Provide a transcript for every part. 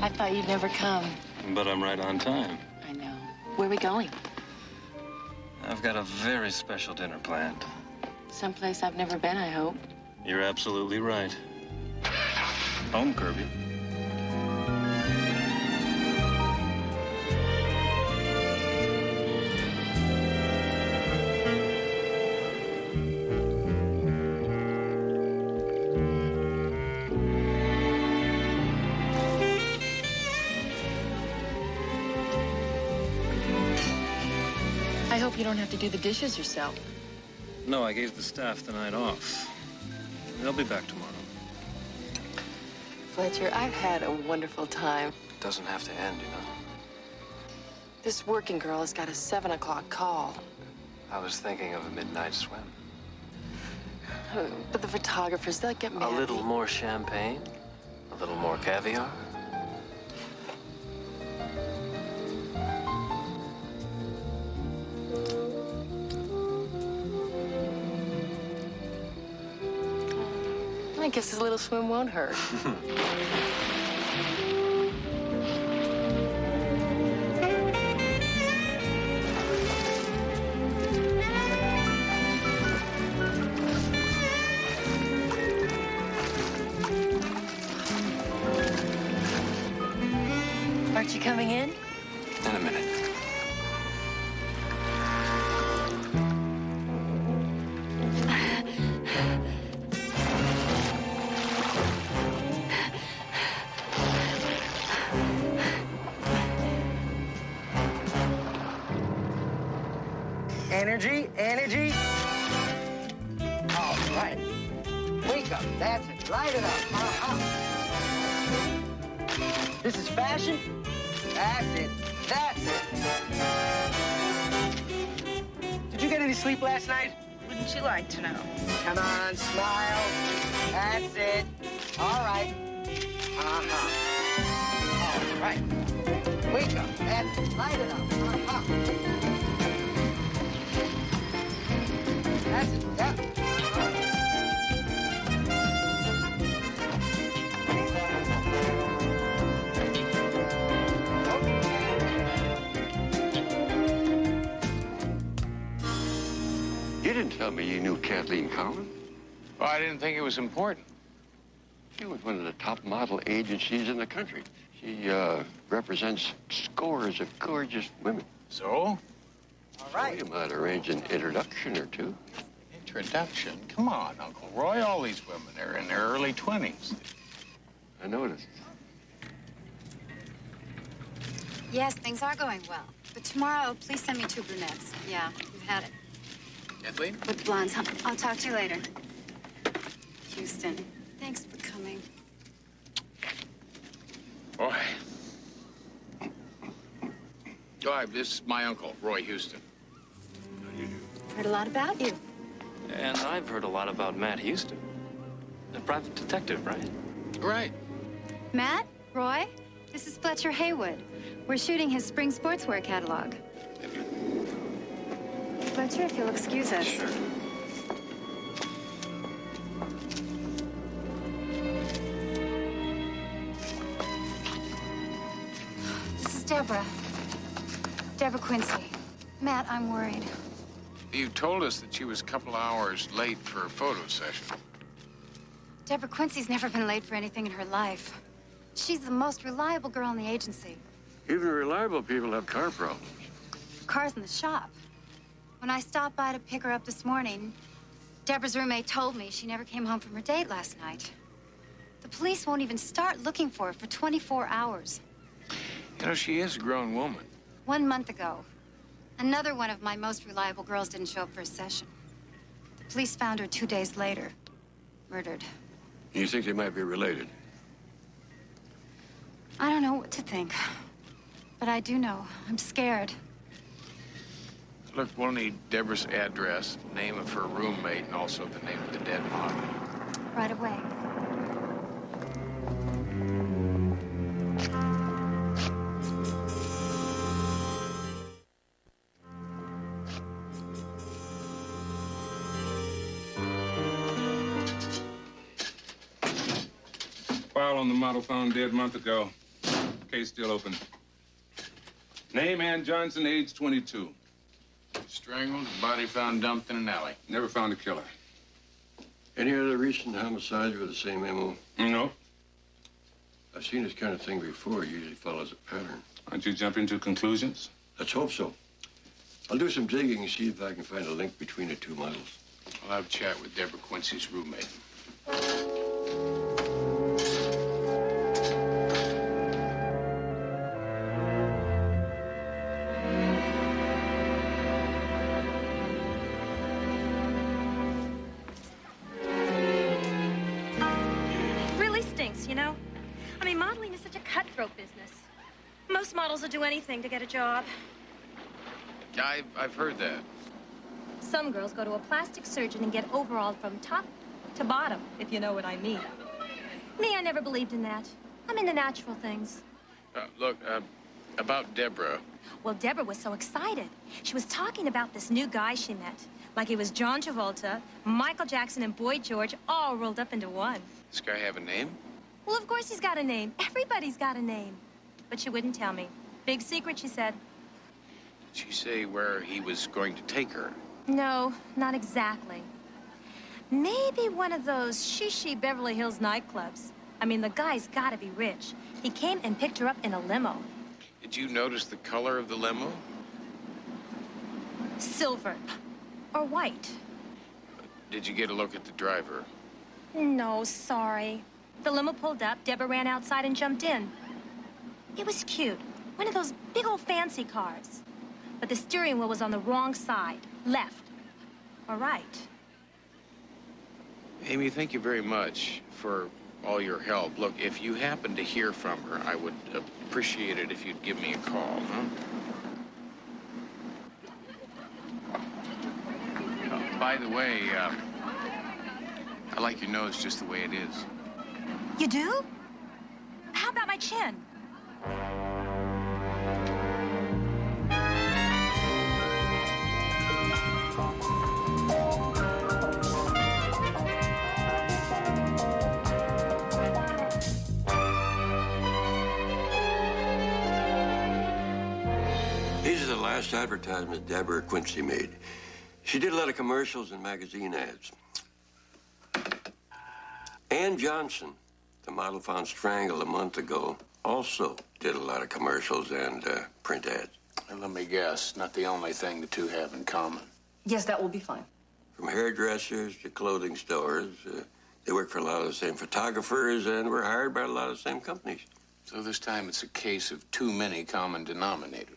I thought you'd never come. But I'm right on time. I know. Where are we going? I've got a very special dinner planned. Someplace I've never been, I hope. You're absolutely right. Home, Kirby. I hope you don't have to do the dishes yourself. No, I gave the staff the night off. They'll be back tomorrow. Fletcher, I've had a wonderful time. It doesn't have to end, you know. This working girl has got a 7 o'clock call. I was thinking of a midnight swim. But the photographers, they'll get mad. A little more champagne? A little more caviar? I guess his little swim won't hurt. Aren't you coming in? In a minute. Energy, energy. All right. Wake up. That's it. Light it up. This is fashion. That's it. That's it. Did you get any sleep last night? Wouldn't you like to know? Come on, smile. That's it. All right. All right. Wake up. That's it. Light it up. That's it. Yep. You didn't tell me you knew Kathleen Cowan. Well, I didn't think it was important. She was one of the top model agencies in the country. She represents scores of gorgeous women. So? All Well, right. you might arrange an introduction or two. Introduction? Come on, Uncle Roy. All these women are in their early 20s. I noticed. Yes, things are going well. But tomorrow, please send me 2 brunettes. Yeah, you've had it. Kathleen? With blondes. I'll talk to you later. Houston, thanks for coming. Boy. Oh, this is my uncle, Roy Houston. Heard a lot about you. And I've heard a lot about Matt Houston. A private detective, right? Right. Matt, Roy, this is Fletcher Haywood. We're shooting his spring sportswear catalog. Fletcher, if you'll excuse us. Sure. This is Deborah. Deborah Quincy. Matt, I'm worried. You told us that she was a couple hours late for a photo session. Deborah Quincy's never been late for anything in her life. She's the most reliable girl in the agency. Even reliable people have car problems. Car's in the shop. When I stopped by to pick her up this morning, Deborah's roommate told me she never came home from her date last night. The police won't even start looking for her for 24 hours. You know, she is a grown woman. 1 month ago, another one of my most reliable girls didn't show up for a session. The police found her 2 days later, murdered. You think they might be related? I don't know what to think, but I do know I'm scared. Look, we'll need Deborah's address, name of her roommate, and also the name of the dead model. Right away. File on the model found dead a month ago. Case still open. Name Ann Johnson, age 22. Strangled, body found dumped in an alley. Never found a killer. Any other recent homicides with the same MO? No. I've seen this kind of thing before. It usually follows a pattern. Aren't you jumping to conclusions? Let's hope so. I'll do some digging and see if I can find a link between the two models. I'll have a chat with Deborah Quincy's roommate. Really stinks, you know? I mean, modeling is such a cutthroat business. Most models will do anything to get a job. I've heard that. Some girls go to a plastic surgeon and get overhauled from top to bottom, if you know what I mean. Me, I never believed in that. I'm into natural things. Look, about Deborah. Well, Deborah was so excited. She was talking about this new guy she met. Like he was John Travolta, Michael Jackson, and Boy George all rolled up into one. This guy have a name? Well, of course he's got a name. Everybody's got a name. But she wouldn't tell me. Big secret, she said. Did she say where he was going to take her? No, not exactly. Maybe one of those shishi Beverly Hills nightclubs. I mean, the guy's gotta be rich. He came and picked her up in a limo. Did you notice the color of the limo? Silver. Or white. Did you get a look at the driver? No, sorry. The limo pulled up, Deborah ran outside and jumped in. It was cute. One of those big old fancy cars. But the steering wheel was on the wrong side. Left. Or right. Amy, thank you very much for all your help. Look, if you happen to hear from her, I would appreciate it if you'd give me a call, huh? By the way, I like your nose just the way it is. You do? How about my chin? These are the last advertisements Deborah Quincy made. She did a lot of commercials and magazine ads. Ann Johnson, the model found strangled a month ago, also did a lot of commercials and print ads. And let me guess, not the only thing the two have in common. Yes, that will be fine. From hairdressers to clothing stores, they work for a lot of the same photographers and were hired by a lot of the same companies. So this time it's a case of too many common denominators.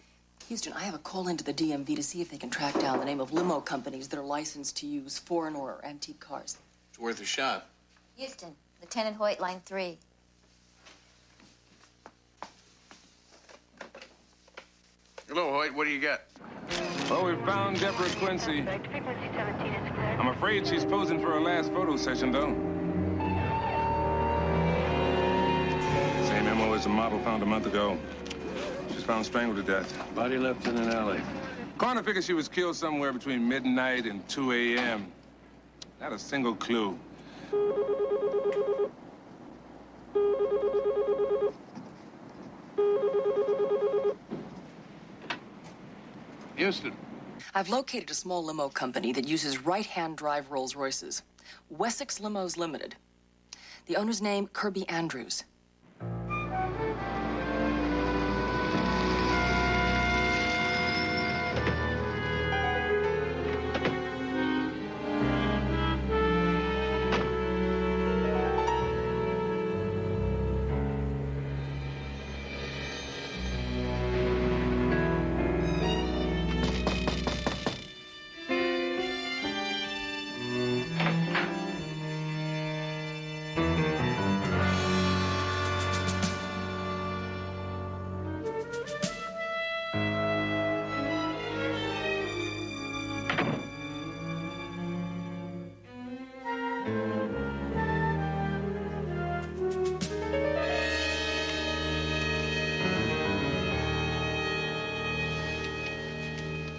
Houston, I have a call into the DMV to see if they can track down the name of limo companies that are licensed to use foreign or antique cars. It's worth a shot. Houston, Lieutenant Hoyt, line 3. Hello, Hoyt. What do you got? Well, we found Deborah Quincy. I'm afraid she's posing for her last photo session, though. Same MO as the model found a month ago. She's found strangled to death. Body left in an alley. Coroner figures she was killed somewhere between midnight and 2 a.m. Not a single clue. Houston. I've located a small limo company that uses right-hand drive Rolls Royces. Wessex Limos Limited. The owner's name, Kirby Andrews.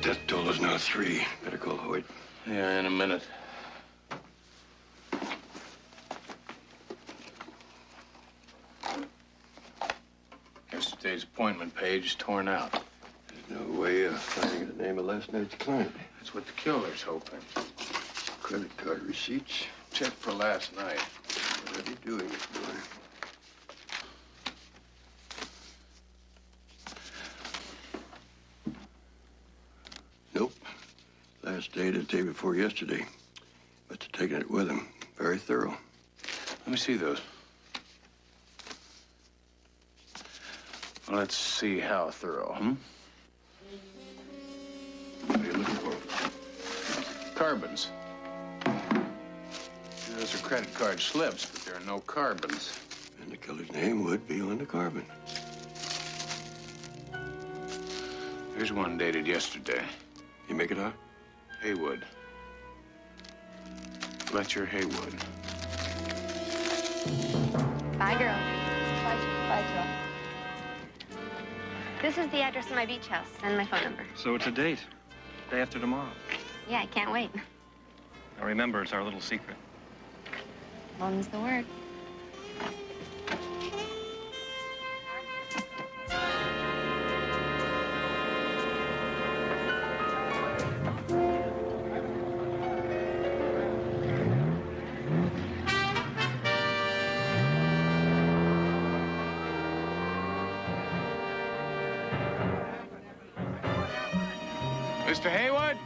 Death toll is now 3. Better call Hoyt. Yeah, in a minute. Yes. Yesterday's appointment page is torn out. There's no way of finding the name of last night's client. That's what the killer's hoping. Credit card receipts. Check for last night. Whatever you're doing, boy. Nope. Last day, the day before yesterday. Must have taken it with him. Very thorough. Let me see those. Well, let's see how thorough, What are you looking for? Carbons. Those are credit card slips, but there are no carbons. And the killer's name would be on the carbon. Here's one dated yesterday. You make it out? Haywood. Fletcher Haywood. Bye, girl. Bye, Joe. This is the address of my beach house and my phone number. So it's a date. Day after tomorrow. Yeah, I can't wait. Now remember, it's our little secret. Mum's the word. Mr. Haywood?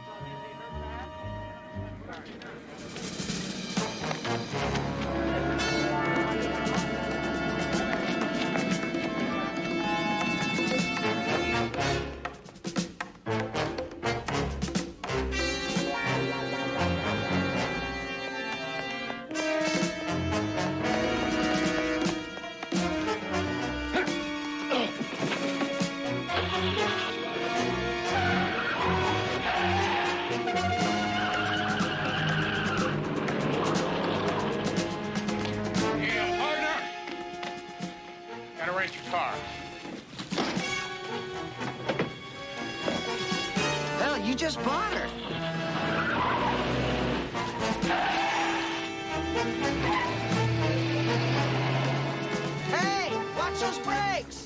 Hell, you just bought her. Hey, watch those brakes!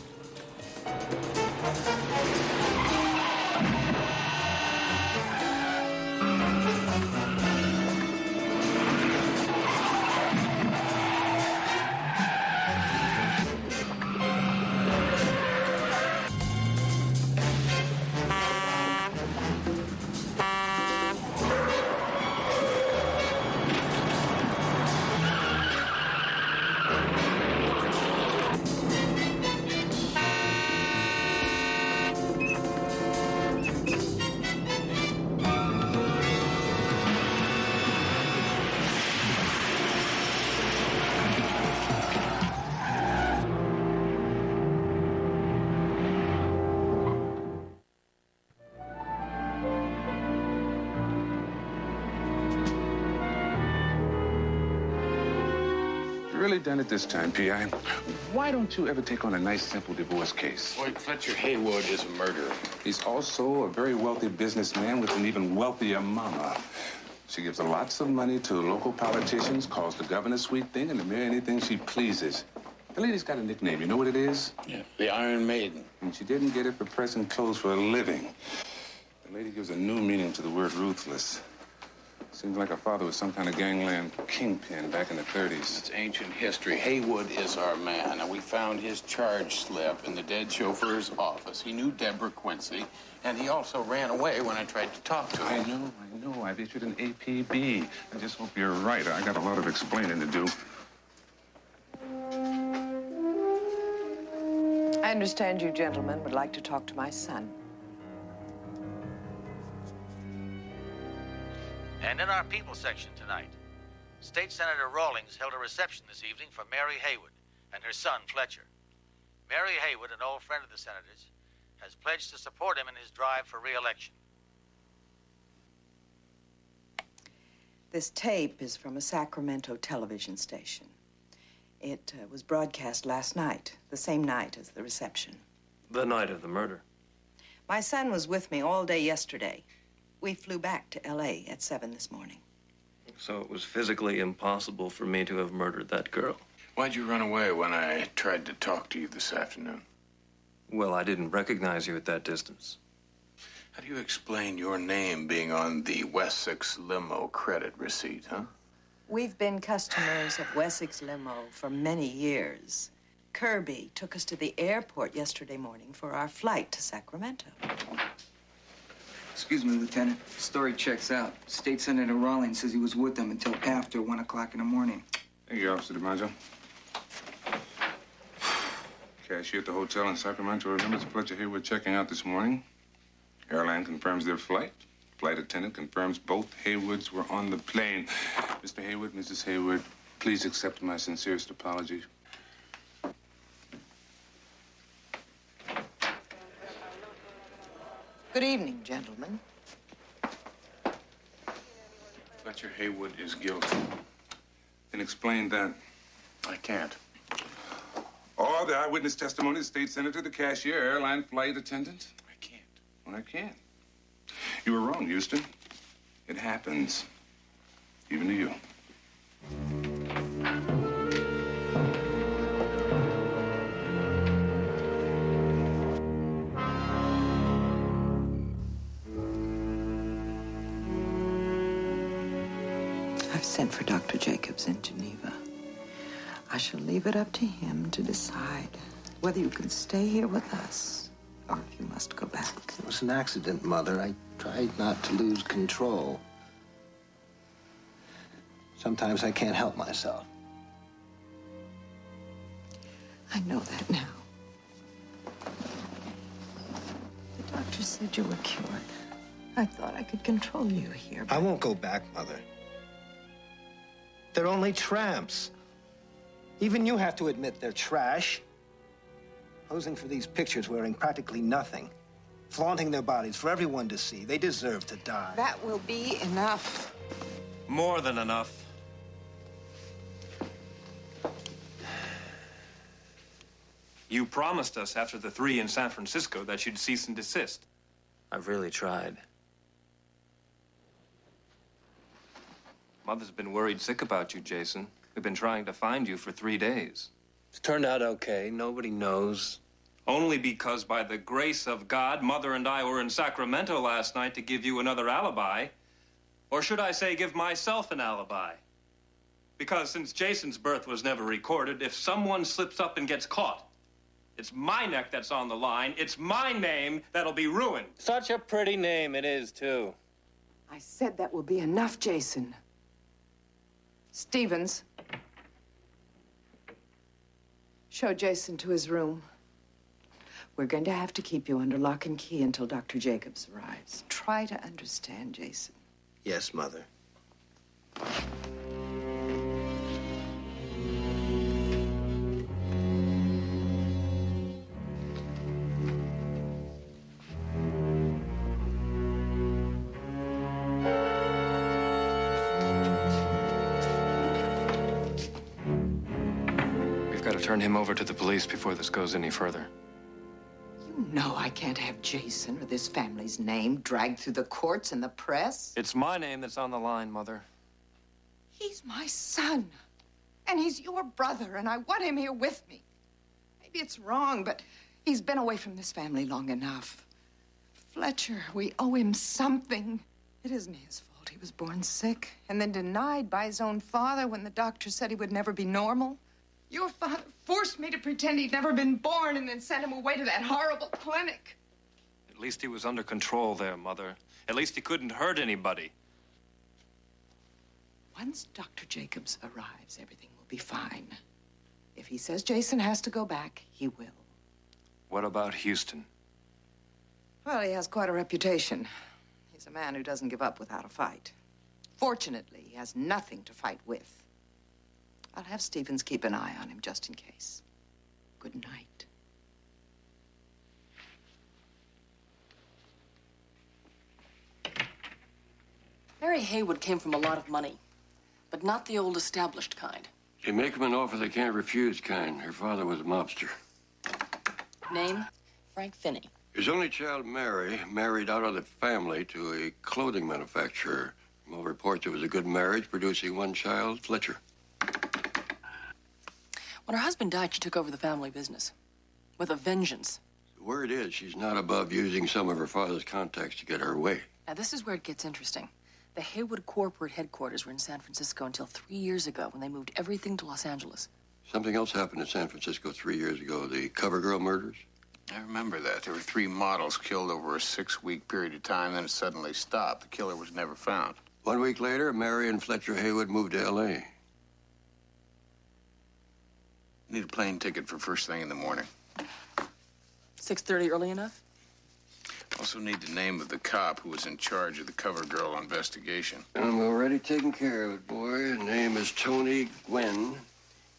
Really done it this time, P.I. Why don't you ever take on a nice, simple divorce case? Boy, Fletcher Haywood is a murderer. He's also a very wealthy businessman with an even wealthier mama. She gives lots of money to local politicians, calls the governor sweet thing, and to marry anything she pleases. The lady's got a nickname. You know what it is? Yeah, the Iron Maiden. And she didn't get it for pressing clothes for a living. The lady gives a new meaning to the word ruthless. Seems like her father was some kind of gangland kingpin back in the 30s. It's ancient history. Haywood is our man, and we found his charge slip in the dead chauffeur's office. He knew Deborah Quincy, and he also ran away when I tried to talk to him. I know. I've issued an APB. I just hope you're right. I got a lot of explaining to do. I understand you gentlemen would like to talk to my son. And in our people section tonight, State Senator Rawlings held a reception this evening for Mary Haywood and her son, Fletcher. Mary Haywood, an old friend of the senator's, has pledged to support him in his drive for re-election. This tape is from a Sacramento television station. It was broadcast last night, the same night as the reception. The night of the murder. My son was with me all day yesterday. We flew back to L.A. at 7 this morning. So it was physically impossible for me to have murdered that girl. Why'd you run away when I tried to talk to you this afternoon? Well, I didn't recognize you at that distance. How do you explain your name being on the Wessex limo credit receipt, huh? We've been customers of Wessex Limo for many years. Kirby took us to the airport yesterday morning for our flight to Sacramento. Excuse me, Lieutenant. Story checks out. State Senator Rawlings says he was with them until after 1 o'clock in the morning. Thank you, Officer DiMaggio. Cashier at the hotel in Sacramento remembers Fletcher Haywood checking out this morning. Airline confirms their flight. Flight attendant confirms both Haywoods were on the plane. Mr. Haywood, Mrs. Haywood, please accept my sincerest apologies. Good evening, gentlemen. Fletcher Haywood is guilty. Can explain that? I can't. Or the eyewitness testimony of the state senator, the cashier, airline flight attendant? I can't. Well, I can't. You were wrong, Houston. It happens. Even to you. I've sent for Dr. Jacobs in Geneva. I shall leave it up to him to decide whether you can stay here with us or if you must go back. It was an accident, Mother. I tried not to lose control. Sometimes I can't help myself. I know that now. The doctor said you were cured. I thought I could control you here. I won't go back, Mother. They're only tramps. Even you have to admit they're trash. Posing for these pictures wearing practically nothing. Flaunting their bodies for everyone to see. They deserve to die. That will be enough. More than enough. You promised us after the 3 in San Francisco that you'd cease and desist. I've really tried. Mother's been worried sick about you, Jason. We've been trying to find you for 3 days. It's turned out okay. Nobody knows. Only because, by the grace of God, Mother and I were in Sacramento last night to give you another alibi. Or should I say, give myself an alibi? Because since Jason's birth was never recorded, if someone slips up and gets caught, it's my neck that's on the line. It's my name that'll be ruined. Such a pretty name it is, too. I said that will be enough, Jason. Stevens. Show Jason to his room. We're going to have to keep you under lock and key until Dr. Jacobs arrives. Try to understand, Jason. Yes, Mother. We've got to turn him over to the police before this goes any further. You know I can't have Jason or this family's name dragged through the courts and the press. It's my name that's on the line, Mother. He's my son, and he's your brother, and I want him here with me. Maybe it's wrong, but he's been away from this family long enough. Fletcher, we owe him something. It isn't his fault. He was born sick and then denied by his own father when the doctor said he would never be normal. Your father forced me to pretend he'd never been born and then sent him away to that horrible clinic. At least he was under control there, Mother. At least he couldn't hurt anybody. Once Dr. Jacobs arrives, everything will be fine. If he says Jason has to go back, he will. What about Houston? Well, he has quite a reputation. He's a man who doesn't give up without a fight. Fortunately, he has nothing to fight with. I'll have Stevens keep an eye on him just in case. Good night. Mary Haywood came from a lot of money, but not the old established kind. They make them an offer they can't refuse kind. Her father was a mobster. Name? Frank Finney. His only child, Mary, married out of the family to a clothing manufacturer. From all reports, it was a good marriage, producing one child, Fletcher. When her husband died, she took over the family business. With a vengeance. The word is she's not above using some of her father's contacts to get her way. Now, this is where it gets interesting. The Haywood corporate headquarters were in San Francisco until 3 years ago when they moved everything to Los Angeles. Something else happened in San Francisco 3 years ago, the CoverGirl murders. I remember that. There were 3 models killed over a 6-week period of time, then it suddenly stopped. The killer was never found. 1 week later, Mary and Fletcher Haywood moved to L.A. Need a plane ticket for first thing in the morning. 6:30 early enough? Also need the name of the cop who was in charge of the CoverGirl investigation. I'm already taking care of it, boy. His name is Tony Gwynn.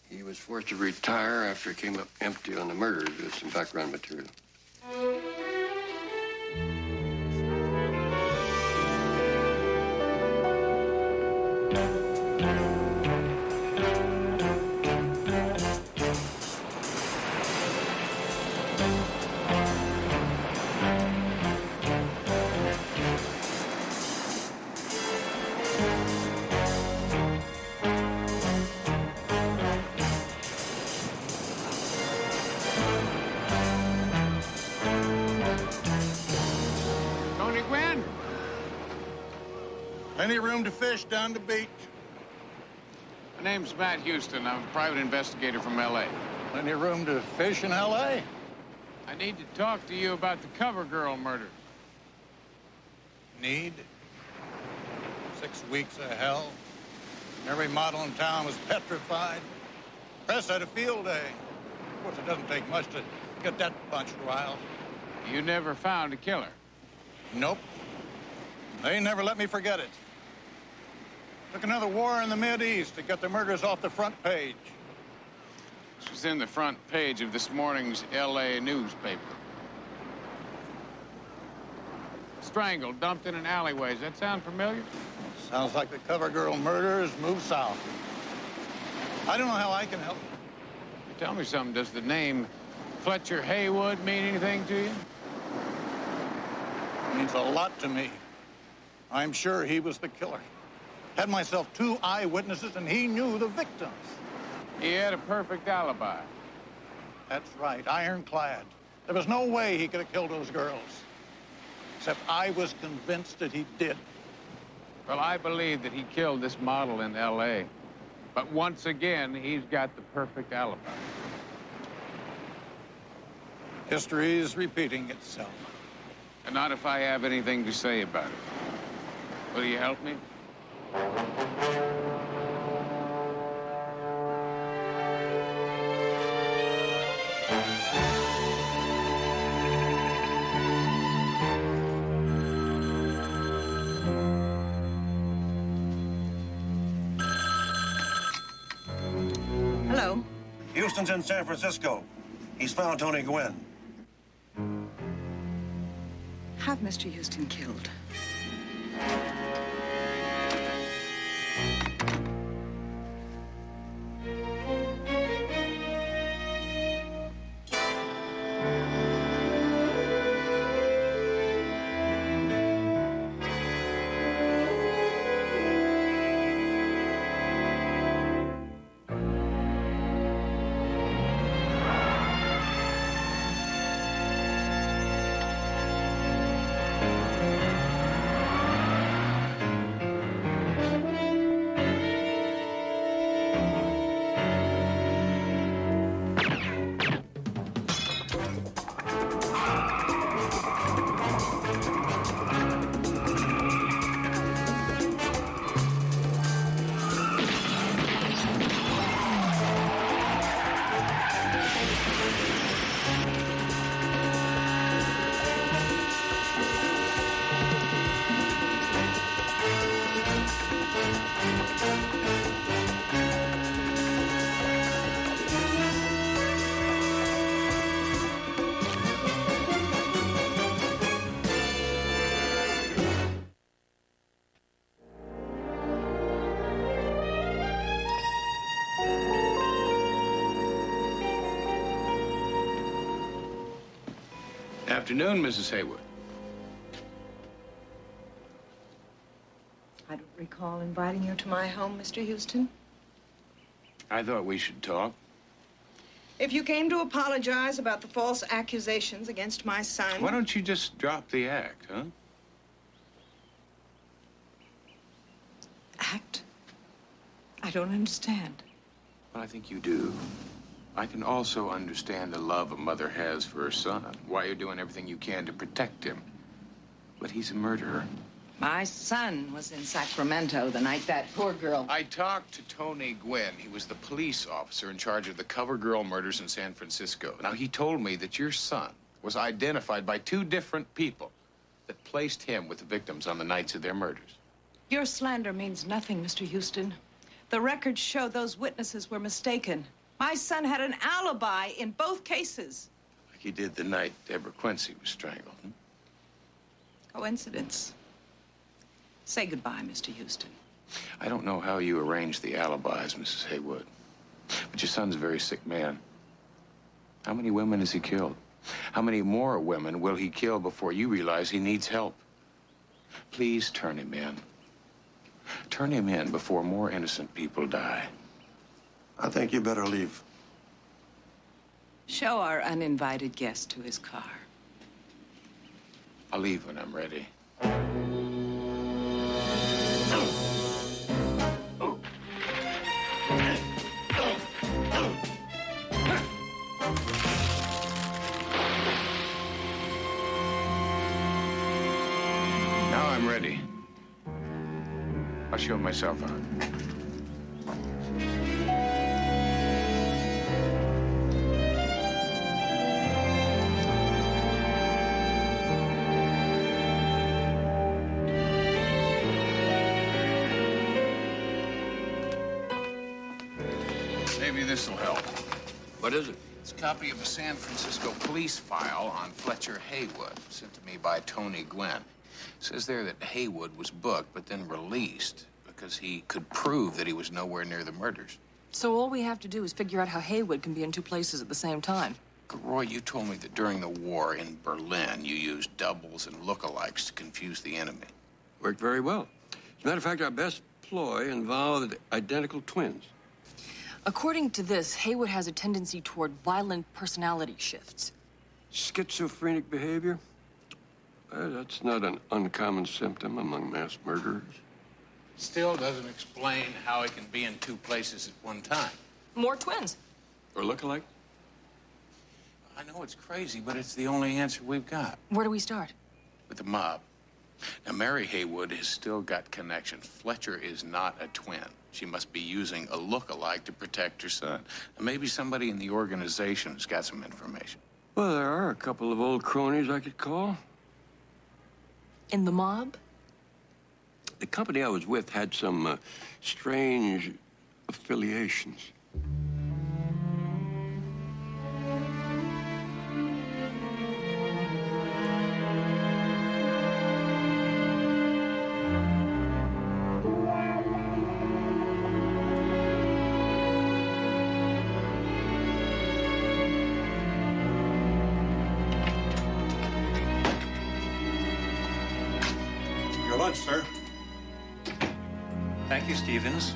He was forced to retire after he came up empty on the murders with some background material. Tony Gwynn? Any room to fish down the beach? My name's Matt Houston. I'm a private investigator from L.A. Any room to fish in L.A.? I need to talk to you about the CoverGirl murders. Need? 6 weeks of hell. Every model in town was petrified. Press had a field day. Of course, it doesn't take much to get that bunch riled. You never found a killer? Nope. They never let me forget it. Took another war in the Mideast to get the murders off the front page. This was in the front page of this morning's L.A. newspaper. Strangled, dumped in an alleyway. Does that sound familiar? Sounds like the CoverGirl murders moved south. I don't know how I can help. Tell me something. Does the name Fletcher Haywood mean anything to you? It means a lot to me. I'm sure he was the killer. Had myself 2 eyewitnesses, and he knew the victims. He had a perfect alibi. That's right, ironclad. There was no way he could have killed those girls. Except I was convinced that he did. Well, I believe that he killed this model in L.A. But once again, he's got the perfect alibi. History is repeating itself. And not if I have anything to say about it. Will you help me? Hello. Houston's in San Francisco. He's found Tony Gwynn. Have Mr. Houston killed. Afternoon, Mrs. Haywood. I don't recall inviting you to my home, Mr. Houston. I thought we should talk. If you came to apologize about the false accusations against my son... Why don't you just drop the act, huh? Act? I don't understand. Well, I think you do. I can also understand the love a mother has for her son, why you're doing everything you can to protect him. But he's a murderer. My son was in Sacramento the night that poor girl... I talked to Tony Gwynn. He was the police officer in charge of the Cover Girl murders in San Francisco. Now, he told me that your son was identified by 2 different people that placed him with the victims on the nights of their murders. Your slander means nothing, Mr. Houston. The records show those witnesses were mistaken. My son had an alibi in both cases. Like he did the night Deborah Quincy was strangled. Coincidence. Say goodbye, Mr. Houston. I don't know how you arranged the alibis, Mrs. Haywood, but your son's a very sick man. How many women has he killed? How many more women will he kill before you realize he needs help? Please turn him in. Turn him in before more innocent people die. I think you better leave. Show our uninvited guest to his car. I'll leave when I'm ready. Now I'm ready. I'll show myself out. Maybe this will help. What is it? It's a copy of a San Francisco police file on Fletcher Haywood, sent to me by Tony Gwynn. It says there that Haywood was booked, but then released because he could prove that he was nowhere near the murders. So all we have to do is figure out how Haywood can be in 2 places at the same time. Roy, you told me that during the war in Berlin, you used doubles and lookalikes to confuse the enemy. Worked very well. As a matter of fact, our best ploy involved identical twins. According to this, Haywood has a tendency toward violent personality shifts. Schizophrenic behavior? That's not an uncommon symptom among mass murderers. Still doesn't explain how he can be in 2 places at one time. More twins. Or look-alike? I know it's crazy, but it's the only answer we've got. Where do we start? With the mob. Now, Mary Haywood has still got connection. Fletcher is not a twin. She must be using a look-alike to protect her son. And maybe somebody in the organization has got some information. Well, there are a couple of old cronies I could call. In the mob? The company I was with had some strange affiliations. Your lunch, sir. Thank you, Stevens.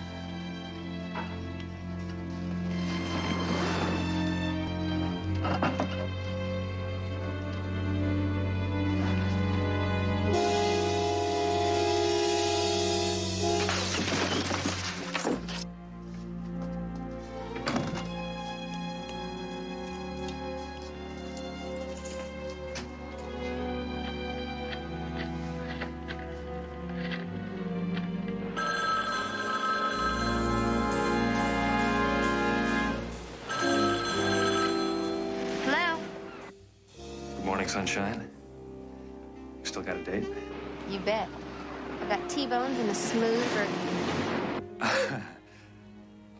Sunshine. You still got a date? You bet. I've got T-bones and a smooth burger.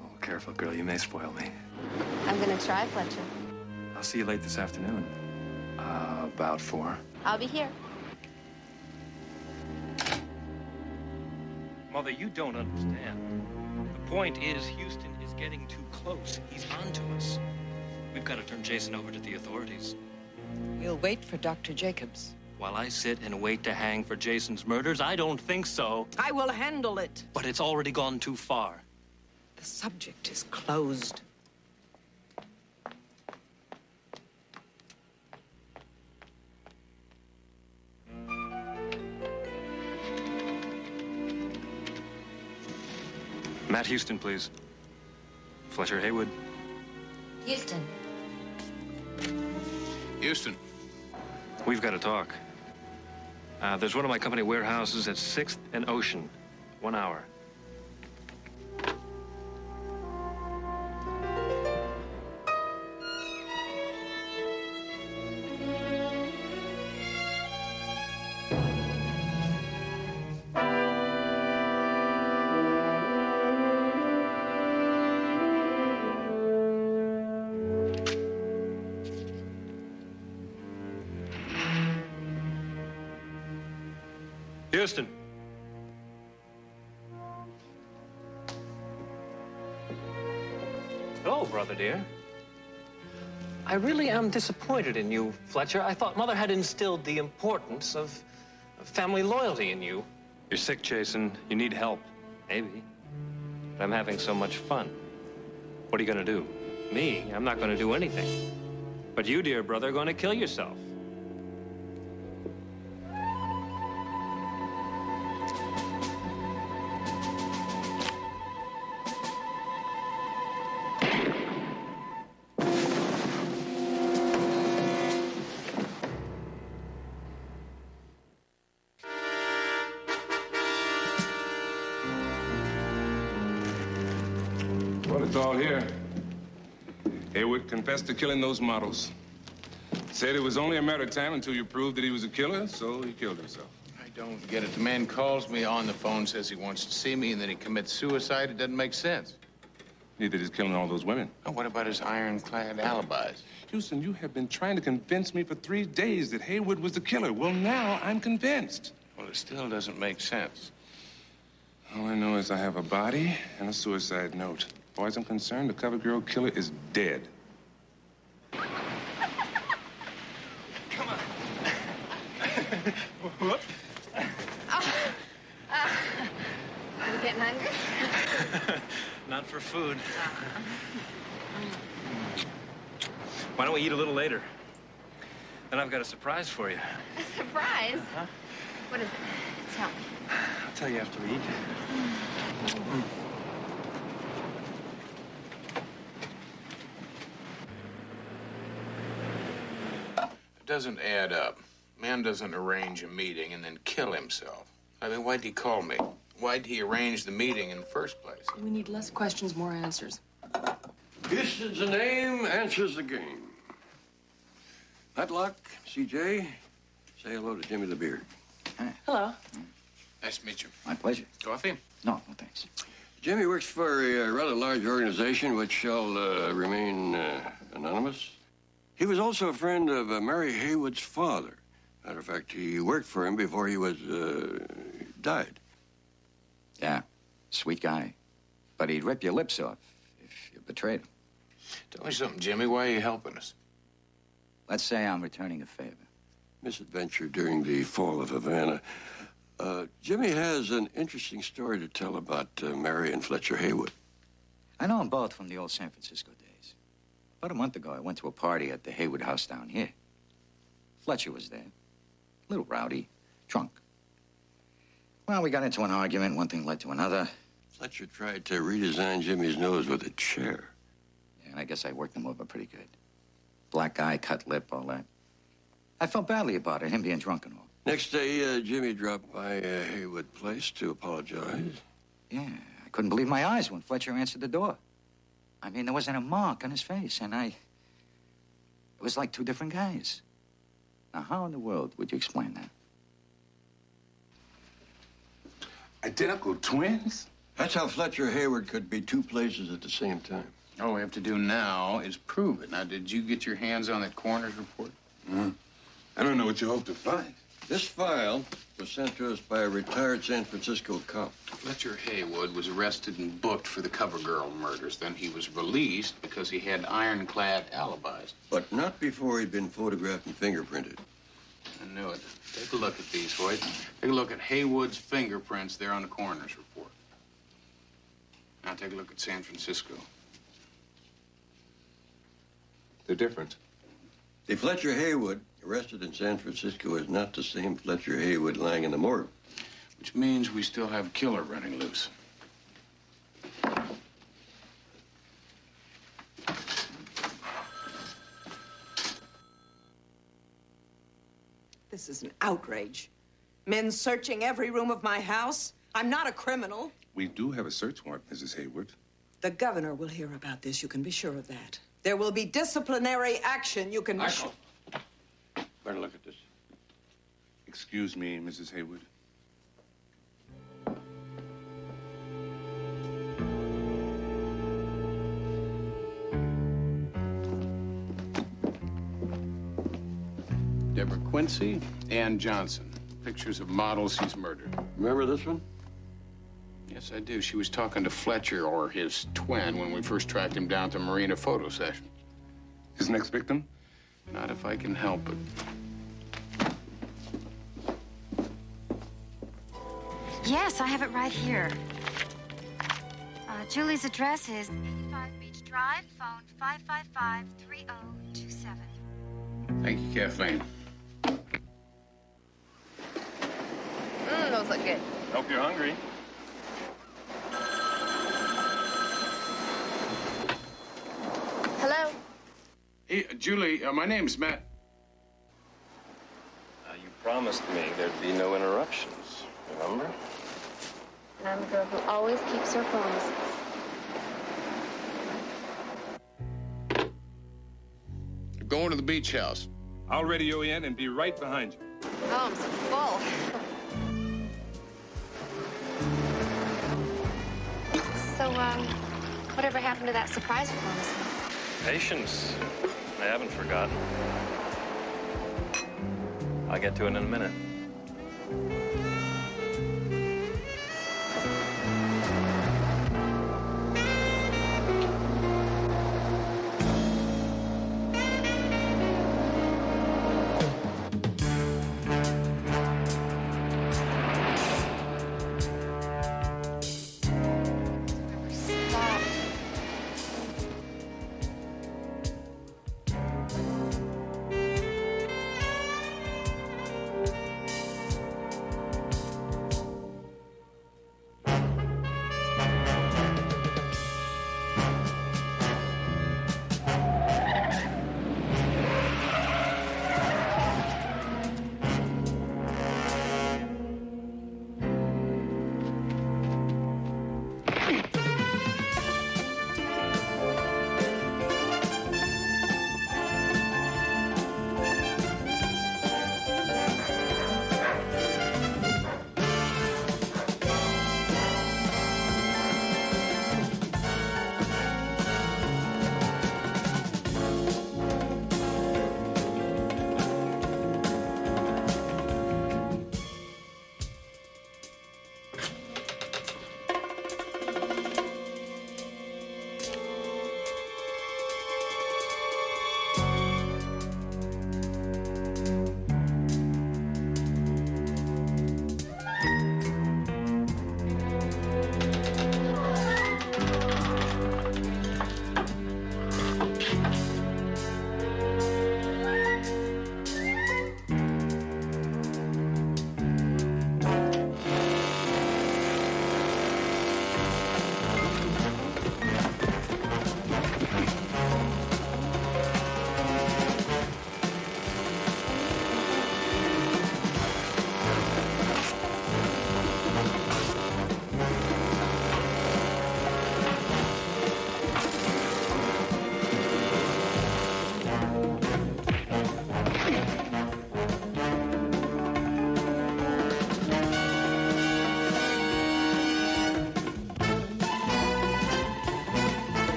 Oh, careful, girl. You may spoil me. I'm gonna try, Fletcher. I'll see you late this afternoon. About 4. I'll be here. Mother, you don't understand. The point is, Houston is getting too close. He's on to us. We've got to turn Jason over to the authorities. We'll wait for Dr. Jacobs. While I sit and wait to hang for Jason's murders, I don't think so. I will handle it. But it's already gone too far. The subject is closed. Matt Houston, please. Fletcher Haywood. Houston. Houston. We've got to talk. There's one of my company warehouses at 6th and Ocean. 1 hour. Houston. Hello, brother dear. I really am disappointed in you, Fletcher. I thought Mother had instilled the importance of family loyalty in you. You're sick, Jason. You need help. Maybe. But I'm having so much fun. What are you going to do? Me? I'm not going to do anything. But you, dear brother, are going to kill yourself. Well, it's all here. Haywood confessed to killing those models. Said it was only a matter of time until you proved that he was a killer, so he killed himself. I don't get it. The man calls me on the phone, says he wants to see me, and then he commits suicide. It doesn't make sense. Neither did killing all those women. Oh, what about his ironclad alibis? Houston, you have been trying to convince me for 3 days that Haywood was the killer. Well, now I'm convinced. Well, it still doesn't make sense. All I know is I have a body and a suicide note. As far as I'm concerned, the cover girl killer is dead. Come on. Whoop. Are you getting hungry? Not for food. Why don't we eat a little later? Then I've got a surprise for you. A surprise? Huh? What is it? Tell me. I'll tell you after we eat. It doesn't add up. Man doesn't arrange a meeting and then kill himself. I mean, why'd he call me? Why'd he arrange the meeting in the first place? We need less questions, more answers. Houston's a name, answers the game. Matlock, CJ, say hello to Jimmy the Beard. Hello. Nice to meet you. My pleasure. Coffee? No, thanks. Jimmy works for a rather large organization which shall remain anonymous. He was also a friend of Mary Haywood's father. Matter of fact, he worked for him before he was died. Yeah, sweet guy. But he'd rip your lips off if you betrayed him. Tell me something, Jimmy. Why are you helping us? Let's say I'm returning a favor. Misadventure during the fall of Havana. Jimmy has an interesting story to tell about Mary and Fletcher Haywood. I know them both from the old San Francisco days. About a month ago, I went to a party at the Haywood house down here. Fletcher was there. A little rowdy, drunk. Well, we got into an argument. One thing led to another. Fletcher tried to redesign Jimmy's nose with a chair. Yeah, and I guess I worked him over pretty good. Black eye, cut lip, all that. I felt badly about it, him being drunk and all. Next day, Jimmy dropped by Haywood Place to apologize. Yeah, I couldn't believe my eyes when Fletcher answered the door. I mean, there wasn't a mark on his face, and it was like two different guys. Now, how in the world would you explain that? Identical twins? That's how Fletcher Haywood could be two places at the same time. All we have to do now is prove it. Now, did you get your hands on that coroner's report? I don't know what you hope to find. This file was sent to us by a retired San Francisco cop. Fletcher Haywood was arrested and booked for the cover girl murders. Then he was released because he had ironclad alibis. But not before he'd been photographed and fingerprinted. I knew it. Take a look at these, Hoyt. Take a look at Haywood's fingerprints there on the coroner's report. Now take a look at San Francisco. They're different. The Fletcher Haywood arrested in San Francisco is not the same Fletcher Haywood lying in the morgue. Which means we still have a killer running loose. This is an outrage. Men searching every room of my house. I'm not a criminal. We do have a search warrant, Mrs. Hayward. The governor will hear about this. You can be sure of that. There will be disciplinary action. You can be sure. Better look at this. Excuse me, Mrs. Hayward. Deborah Quincy, Ann Johnson. Pictures of models he's murdered. Remember this one? Yes, I do. She was talking to Fletcher, or his twin, when we first tracked him down to Marina photo session. His next victim? Not if I can help it. Yes, I have it right here. Julie's address is 85 Beach Drive, phone 555-3027. Thank you, Kathleen. Those look good. Hope you're hungry. Hello? Hey, Julie, my name's Matt. You promised me there'd be no interruptions, remember? And I'm a girl who always keeps her promises. Going to the beach house. I'll radio in and be right behind you. Oh, I'm so full. So, whatever happened to that surprise you promised me? Patience. I haven't forgotten. I'll get to it in a minute. Stop.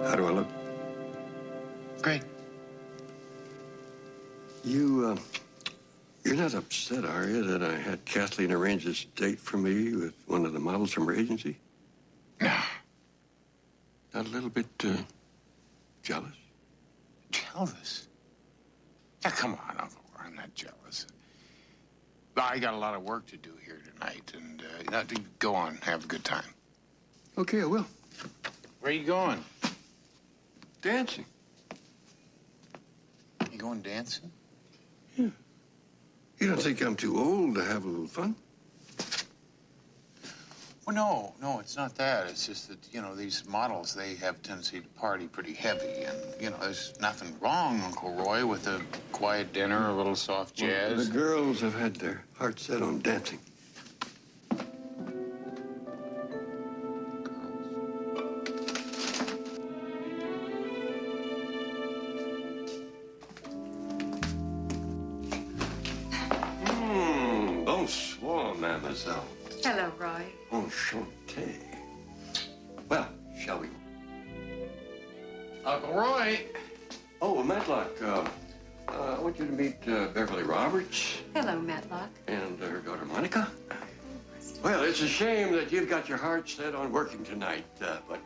How do I look? Great. You're not upset, are you, that I had Kathleen arrange this date for me with one of the models from her agency? No. Not a little bit, jealous? Jealous? Now, come on, Uncle. I'm not jealous. I got a lot of work to do here tonight, and Now, go on. Have a good time. Okay, I will. Where are you going? Dancing. You going dancing? Yeah. You don't think I'm too old to have a little fun? Well, no, it's not that. It's just that, you know, these models, they have tendency to party pretty heavy. And, you know, there's nothing wrong, Uncle Roy, with a quiet dinner, a little soft jazz. Well, the girls have had their hearts set on dancing. Bonsoir, mademoiselle. Hello, Roy. Enchanté. Well, shall we? Uncle Roy. Oh, Matlock, I want you to meet Beverly Roberts Hello, Matlock. and her daughter Monica. Well, it's a shame that you've got your heart set on working tonight, but...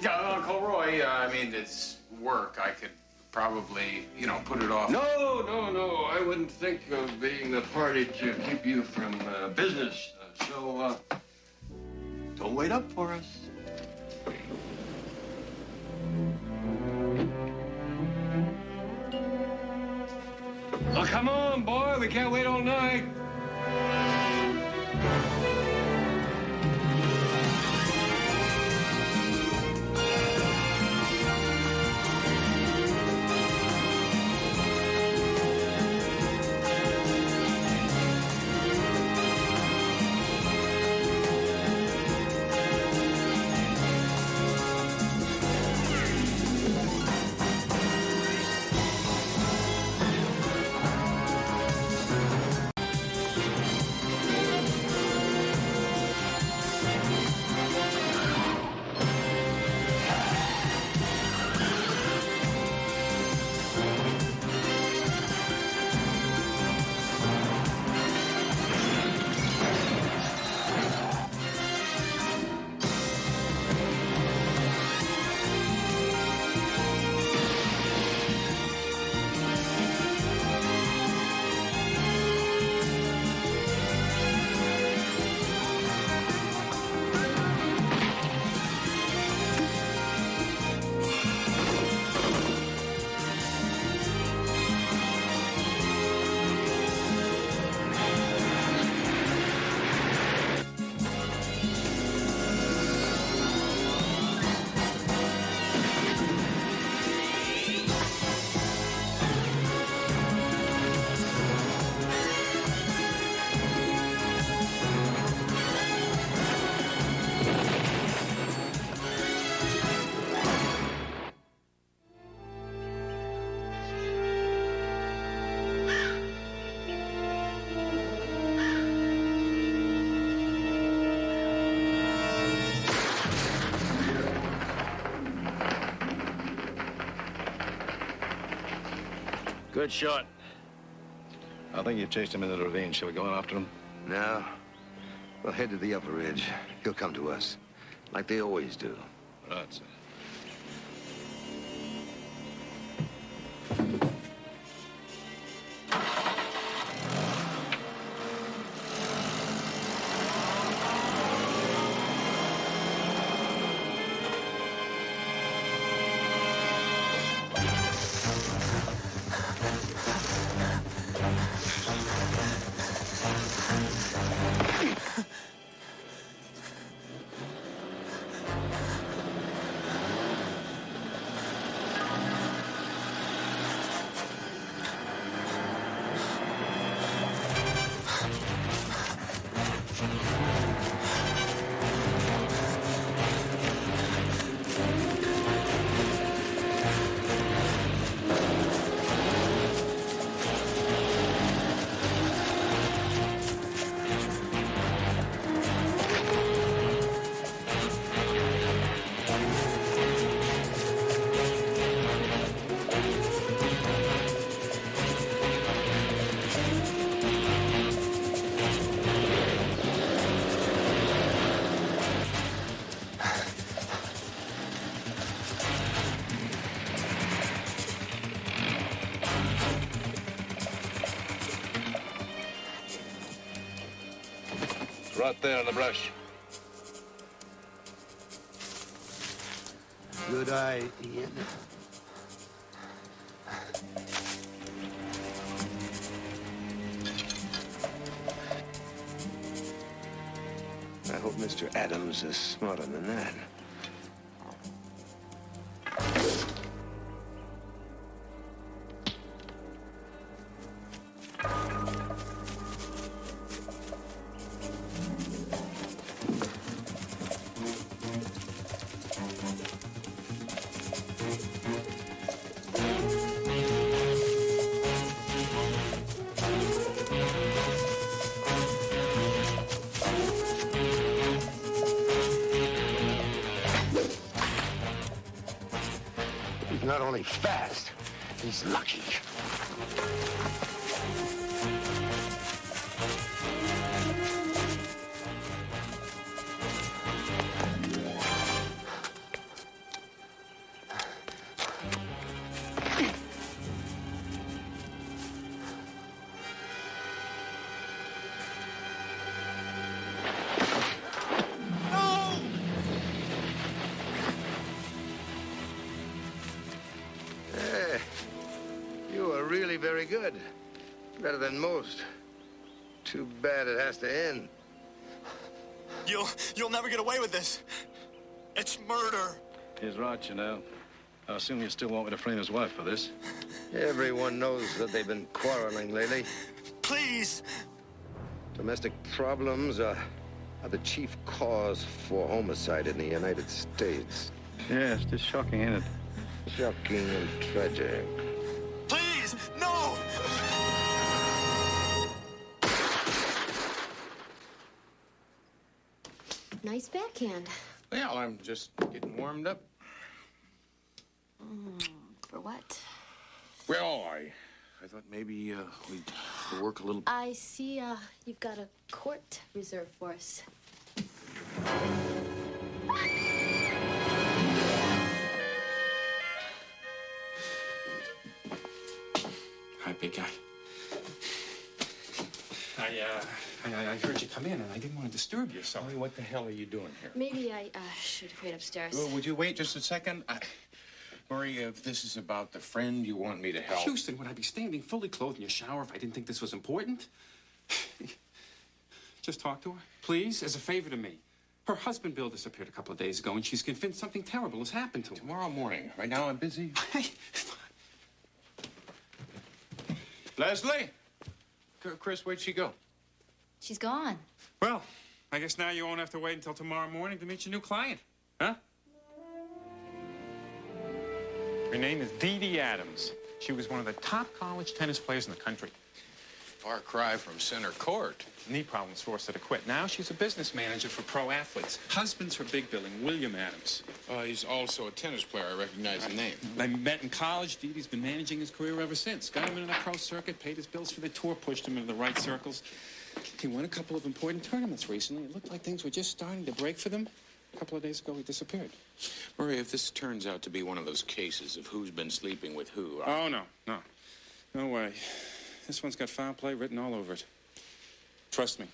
Yeah, Uncle Roy, I mean, it's work. I could probably, you know, put it off. No. I wouldn't think of being the party to keep you from business. So, don't wait up for us. Oh, come on, boy. We can't wait all night. Good shot. I think you chased him into the ravine. Shall we go on after him? No. We'll head to the upper ridge. He'll come to us, like they always do. Right, sir. Right there in the brush. Good eye, Ian. I hope Mr. Adams is smarter than that. He's not only fast, he's lucky. You are really very good. Better than most. Too bad it has to end. You'll never get away with this. It's murder. He's right, you know. I assume you still want me to frame his wife for this. Everyone knows that they've been quarreling lately. Please. Domestic problems are the chief cause for homicide in the United States. Yeah, it's just shocking, isn't it? Shocking and tragic. Please, no! Nice backhand. Well, I'm just getting warmed up. For what? Well, I thought maybe we'd work a little. I see you've got a court reserved for us. Hi, big guy. I heard you come in, and I didn't want to disturb you, so. What the hell are you doing here? Maybe I should wait upstairs. Well, would you wait just a second? Murray, if this is about the friend you want me to help. Houston, would I be standing fully clothed in your shower if I didn't think this was important? Just talk to her, please, as a favor to me. Her husband, Bill, disappeared a couple of days ago, and she's convinced something terrible has happened to him. Tomorrow morning. Right now, I'm busy. Leslie? Chris, where'd she go? She's gone. Well, I guess now you won't have to wait until tomorrow morning to meet your new client, huh? Her name is Dee Dee Adams. She was one of the top college tennis players in the country. Far cry from center court. Knee problems forced her to quit. Now she's a business manager for pro athletes. Husband's her big billing, William Adams. He's also a tennis player. I recognize the name. They met in college. Dee Dee's been managing his career ever since. Got him into the pro circuit, paid his bills for the tour, pushed him into the right circles. He won a couple of important tournaments recently. It looked like things were just starting to break for them. A couple of days ago, he disappeared. Murray, if this turns out to be one of those cases of who's been sleeping with who... Oh, no. No way. This one's got foul play written all over it. Trust me.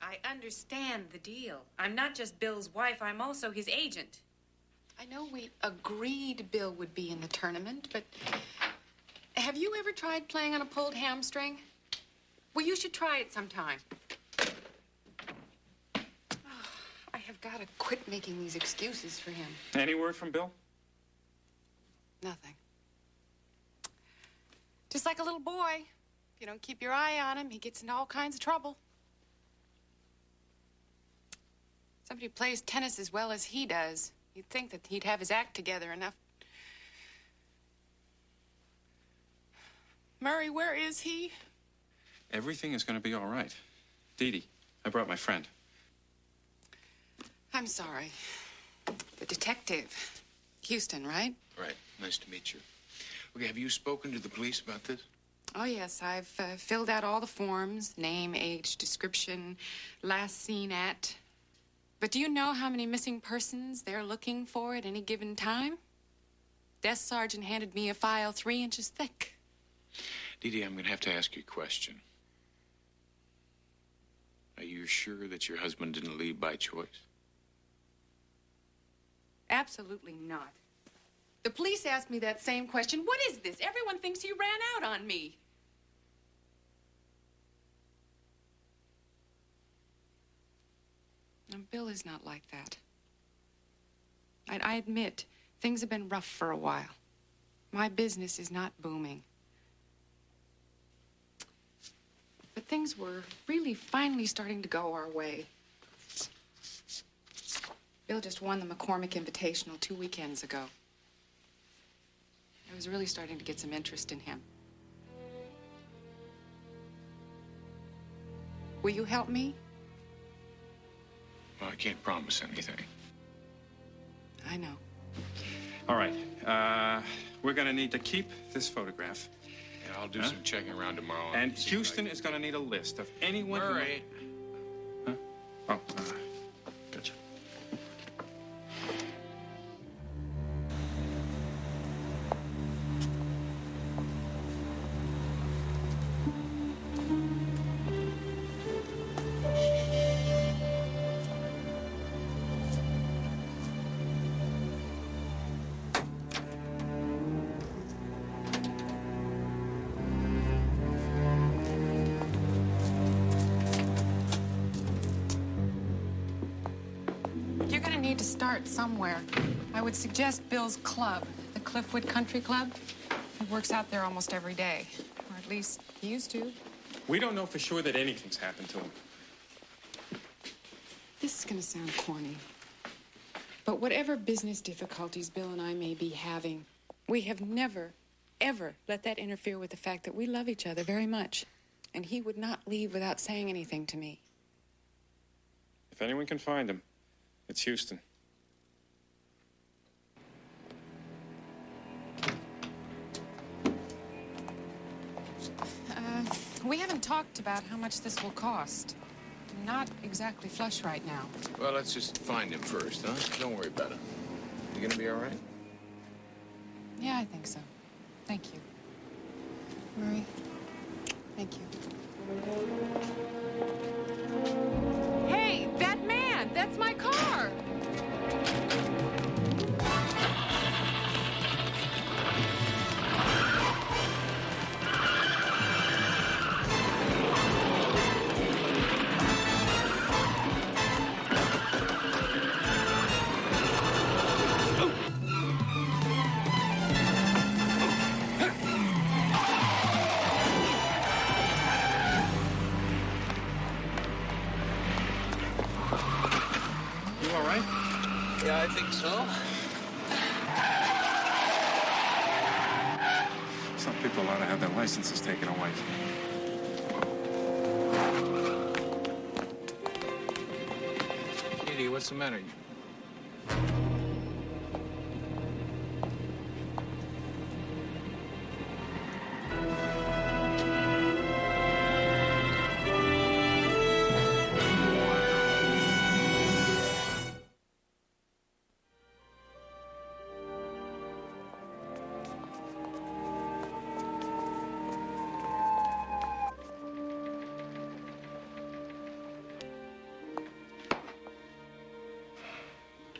I understand the deal. I'm not just Bill's wife, I'm also his agent. I know we agreed Bill would be in the tournament, but have you ever tried playing on a pulled hamstring? Well, you should try it sometime. I have got to quit making these excuses for him. Any word from Bill? Nothing. Just like a little boy. If you don't keep your eye on him, he gets into all kinds of trouble. Somebody who plays tennis as well as he does, you'd think that he'd have his act together enough. Murray, where is he? Everything is going to be all right. Dee Dee, I brought my friend. I'm sorry. The detective. Houston, right? Right. Nice to meet you. Okay, have you spoken to the police about this? Oh, yes. I've filled out all the forms. Name, age, description, last seen at. But do you know how many missing persons they're looking for at any given time? Desk sergeant handed me a file 3 inches thick. Dee Dee, I'm going to have to ask you a question. Are you sure that your husband didn't leave by choice? Absolutely not. The police asked me that same question. What is this? Everyone thinks he ran out on me. And Bill is not like that. I admit, things have been rough for a while. My business is not booming. But things were really finally starting to go our way. Bill just won the McCormick Invitational 2 weekends ago. I was really starting to get some interest in him. Will you help me? Well, I can't promise anything. I know. All right. We're going to need to keep this photograph. Yeah, I'll do some checking around tomorrow. And Houston is going to need a list of anyone Murray. Huh? Oh, gotcha. You're going to need to start somewhere. I would suggest Bill's club, the Cliffwood Country Club. He works out there almost every day, or at least he used to. We don't know for sure that anything's happened to him. This is going to sound corny, but whatever business difficulties Bill and I may be having, we have never, ever let that interfere with the fact that we love each other very much, and he would not leave without saying anything to me. If anyone can find him, it's Houston. We haven't talked about how much this will cost. I'm not exactly flush right now. Well, let's just find him first, huh? Don't worry about it. You gonna be all right? Yeah, I think so. Thank you. Murray, thank you. Hey, that man! That's my car! Yeah, I think so. Some people ought to have their licenses taken away. Edie, what's the matter?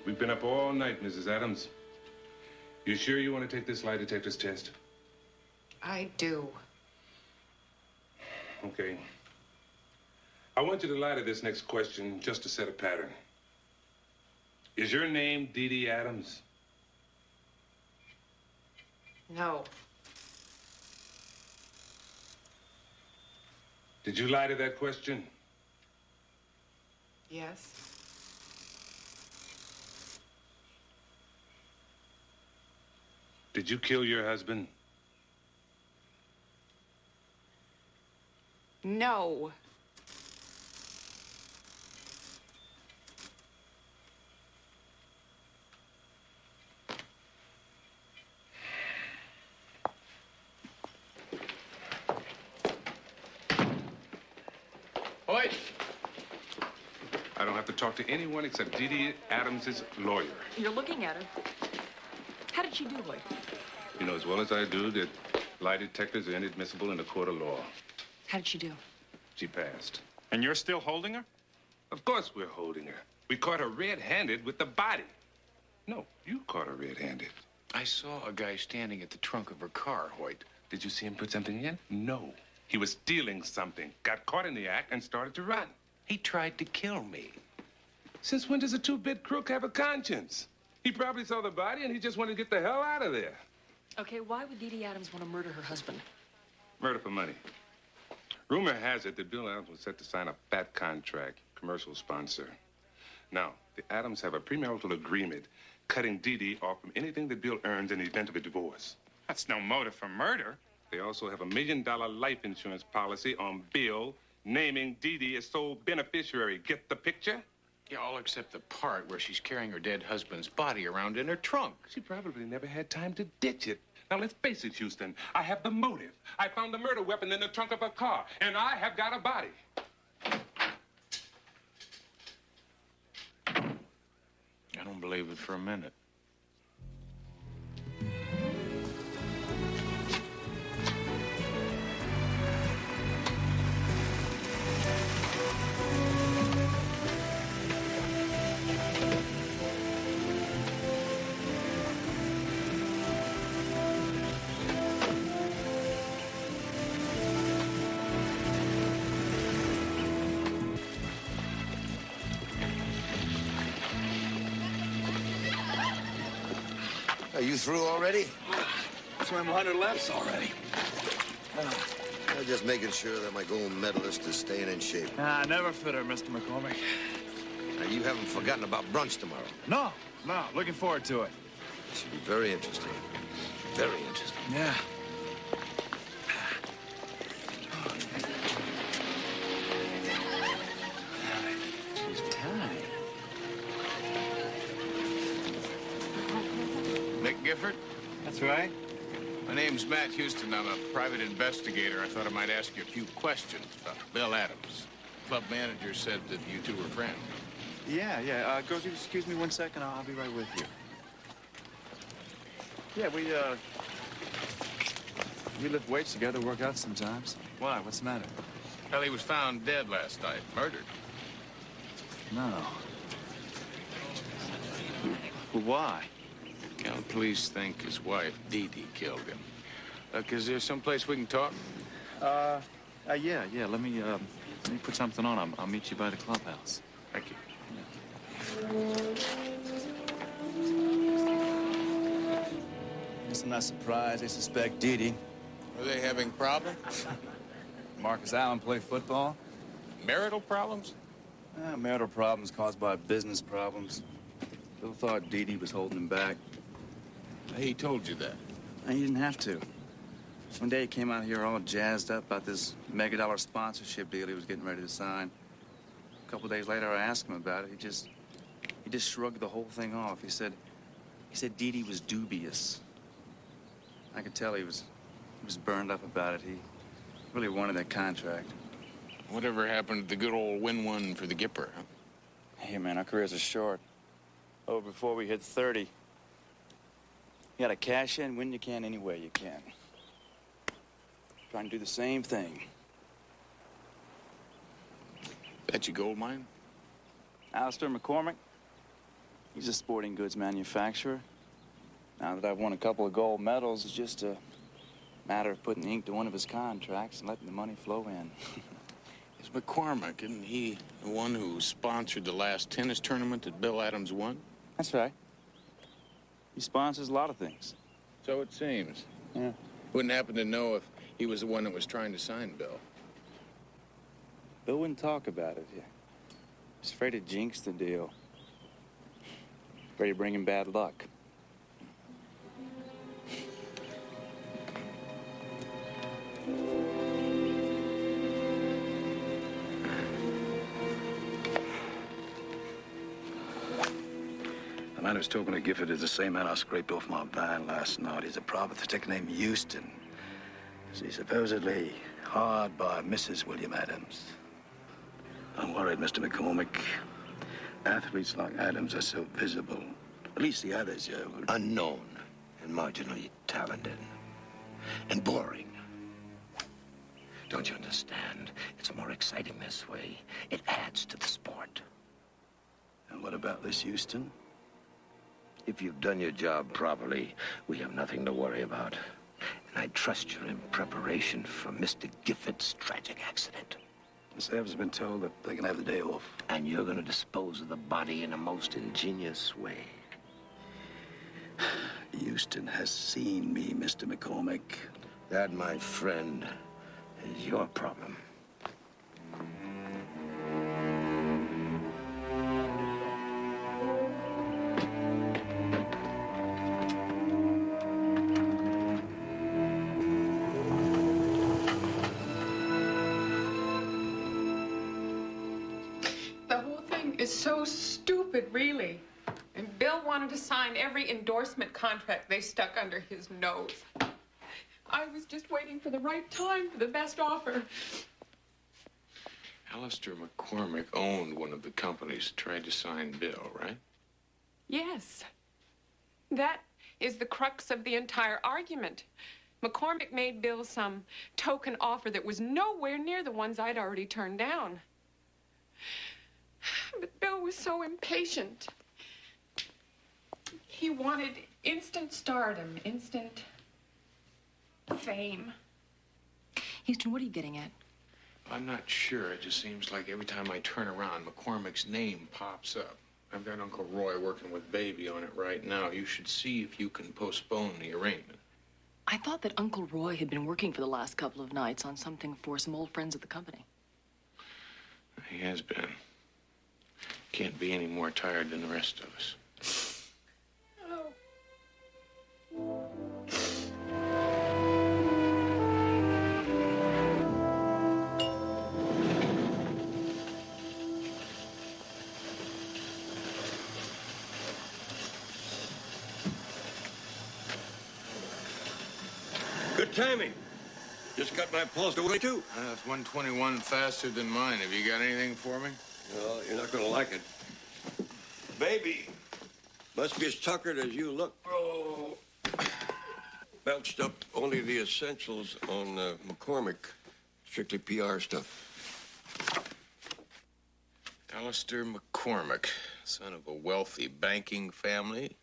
We've been up all night, Mrs. Adams. You sure you want to take this lie detector's test? I do. Okay. I want you to lie to this next question just to set a pattern. Is your name Dee Dee Adams? No. Did you lie to that question? Yes. Did you kill your husband? No. Oi! I don't have to talk to anyone except Dee Dee Adams' lawyer. You're looking at her. How did she do, Lloyd? You know as well as I do that lie detectors are inadmissible in a court of law. How did she do? She passed. And you're still holding her? Of course we're holding her. We caught her red-handed with the body. No, you caught her red-handed. I saw a guy standing at the trunk of her car, Hoyt. Did you see him put something in? No. He was stealing something, got caught in the act, and started to run. He tried to kill me. Since when does a two-bit crook have a conscience? He probably saw the body and he just wanted to get the hell out of there. Okay, why would Dee Dee Adams want to murder her husband? Murder for money. Rumor has it that Bill Adams was set to sign a fat contract, commercial sponsor. Now, the Adams have a premarital agreement cutting Dee Dee off from anything that Bill earns in the event of a divorce. That's no motive for murder. They also have $1 million life insurance policy on Bill, naming Dee Dee as sole beneficiary. Get the picture? Yeah, all except the part where she's carrying her dead husband's body around in her trunk. She probably never had time to ditch it. Now, let's face it, Houston. I have the motive. I found the murder weapon in the trunk of her car, and I have got a body. I don't believe it for a minute. Are you through already? Swim 100 laps already. I'm just making sure that my gold medalist is staying in shape. Never fitter, Mr. McCormick. Now, you haven't forgotten about brunch tomorrow. No, looking forward to it. It should be very interesting. Very interesting. Yeah. Nick Gifford? That's right. My name's Matt Houston. I'm a private investigator. I thought I might ask you a few questions about Bill Adams. Club manager said that you two were friends. Yeah. Girls, you excuse me 1 second. I'll be right with you. Yeah, we lift weights together, work out sometimes. Why? What's the matter? Well, he was found dead last night, murdered. No. Well, why? Well, the police think his wife, Dee Dee, killed him. Look, is there someplace we can talk? Yeah. Let me put something on. I'll meet you by the clubhouse. Thank you. Guess I'm not surprised they suspect Dee Dee. Are they having problems? Marcus Allen played football. Marital problems? Marital problems caused by business problems. Bill thought Dee Dee was holding him back. He told you that. And he didn't have to. One day he came out here all jazzed up about this mega-dollar sponsorship deal he was getting ready to sign. A couple days later, I asked him about it. He just shrugged the whole thing off. He said Dee Dee was dubious. I could tell he was burned up about it. He really wanted that contract. Whatever happened to the good old win-one for the Gipper, huh? Hey, man, our careers are short. Oh, before we hit 30. You gotta cash in when you can, any way you can. Trying to do the same thing. That's your gold mine? Alistair McCormick. He's a sporting goods manufacturer. Now that I've won a couple of gold medals, it's just a matter of putting ink to one of his contracts and letting the money flow in. Is McCormick, isn't he the one who sponsored the last tennis tournament that Bill Adams won? That's right. He sponsors a lot of things. So it seems. Yeah. Wouldn't happen to know if he was the one that was trying to sign Bill. Bill wouldn't talk about it. He was afraid to jinx the deal. Afraid of bringing bad luck. The man who's talking to Gifford is the same man I scraped off my van last night. He's a private detective named Houston. He's supposedly hired by Mrs. William Adams. I'm worried, Mr. McCormick. Athletes like Adams are so visible. At least the others, Unknown and marginally talented. And boring. Don't you understand? It's more exciting this way. It adds to the sport. And what about this Houston? If you've done your job properly, we have nothing to worry about. And I trust you're in preparation for Mr. Gifford's tragic accident. Miss Evans has been told that they can have the day off. And you're going to dispose of the body in a most ingenious way. Houston has seen me, Mr. McCormick. That, my friend, is your problem. The whole thing is so stupid, really. And Bill wanted to sign every endorsement contract they stuck under his nose. I was just waiting for the right time for the best offer. Alistair McCormick owned one of the companies, tried to sign Bill, right? Yes. That is the crux of the entire argument. McCormick made Bill some token offer that was nowhere near the ones I'd already turned down. But Bill was so impatient. He wanted instant stardom, instant fame. Houston, what are you getting at? I'm not sure. It just seems like every time I turn around, McCormick's name pops up. I've got Uncle Roy working with Baby on it right now. You should see if you can postpone the arraignment. I thought that Uncle Roy had been working for the last couple of nights on something for some old friends of the company. He has been. Can't be any more tired than the rest of us. Good timing. Just got my pulse away, too. That's 121 faster than mine. Have you got anything for me? Well, you're not going to like it. Baby must be as tuckered as you look. Oh. Belched up only the essentials on McCormick. Strictly PR stuff. Alistair McCormick, son of a wealthy banking family,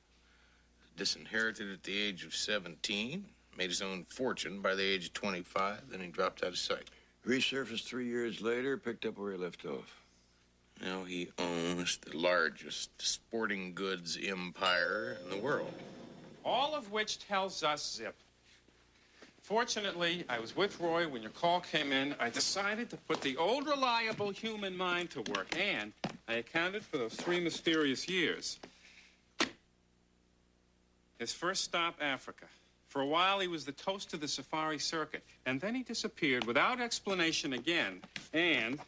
disinherited at the age of 17, made his own fortune by the age of 25, then he dropped out of sight. Resurfaced 3 years later, picked up where he left off. Now he owns the largest sporting goods empire in the world. All of which tells us zip. Fortunately, I was with Roy when your call came in. I decided to put the old reliable human mind to work, and I accounted for those 3 mysterious years. His first stop, Africa. For a while, he was the toast of the safari circuit, and then he disappeared without explanation again, and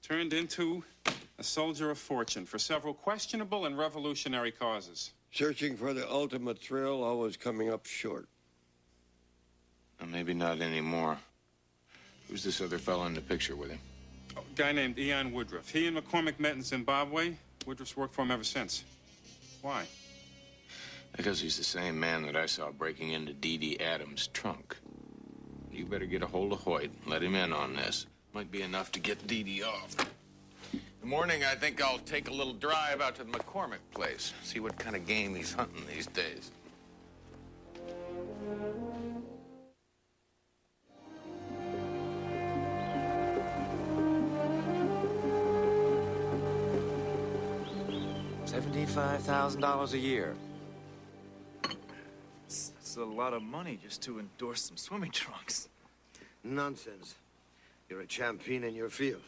turned into a soldier of fortune for several questionable and revolutionary causes. Searching for the ultimate thrill, always coming up short. Well, maybe not anymore. Who's this other fellow in the picture with him? A guy named Ian Woodruff. He and McCormick met in Zimbabwe. Woodruff's worked for him ever since. Why? Because he's the same man that I saw breaking into Dee Dee Adams' trunk. You better get a hold of Hoyt and let him in on this. Might be enough to get Dee Dee off. In the morning, I think I'll take a little drive out to the McCormick place. See what kind of game he's hunting these days. $75,000 a year. That's a lot of money just to endorse some swimming trunks. Nonsense. You're a champion in your field.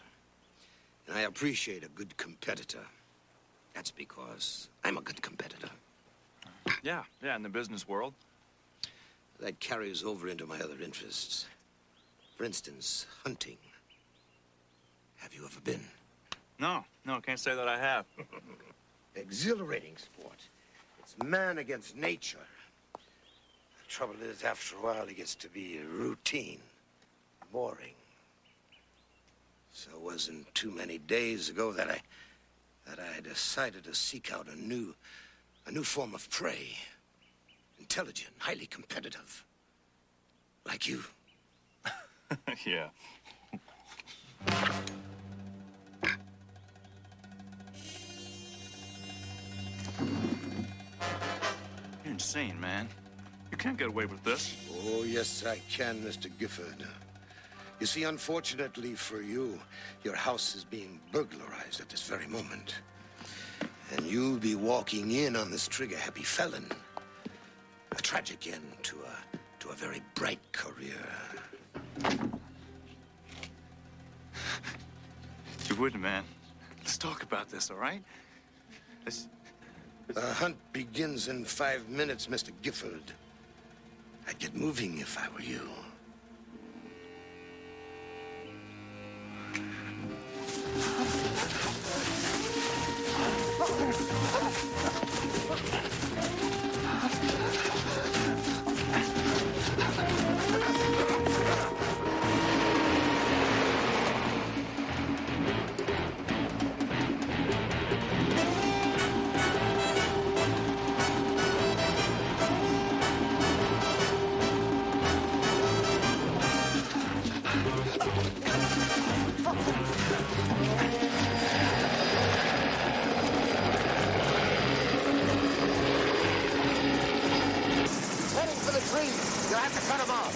And I appreciate a good competitor. That's because I'm a good competitor. Yeah, in the business world. That carries over into my other interests. For instance, hunting. Have you ever been? No, can't say that I have. Exhilarating sport. It's man against nature. The trouble is, after a while, it gets to be routine, boring. So it wasn't too many days ago that I decided to seek out a new form of prey. Intelligent, highly competitive. Like you. Yeah. You're insane, man. You can't get away with this. Oh, yes, I can, Mr. Gifford. You see, unfortunately for you, your house is being burglarized at this very moment. And you'll be walking in on this trigger-happy felon. A tragic end to a very bright career. You wouldn't, man. Let's talk about this, all right? The hunt begins in 5 minutes, Mr. Gifford. I'd get moving if I were you. Heading for the trees. You'll have to cut them off.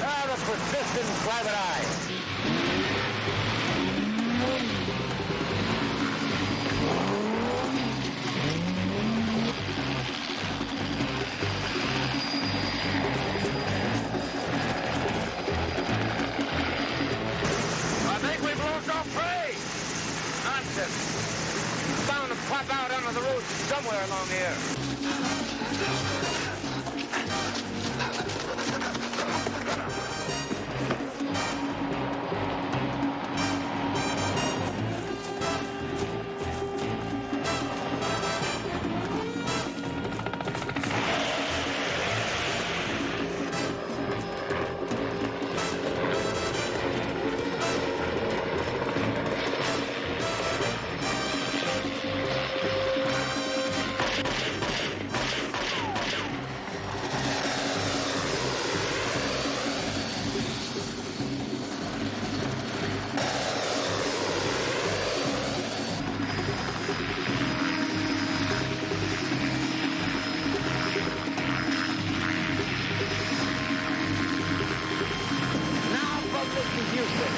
Ah, the persistent private eye. I think we've lost our prey. Nonsense. It's bound to pop out onto the road somewhere along here. Now from Mr. Houston.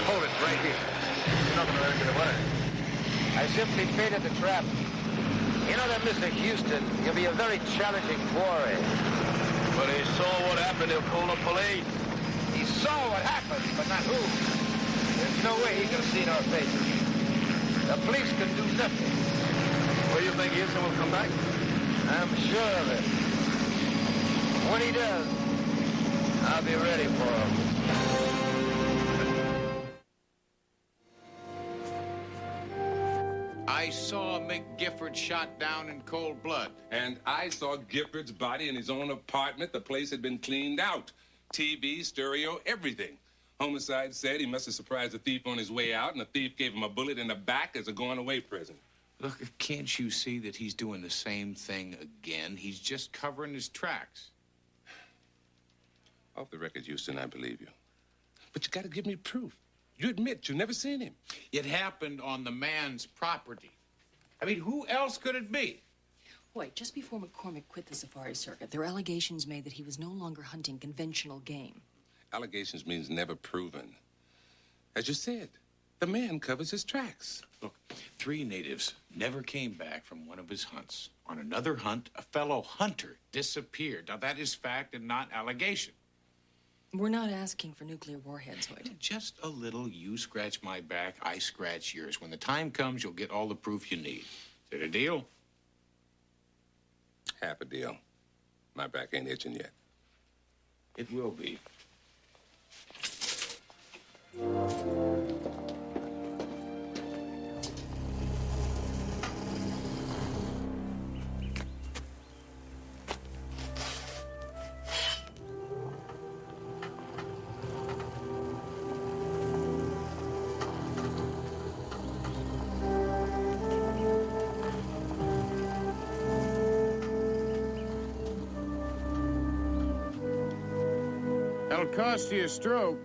Hold it right here. You're not going to get away. I simply baited the trap. You know that, Mr. Houston, you'll be a very challenging quarry. But he saw what happened. He'll call the police. He saw what happened, but not who. There's no way he can see in our faces. The police can do nothing. Well, you think Houston will come back? I'm sure of it. When he does, I'll be ready for him. I saw Mick Gifford shot down in cold blood. And I saw Gifford's body in his own apartment. The place had been cleaned out. TV, stereo, everything. Homicide said he must have surprised the thief on his way out, and the thief gave him a bullet in the back as a going-away present. Look, can't you see that he's doing the same thing again? He's just covering his tracks. Off the record, Houston, I believe you. But you gotta give me proof. You admit you never seen him. It happened on the man's property. I mean, who else could it be? Wait, just before McCormick quit the safari circuit, there were allegations made that he was no longer hunting conventional game. Allegations means never proven. As you said, the man covers his tracks. Look, 3 natives never came back from one of his hunts. On another hunt, a fellow hunter disappeared. Now, that is fact and not allegation. We're not asking for nuclear warheads, Hoyt. Just a little you scratch my back, I scratch yours. When the time comes, you'll get all the proof you need. Is it a deal? Half a deal. My back ain't itching yet. It will be. That'll cost you a stroke.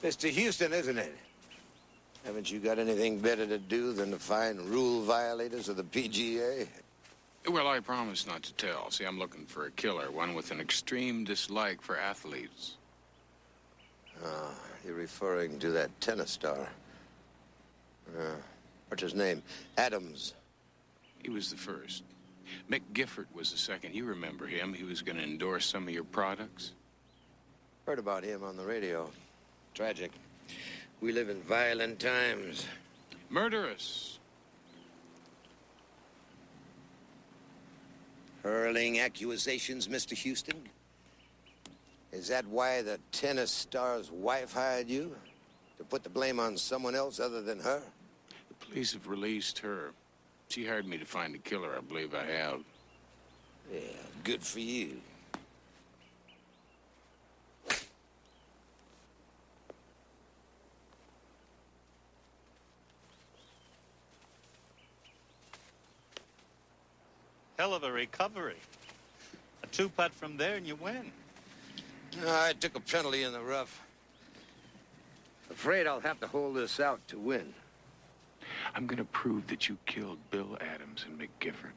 Mr. Houston, isn't it? Haven't you got anything better to do than to find rule violators of the PGA? Well, I promise not to tell. See, I'm looking for a killer, one with an extreme dislike for athletes. Ah, you're referring to that tennis star. What's his name? Adams. He was the first. Mick Gifford was the second. You remember him. He was going to endorse some of your products. Heard about him on the radio. Tragic. We live in violent times. Murderous. Hurling accusations, Mr. Houston? Is that why the tennis star's wife hired you? To put the blame on someone else other than her? The police have released her. She hired me to find the killer. I believe I have. Yeah, good for you. Hell of a recovery. A 2-putt from there and you win. I took a penalty in the rough. Afraid I'll have to hold this out to win. I'm going to prove that you killed Bill Adams and Mick Gifford.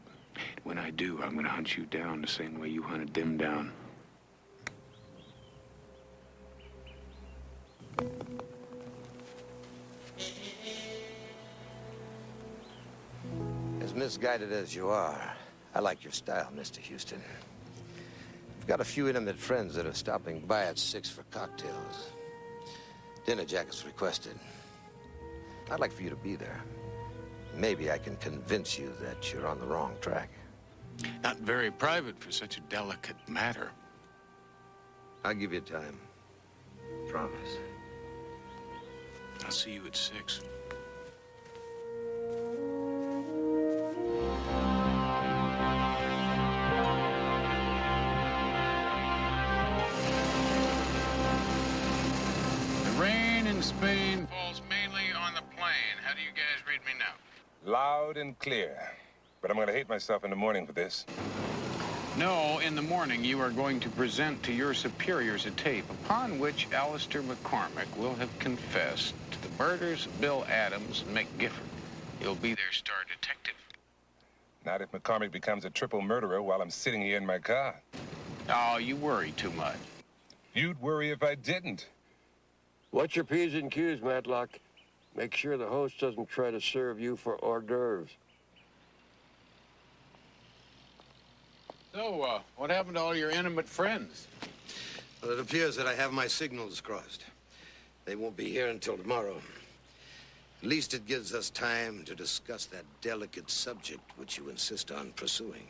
When I do, I'm going to hunt you down the same way you hunted them down. As misguided as you are, I like your style, Mr. Houston. I've got a few intimate friends that are stopping by at 6 for cocktails. Dinner jackets requested. I'd like for you to be there. Maybe I can convince you that you're on the wrong track. Not very private for such a delicate matter. I'll give you time. Promise. I'll see you at 6. The rain in Spain falls mainly on the plain. How do you guys read me now? Loud and clear. But I'm going to hate myself in the morning for this. No, in the morning you are going to present to your superiors a tape upon which Alistair McCormick will have confessed to the murders of Bill Adams and Mick Gifford. He'll be their star detective. Not if McCormick becomes a triple murderer while I'm sitting here in my car. Oh, you worry too much. You'd worry if I didn't. Watch your P's and Q's, Matlock. Make sure the host doesn't try to serve you for hors d'oeuvres. So, what happened to all your intimate friends? Well, it appears that I have my signals crossed. They won't be here until tomorrow. At least it gives us time to discuss that delicate subject which you insist on pursuing.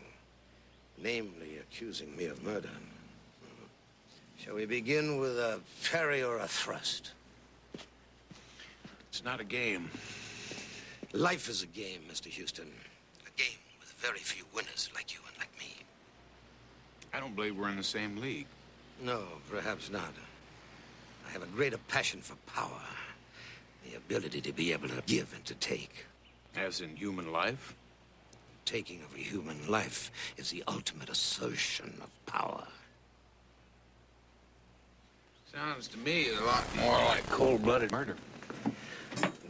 Namely, accusing me of murder. Shall we begin with a parry or a thrust? It's not a game. Life is a game, Mr. Houston. A game with very few winners like you and like me. I don't believe we're in the same league. No, perhaps not. I have a greater passion for power. The ability to be able to give and to take. As in human life? Taking of a human life is the ultimate assertion of power. Sounds to me a lot more like cold-blooded murder.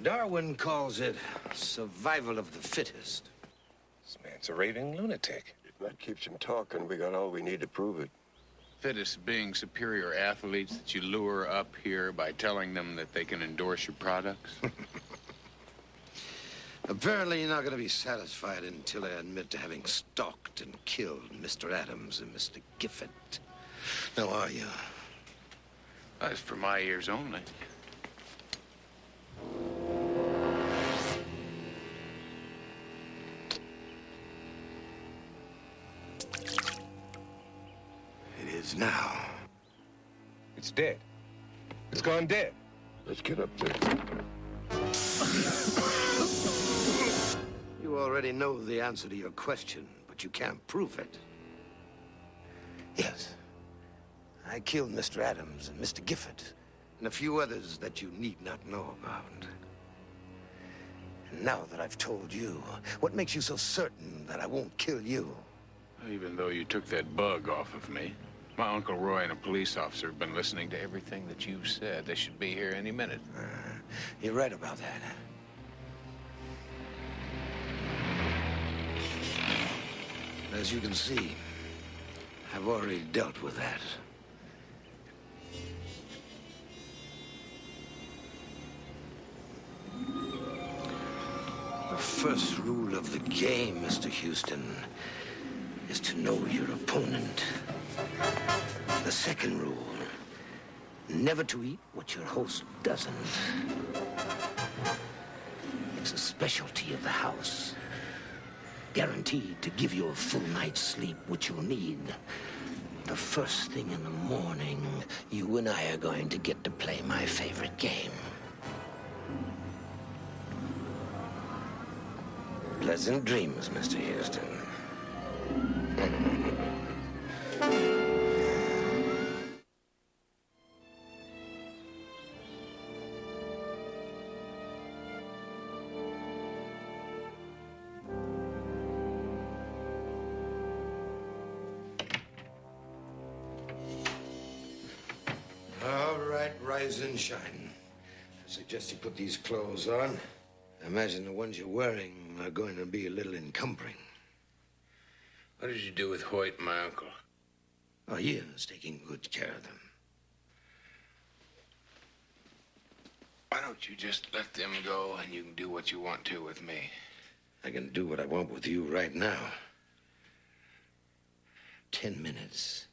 Darwin calls it survival of the fittest. This man's a raving lunatic. If that keeps him talking, we got all we need to prove it. Fittest being superior athletes that you lure up here by telling them that they can endorse your products? Apparently, you're not going to be satisfied until I admit to having stalked and killed Mr. Adams and Mr. Gifford. Now, are you? That's for my ears only. It is now. It's dead. It's gone dead. Let's get up there. You already know the answer to your question, but you can't prove it. Yes. I killed Mr. Adams and Mr. Gifford and a few others that you need not know about. And now that I've told you, what makes you so certain that I won't kill you? Even though you took that bug off of me, my Uncle Roy and a police officer have been listening to everything that you've said. They should be here any minute. You're right about that. As you can see, I've already dealt with that. The first rule of the game, Mr. Houston, is to know your opponent. The second rule, never to eat what your host doesn't. It's a specialty of the house. Guaranteed to give you a full night's sleep, which you'll need. The first thing in the morning, you and I are going to get to play my favorite game. Pleasant dreams, Mr. Houston. All right, rise and shine. I suggest you put these clothes on. I imagine the ones you're wearing are going to be a little encumbering. What did you do with Hoyt and my uncle? Oh, he is taking good care of them. Why don't you just let them go and you can do what you want to with me? I can do what I want with you right now. 10 minutes.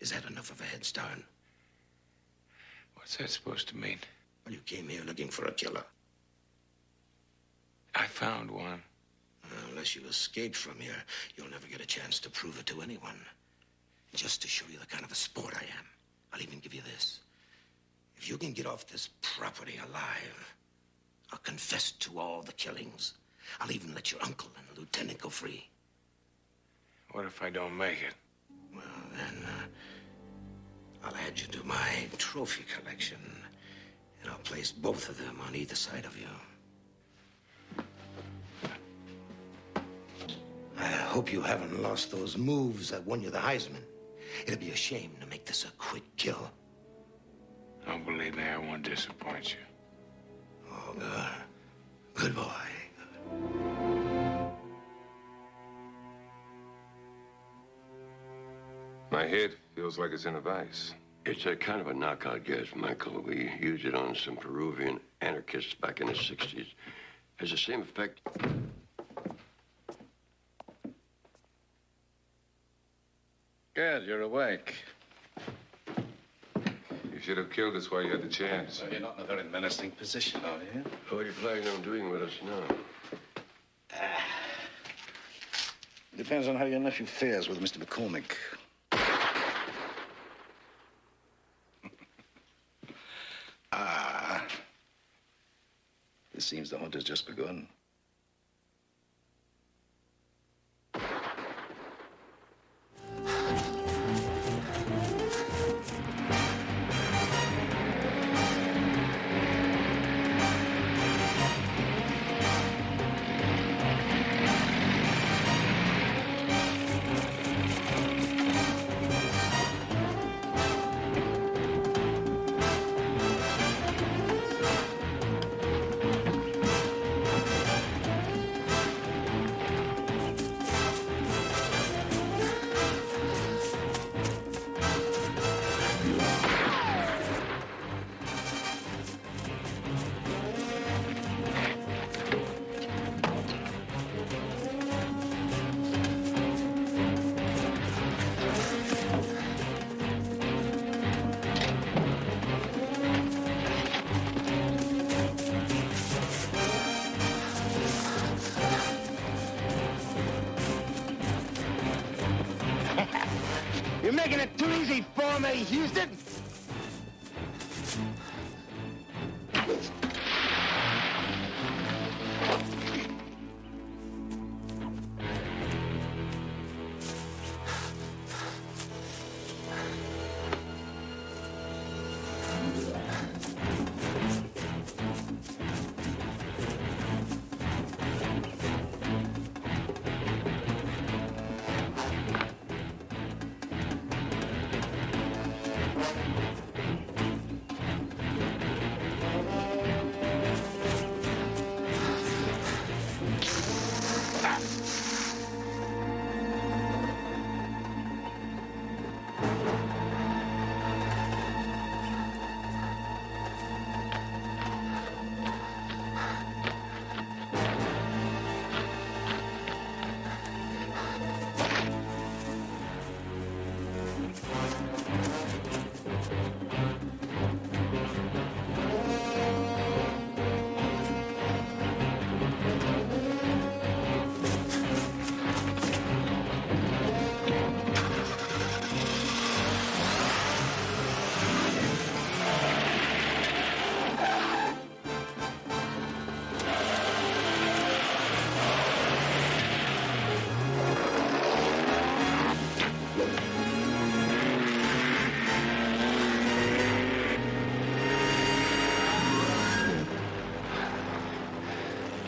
Is that enough of a head start? What's that supposed to mean? Well, you came here looking for a killer. I found one. Unless you escape from here, you'll never get a chance to prove it to anyone. Just to show you the kind of a sport I am, I'll even give you this. If you can get off this property alive, I'll confess to all the killings. I'll even let your uncle and the lieutenant go free. What if I don't make it? Well, then, I'll add you to my trophy collection, and I'll place both of them on either side of you. I hope you haven't lost those moves that won you the Heisman. It'd be a shame to make this a quick kill. Don't believe me, I won't disappoint you. Oh, good. Good boy. My head feels like it's in a vice. It's a kind of a knockout gas, Michael. We used it on some Peruvian anarchists back in the 60s. Has the same effect. Good, you're awake. You should have killed us while you had the chance. Well, you're not in a very menacing position, are you? What are you planning on doing with us now? Depends on how your nephew fares with Mr. McCormick. It seems the hunt has just begun. making it too easy for me, Houston?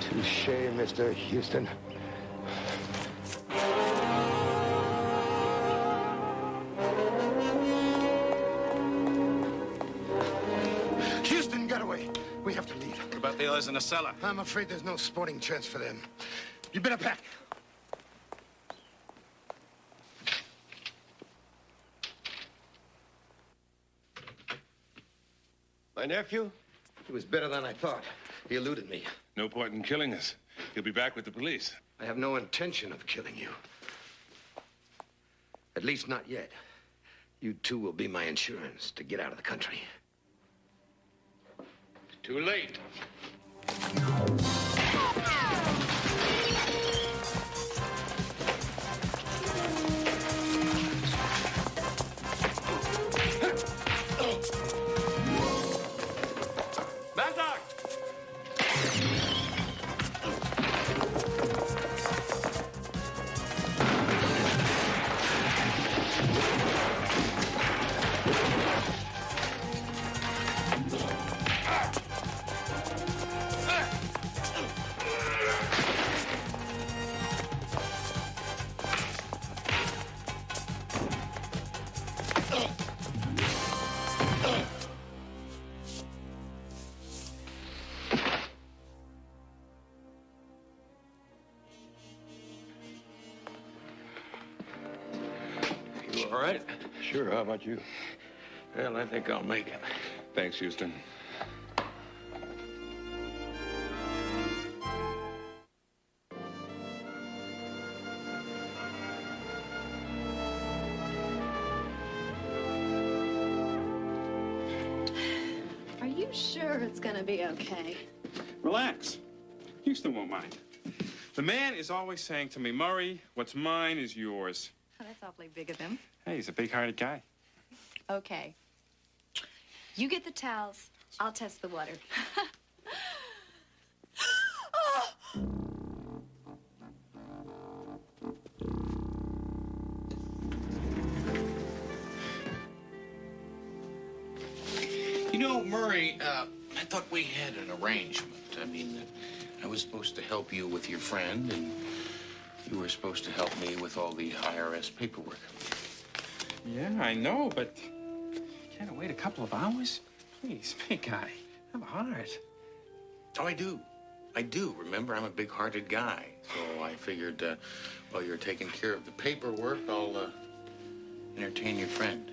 Touche, Mr. Houston. Houston, get away. We have to leave. What about the others in the cellar? I'm afraid there's no sporting chance for them. You better pack. My nephew? He was better than I thought. He eluded me. No point in killing us. He'll be back with the police. I have no intention of killing you. At least not yet. You two will be my insurance to get out of the country. Too late. You all right? Sure. How about you? Well, I think I'll make it. Thanks, Houston. Are you sure it's gonna be okay? Relax. Houston won't mind. The man is always saying to me, Murray, what's mine is yours. Oh, that's awfully big of him. Hey, he's a big-hearted guy. Okay. You get the towels. I'll test the water. You know, Murray, I thought we had an arrangement. I mean, I was supposed to help you with your friend, and you were supposed to help me with all the IRS paperwork. Yeah, I know, but can't I wait a couple of hours? Please, big guy, have a heart. Oh, I do. I do. Remember, I'm a big-hearted guy. So I figured while you're taking care of the paperwork, I'll entertain your friend.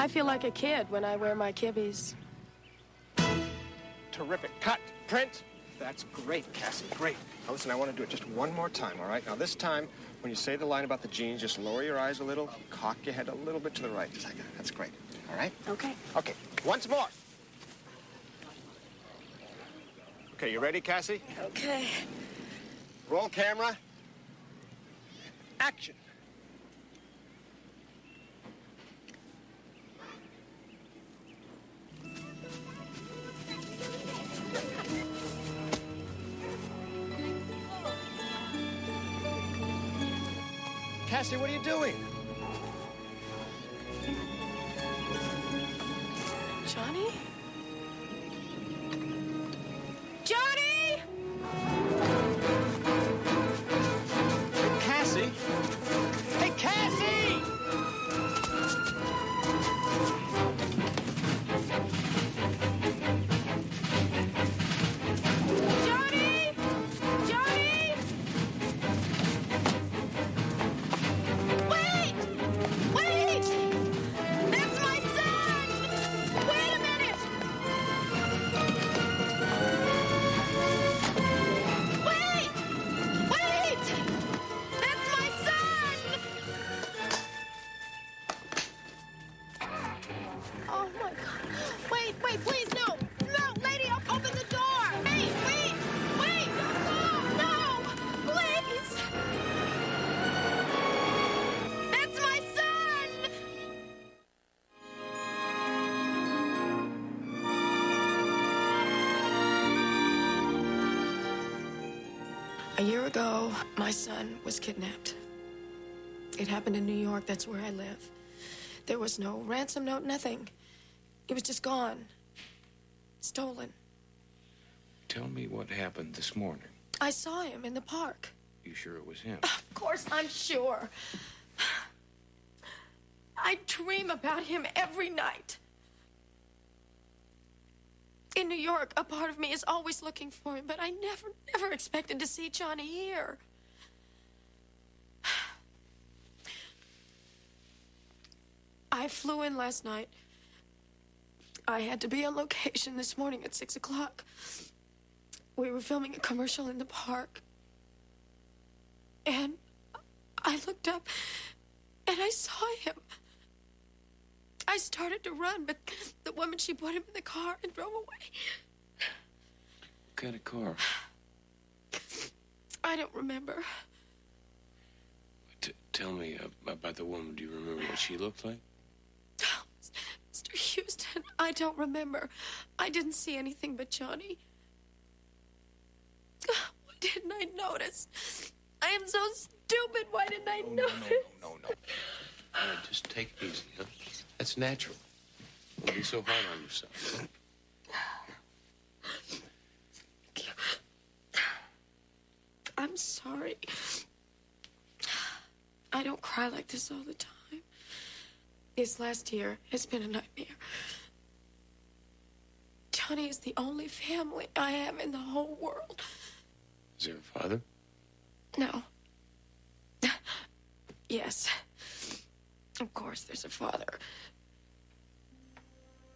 I feel like a kid when I wear my kibbies. Terrific. Cut. Print. That's great, Cassie. Great. Now, listen, I want to do it just one more time, all right? Now, this time, when you say the line about the jeans, just lower your eyes a little, cock your head a little bit to the right, just like that. That's great. All right? Okay. Okay. Once more. Okay, you ready, Cassie? Okay. Roll camera. Action. Cassie, what are you doing? Johnny? Johnny! Cassie? Hey, Cassie! Johnny! Johnny! Wait! Wait! That's my son! Wait a minute! Wait! Wait! That's my son! Oh my God! Wait! Wait! Please no! No, lady! Open the door! Wait! Wait! Wait! No! Please! That's my son! A year ago, my son was kidnapped. It happened in New York. That's where I live. There was no ransom note, nothing. He was just gone. Stolen. Tell me what happened this morning. I saw him in the park. You sure it was him? Of course, I'm sure. I dream about him every night. In New York, a part of me is always looking for him, but I never expected to see Johnny here. I flew in last night. I had to be on location this morning at 6 o'clock. We were filming a commercial in the park. And I looked up and I saw him. I started to run, but the woman, she put him in the car and drove away. What kind of car? I don't remember. Tell me about the woman. Do you remember what she looked like? Mr. Houston, I don't remember. I didn't see anything but Johnny. Why didn't I notice? I am so stupid. Why didn't I notice? No. Just take it easy, huh? That's natural. Don't be so hard on yourself. I'm sorry. I don't cry like this all the time. This last year has been a nightmare. Johnny is the only family I have in the whole world. Is there a father? No. Yes. Of course, there's a father.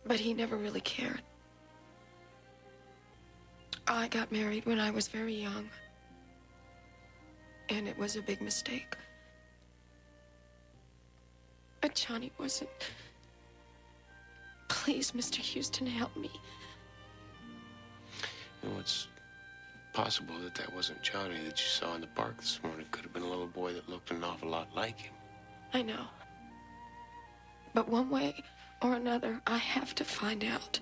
But he never really cared. I got married when I was very young. And it was a big mistake. But Johnny wasn't. Please, Mr. Houston, help me. You know, it's possible that wasn't Johnny that you saw in the park this morning. It could have been a little boy that looked an awful lot like him. I know. But one way or another, I have to find out.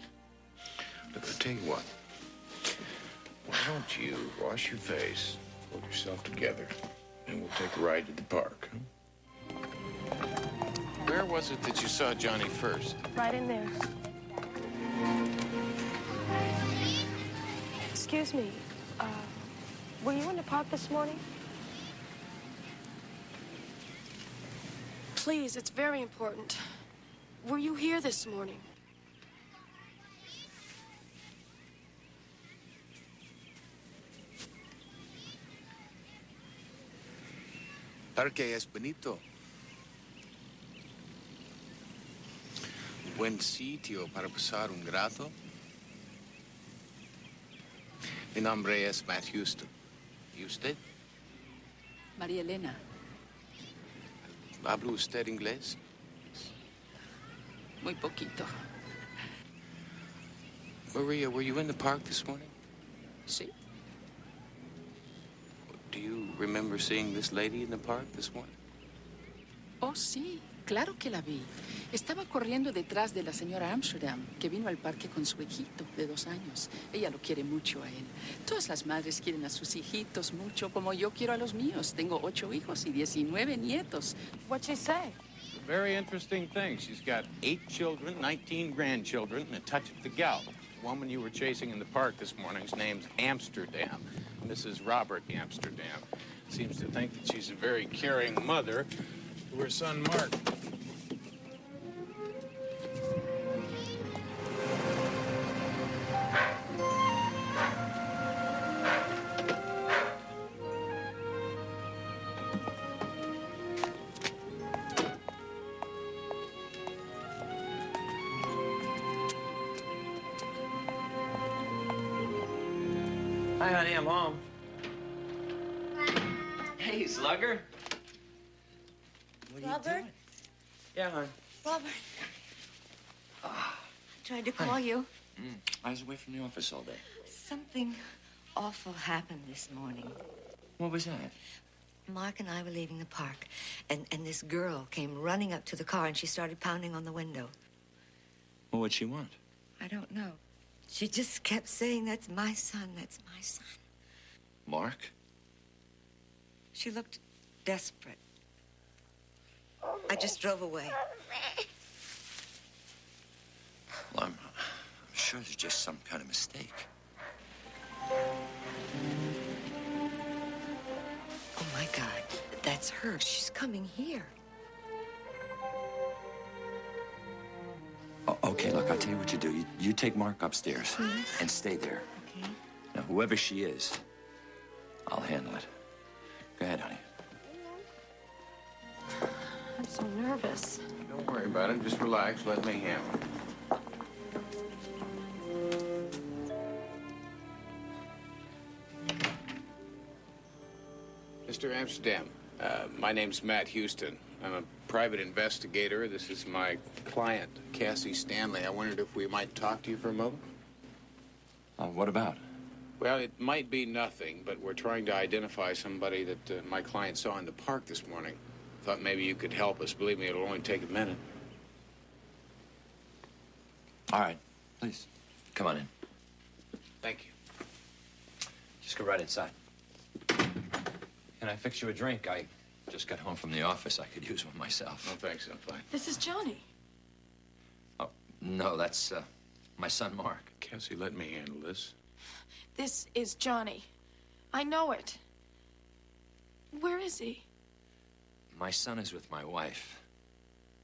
Look, I'll tell you what. Why don't you wash your face, pull yourself together, and we'll take a ride to the park, huh? Where was it that you saw Johnny first? Right in there. Excuse me. Were you in the park this morning? Please, it's very important. Were you here this morning? Parque es bonito. Buen sitio para pasar un grato. Mi nombre es Matt Houston. ¿Y usted? María Elena. ¿Habla usted inglés? Muy poquito. Maria, were you in the park this morning? Sí. Do you remember seeing this lady in the park this morning? Oh, sí. Claro que la vi. Estaba corriendo detrás de la señora Amsterdam, que vino al parque con su hijito de 2 años. Ella lo quiere mucho a él. Todas las madres quieren a sus hijitos mucho, como yo quiero a los míos. Tengo 8 hijos y 19 nietos. What'd she say? A very interesting thing. She's got 8 children, 19 grandchildren, and a touch of the gout. The woman you were chasing in the park this morning's name's Amsterdam. Mrs. Robert Amsterdam. Seems to think that she's a very caring mother to her son, Mark. Hi, honey, I'm home. Hey, Slugger. What are Robert? you doing? Yeah, hon. Robert. I tried to call you. I was away from the office all day. Something awful happened this morning. What was that? Mark and I were leaving the park, and this girl came running up to the car, and she started pounding on the window. Well, what'd she want? I don't know. She just kept saying, "That's my son, that's my son." Mark? She looked desperate. I just drove away. Well, I'm sure there's just some kind of mistake. Oh, my God. That's her. She's coming here. Oh, okay, look, I'll tell you what you do. You take Mark upstairs and stay there. Okay. Now, whoever she is, I'll handle it. Go ahead, honey. I'm so nervous. Don't worry about it. Just relax. Let me handle it. Mr. Amsterdam, my name's Matt Houston. I'm a private investigator. This is my client, Cassie Stanley. I wondered if we might talk to you for a moment. What about? Well, it might be nothing, but we're trying to identify somebody that my client saw in the park this morning. Thought maybe you could help us. Believe me, it'll only take a minute. All right, please, come on in. Thank you. Just go right inside. Can I fix you a drink? I just got home from the office. I could use one myself. No, thanks. I'm fine. This is Johnny. Oh, no, that's my son, Mark. Cassie, let me handle this. This is Johnny. I know it. Where is he? My son is with my wife.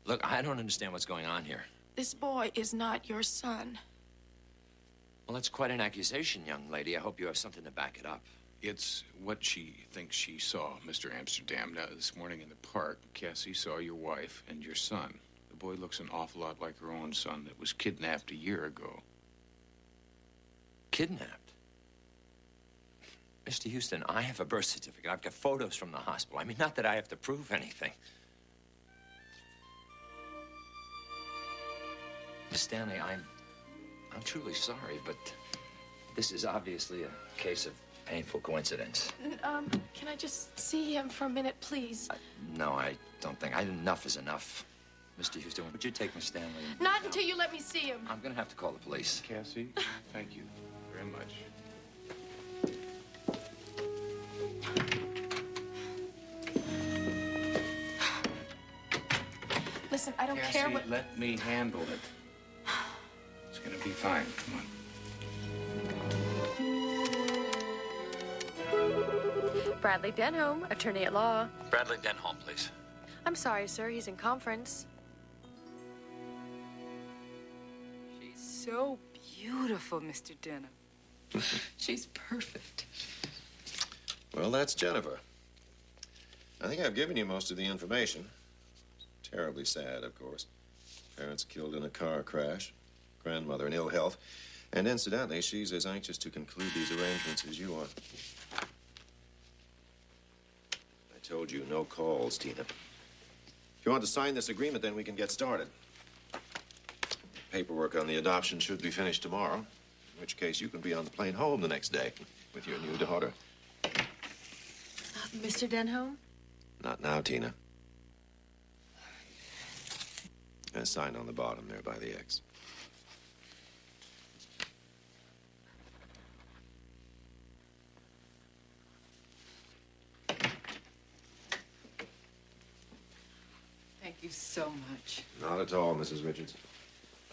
Look, I don't understand what's going on here. This boy is not your son. Well, that's quite an accusation, young lady. I hope you have something to back it up. It's what she thinks she saw, Mr. Amsterdam. Now, this morning in the park, Cassie saw your wife and your son. The boy looks an awful lot like her own son that was kidnapped a year ago. Kidnapped? Mr. Houston, I have a birth certificate. I've got photos from the hospital. I mean, not that I have to prove anything. Miss Stanley, I'm truly sorry, but this is obviously a case of painful coincidence. Can I just see him for a minute, please? No, I don't think. Enough is enough. Mr. Houston, would you take Miss Stanley? Not until you let me see him. I'm going to have to call the police. Cassie, thank you very much. Listen, I don't Cassie, care what... let me handle it. It's gonna be fine. Come on. Bradley Denholm, attorney at law. Bradley Denholm, please. I'm sorry, sir. He's in conference. She's so beautiful, Mr. Denham. She's perfect. Well, that's Jennifer. I think I've given you most of the information. Terribly sad, of course. Parents killed in a car crash. Grandmother in ill health. And incidentally, she's as anxious to conclude these arrangements as you are. I told you, no calls, Tina. If you want to sign this agreement, then we can get started. Paperwork on the adoption should be finished tomorrow, in which case you can be on the plane home the next day with your new daughter. Mr. Denholm? Not now, Tina. And sign on the bottom there by the X. Thank you so much. Not at all, Mrs. Richards.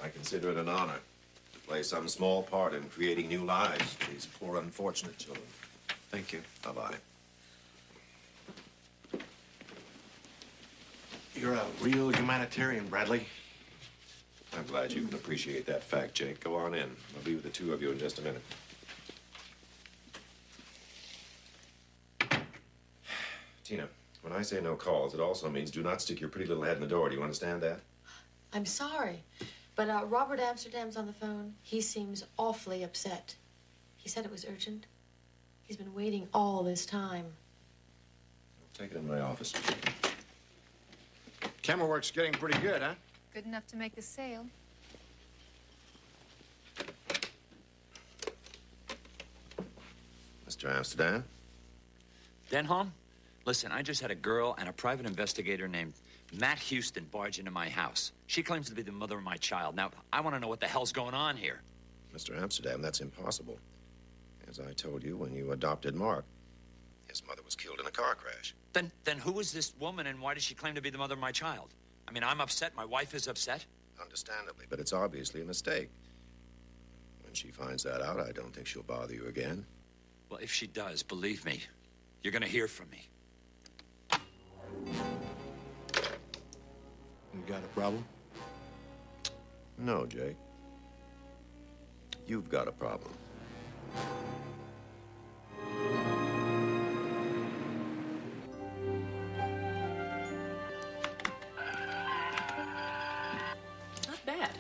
I consider it an honor to play some small part in creating new lives for these poor, unfortunate children. Thank you. Bye-bye. You're a real humanitarian, Bradley. I'm glad you can appreciate that fact, Jake. Go on in. I'll be with the two of you in just a minute. Tina, when I say no calls, it also means do not stick your pretty little head in the door. Do you understand that? I'm sorry, but Robert Amsterdam's on the phone. He seems awfully upset. He said it was urgent. He's been waiting all this time. I'll take it in my office. Camera work's getting pretty good, huh? Good enough to make the sale. Mr. Amsterdam? Denholm? Listen, I just had a girl and a private investigator named Matt Houston barge into my house. She claims to be the mother of my child. Now, I want to know what the hell's going on here. Mr. Amsterdam, that's impossible. As I told you when you adopted Mark, his mother was killed in a car crash. Then who is this woman and why does she claim to be the mother of my child? I mean, I'm upset. My wife is upset. Understandably, but it's obviously a mistake. When she finds that out, I don't think she'll bother you again. Well, if she does, believe me, you're going to hear from me. You got a problem? No, Jake. You've got a problem. Not bad.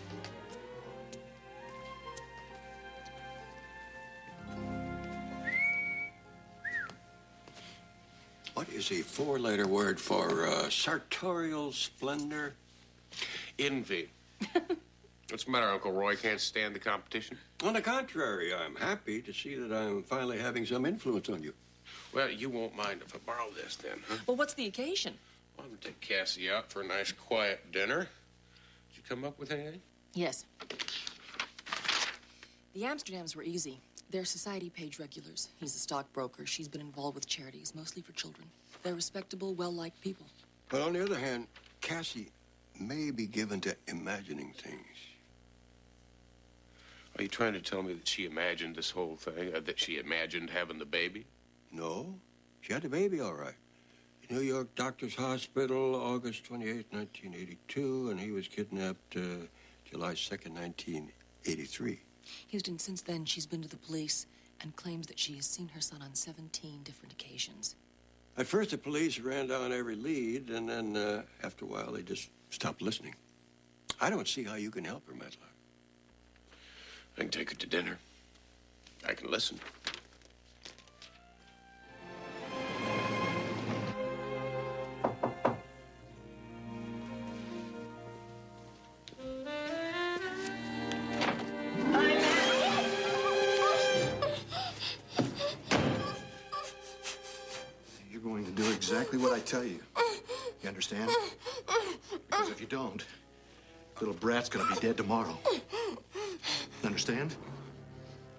What is a four-letter word for sartorial splendor? Envy. What's the matter, Uncle Roy? Can't stand the competition? On the contrary, I'm happy to see that I'm finally having some influence on you. Well, you won't mind if I borrow this then, huh? Well, what's the occasion? Well, I'm gonna take Cassie out for a nice, quiet dinner. Did you come up with anything? Yes. The Amsterdams were easy. They're society page regulars. He's a stockbroker. She's been involved with charities, mostly for children. They're respectable, well-liked people. But on the other hand, Cassie may be given to imagining things. Are you trying to tell me that she imagined this whole thing? That she imagined having the baby? No, she had the baby all right. New York Doctors Hospital, August 28, 1982, and he was kidnapped July 2nd, 1983. Houston, since then, she's been to the police and claims that she has seen her son on 17 different occasions. At first, the police ran down every lead, and then after a while, they just stopped listening. I don't see how you can help her, Matlock. I can take her to dinner. I can listen. You're going to do exactly what I tell you. You understand? Because if you don't, little brat's gonna be dead tomorrow. Understand?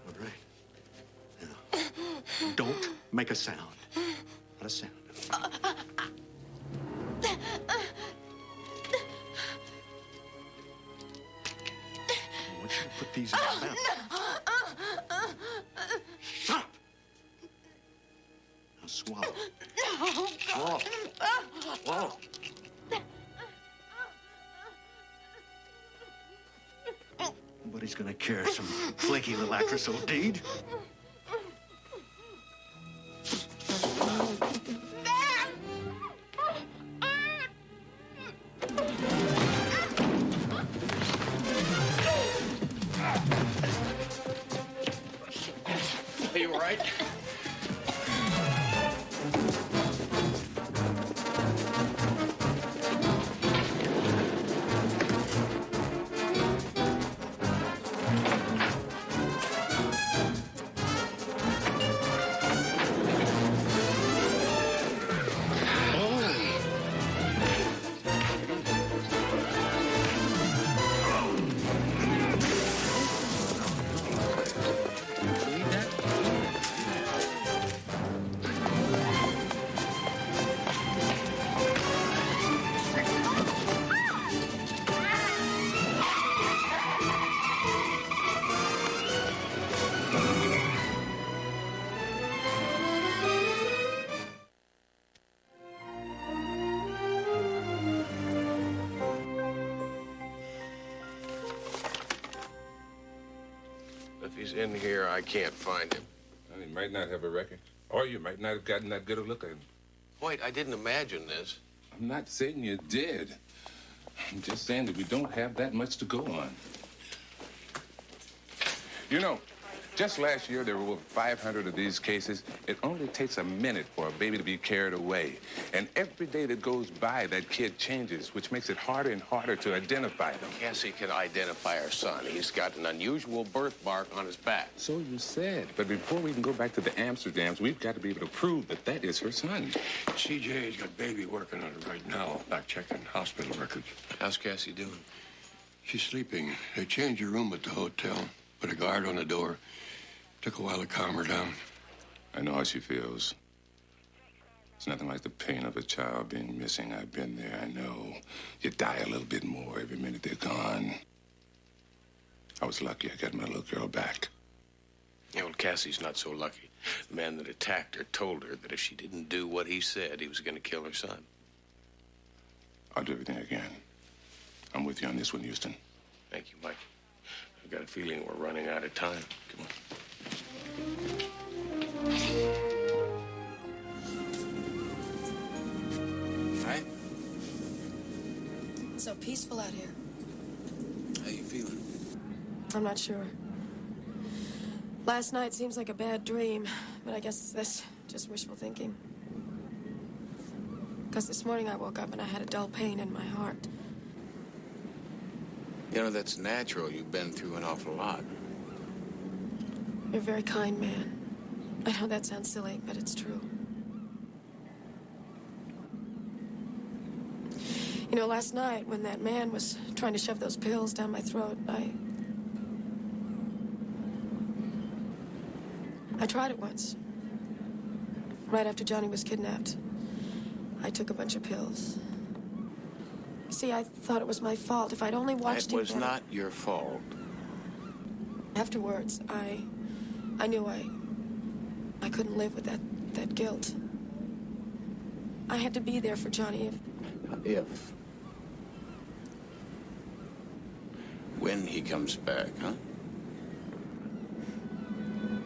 All right. Now, don't make a sound. Not a sound. I want you to put these in your mouth. Shut up! Now swallow. Swallow. Swallow. Nobody's gonna care some flaky little actress OD'd. right? If he's in here, I can't find him. Well, he might not have a record. Or you might not have gotten that good a look at him. Wait, I didn't imagine this. I'm not saying you did. I'm just saying that we don't have that much to go on. You know, just last year there were over 500 of these cases. It only takes a minute for a baby to be carried away. And every day that goes by, that kid changes, which makes it harder and harder to identify them. Cassie can identify her son. He's got an unusual birthmark on his back. So you said. But before we can go back to the Amsterdams, we've got to be able to prove that that is her son. CJ's got baby working on it right now, back checking hospital records. How's Cassie doing? She's sleeping. They changed her room at the hotel, put a guard on the door. Took a while to calm her down. I know how she feels. It's nothing like the pain of a child being missing. I've been there, I know. You die a little bit more every minute they're gone. I was lucky I got my little girl back. Yeah, well, Cassie's not so lucky. The man that attacked her told her that if she didn't do what he said, he was going to kill her son. I'll do everything I can. I'm with you on this one, Houston. Thank you, Mike. I've got a feeling we're running out of time. Come on. Right? It's so peaceful out here. How you feeling? I'm not sure. Last night seems like a bad dream, but I guess that's just wishful thinking. Because this morning I woke up and I had a dull pain in my heart. You know, that's natural. You've been through an awful lot. You're a very kind man. I know that sounds silly, but it's true. You know, last night when that man was trying to shove those pills down my throat, I tried it once. Right after Johnny was kidnapped. I took a bunch of pills. See, I thought it was my fault. If I'd only watched him. It was not your fault. Afterwards, I knew I couldn't live with that guilt. I had to be there for Johnny If. When he comes back, huh?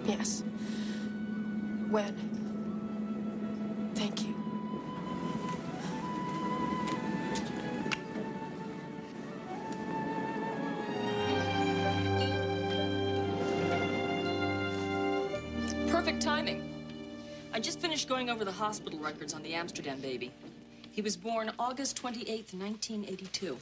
Yes. When. Thank you. Perfect timing. I just finished going over the hospital records on the Amsterdam baby. He was born August 28th, 1982.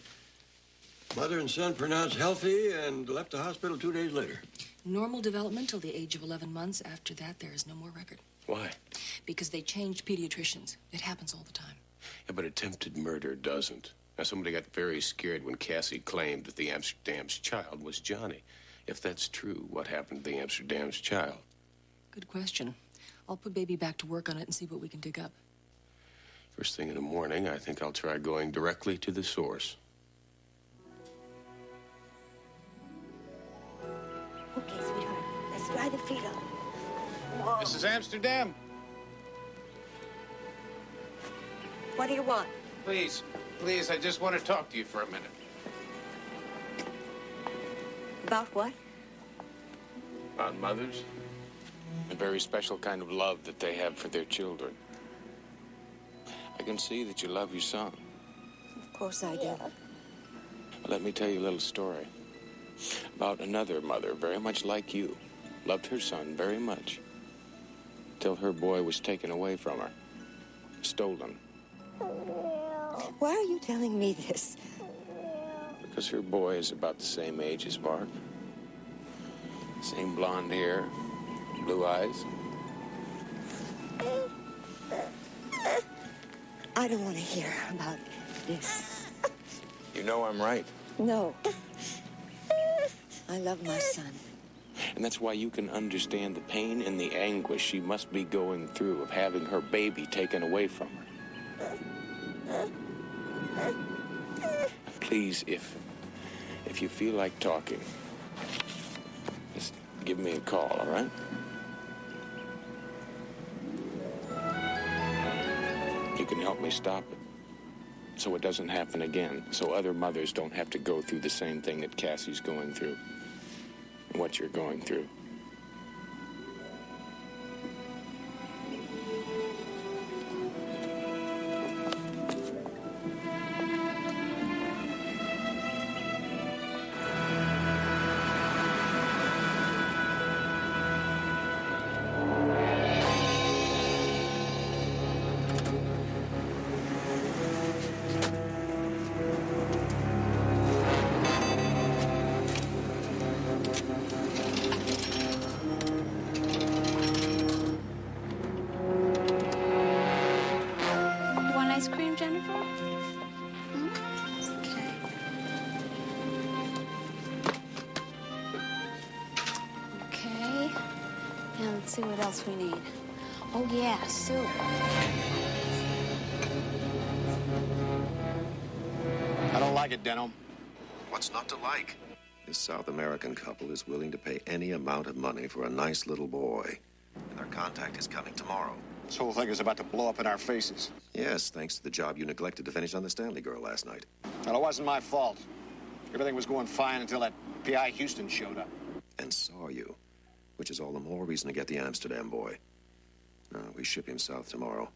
Mother and son pronounced healthy and left the hospital 2 days later. Normal development till the age of 11 months. After that, there is no more record. Why? Because they changed pediatricians. It happens all the time. Yeah, but attempted murder doesn't. Now, somebody got very scared when Cassie claimed that the Amsterdam's child was Johnny. If that's true, what happened to the Amsterdam's child? Good question. I'll put baby back to work on it and see what we can dig up. First thing in the morning, I think I'll try going directly to the source. Okay, sweetheart. Let's dry the feet up. Mrs. Amsterdam. What do you want? Please, I just want to talk to you for a minute. About what? About mothers? A very special kind of love that they have for their children. I can see that you love your son. Of course I do. Let me tell you a little story about another mother very much like you. Loved her son very much. till her boy was taken away from her. Stolen. Why are you telling me this? Because her boy is about the same age as Mark. Same blonde hair, blue eyes. I don't want to hear about this. You know I'm right. No. I love my son. And that's why you can understand the pain and the anguish she must be going through of having her baby taken away from her. Please, if you feel like talking, just give me a call, all right? You can help me stop it so it doesn't happen again, so other mothers don't have to go through the same thing that Cassie's going through and what you're going through. Ice cream, Jennifer? Okay. Now let's see what else we need. Oh, yeah, soup. I don't like it, Denham. What's not to like? This South American couple is willing to pay any amount of money for a nice little boy. And their contact is coming tomorrow. This whole thing is about to blow up in our faces. Yes, thanks to the job you neglected to finish on the Stanley girl last night. Well, it wasn't my fault. Everything was going fine until that P.I. Houston showed up. And saw you, which is all the more reason to get the Amsterdam boy. We ship him south tomorrow.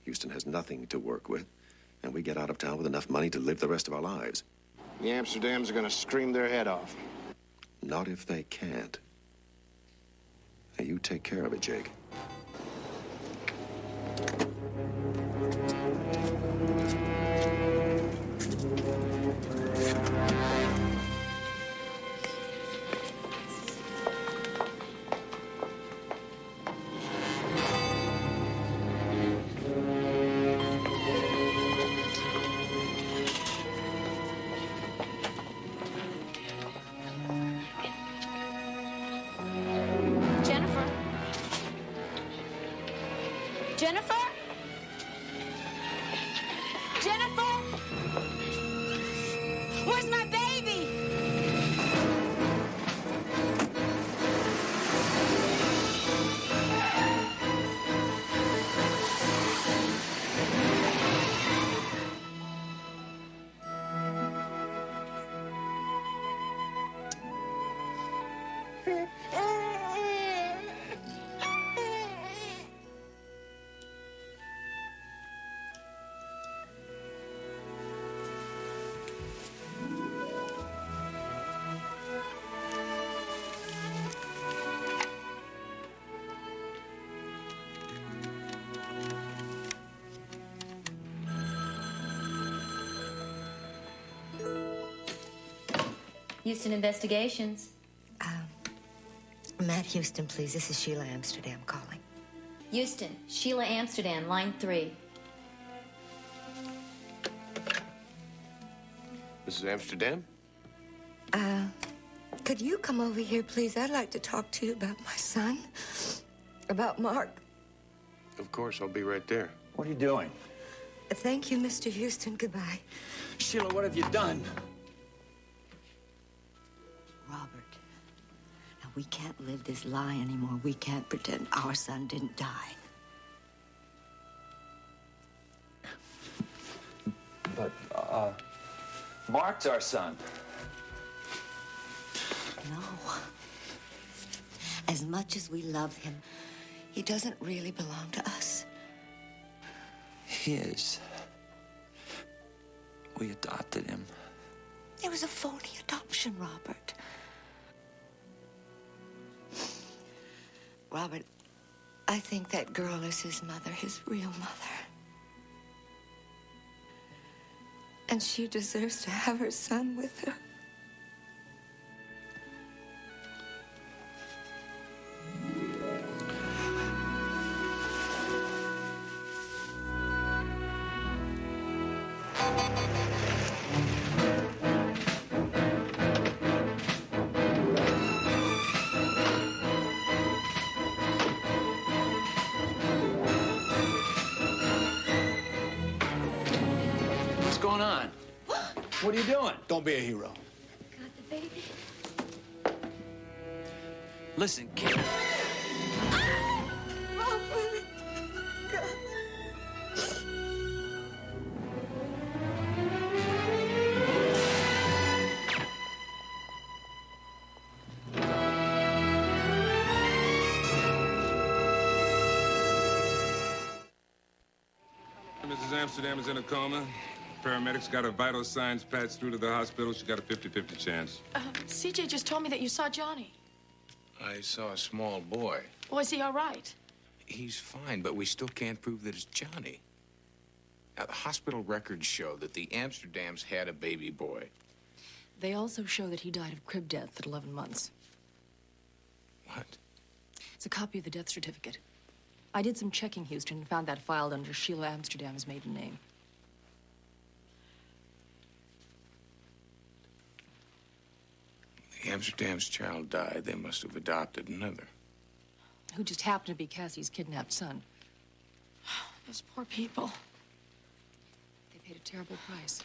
Houston has nothing to work with, and we get out of town with enough money to live the rest of our lives. The Amsterdams are going to scream their head off. Not if they can't. Now, you take care of it, Jake. Jennifer? Jennifer? Jennifer? Where's my baby? Houston Investigations. Matt Houston, please. This is Sheila Amsterdam calling. Houston, Sheila Amsterdam, line 3. Mrs. Amsterdam? Could you come over here, please? I'd like to talk to you about my son. About Mark. Of course, I'll be right there. What are you doing? Thank you, Mr. Houston. Goodbye. Sheila, what have you done? Robert, now we can't live this lie anymore. We can't pretend our son didn't die. But, Mark's our son. No. As much as we love him, he doesn't really belong to us. His. We adopted him. It was a phony adoption, Robert. Robert, I think that girl is his mother, his real mother. And she deserves to have her son with her. What's going on? What are you doing? Don't be a hero. Got the baby? Listen, kid. Mrs. Amsterdam is in a coma. Paramedics got her vital signs patched through to the hospital. She got a 50-50 chance. CJ just told me that you saw Johnny. I saw a small boy. Was he all right? He's fine, but we still can't prove that it's Johnny. Now, the hospital records show that the Amsterdams had a baby boy. They also show that he died of crib death at 11 months. What? It's a copy of the death certificate. I did some checking, Houston, and found that filed under Sheila Amsterdam's maiden name. The Amsterdam's child died. They must have adopted another. Who just happened to be Cassie's kidnapped son. Those poor people. They paid a terrible price.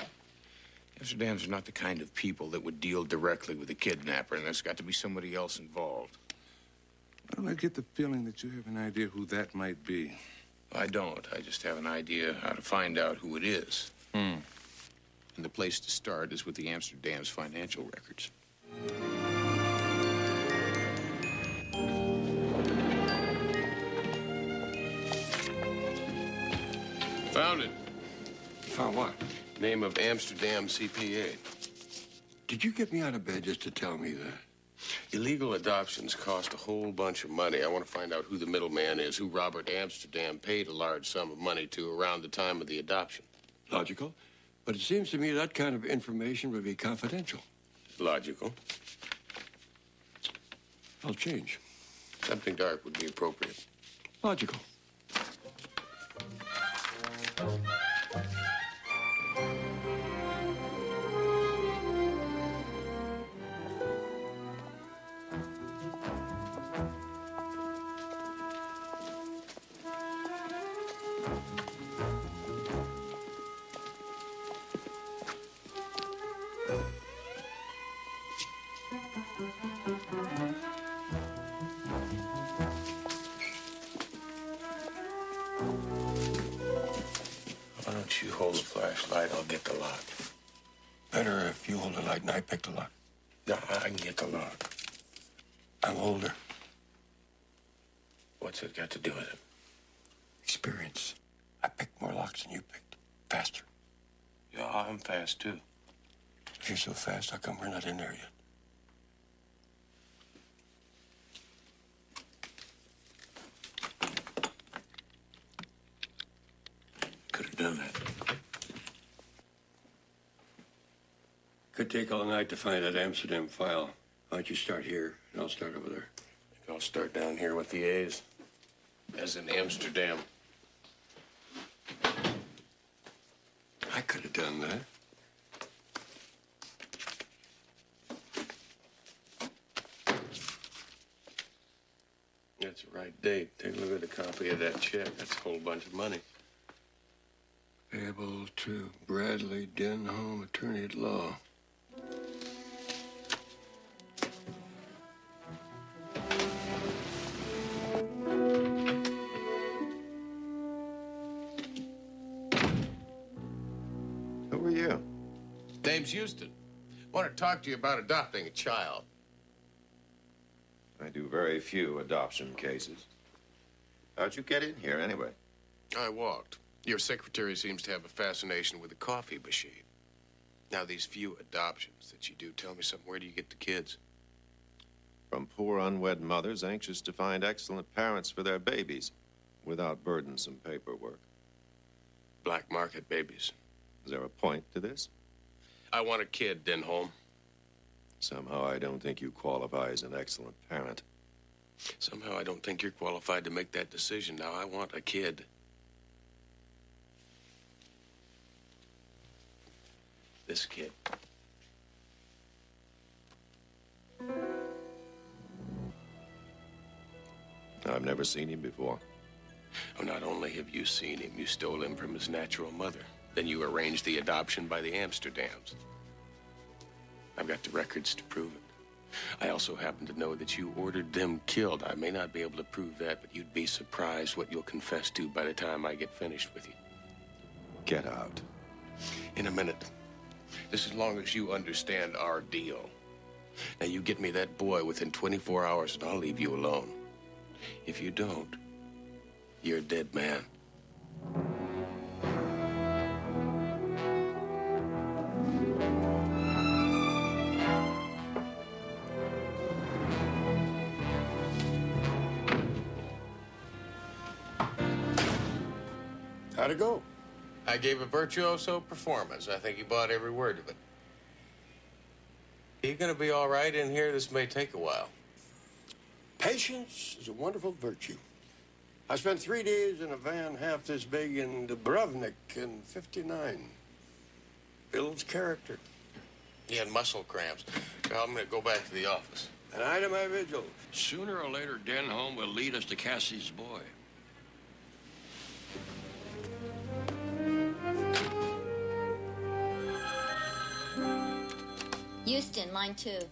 Amsterdams are not the kind of people that would deal directly with a kidnapper, and there's got to be somebody else involved. Well, I get the feeling that you have an idea who that might be. I don't. I just have an idea how to find out who it is. And the place to start is with the Amsterdam's financial records. Found it. Found what? Name of Amsterdam CPA. Did you get me out of bed just to tell me that? Illegal adoptions cost a whole bunch of money. I want to find out who the middleman is, who Robert Amsterdam paid a large sum of money to around the time of the adoption. Logical. But it seems to me that kind of information would be confidential. Logical. I'll change. Something dark would be appropriate. Logical. Why don't you hold the flashlight? I'll get the lock. Better if you hold the light and I pick the lock. No, I can get the lock. I'm older. What's it got to do with it? Experience. I picked more locks than you picked. Faster. Yeah, I'm fast, too. If you're so fast, how come we're not in there yet? Could have done that. Could take all night to find that Amsterdam file. Why don't you start here, and I'll start over there. I'll start down here with the A's. As in Amsterdam. I could have done that. That's the right date. Take a look at the copy of that check. That's a whole bunch of money. Payable to Bradley Denholm, attorney at law. Who are you? Name's Houston. Want to talk to you about adopting a child. I do very few adoption cases. How'd you get in here, anyway? I walked. Your secretary seems to have a fascination with the coffee machine. Now, these few adoptions that you do, tell me something. Where do you get the kids? from poor unwed mothers anxious to find excellent parents for their babies without burdensome paperwork. Black market babies. Is there a point to this? I want a kid, Denholm. Somehow I don't think you qualify as an excellent parent. Somehow I don't think you're qualified to make that decision. Now, I want a kid. This kid. I've never seen him before. Oh, not only have you seen him, you stole him from his natural mother. Then you arranged the adoption by the Amsterdams. I've got the records to prove it. I also happen to know that you ordered them killed. I may not be able to prove that, but you'd be surprised what you'll confess to by the time I get finished with you. Get out. In a minute. Just as long as you understand our deal. Now, you get me that boy within 24 hours, and I'll leave you alone. If you don't, you're a dead man. How'd it go? I gave a virtuoso performance. I think he bought every word of it. You gonna be all right in here? This may take a while. Patience is a wonderful virtue. I spent 3 days in a van half this big in Dubrovnik in '59. Builds character. He had muscle cramps. Well, I'm gonna go back to the office. An eye to my vigil. Sooner or later, Denholm will lead us to Cassie's boy. Houston, line 2.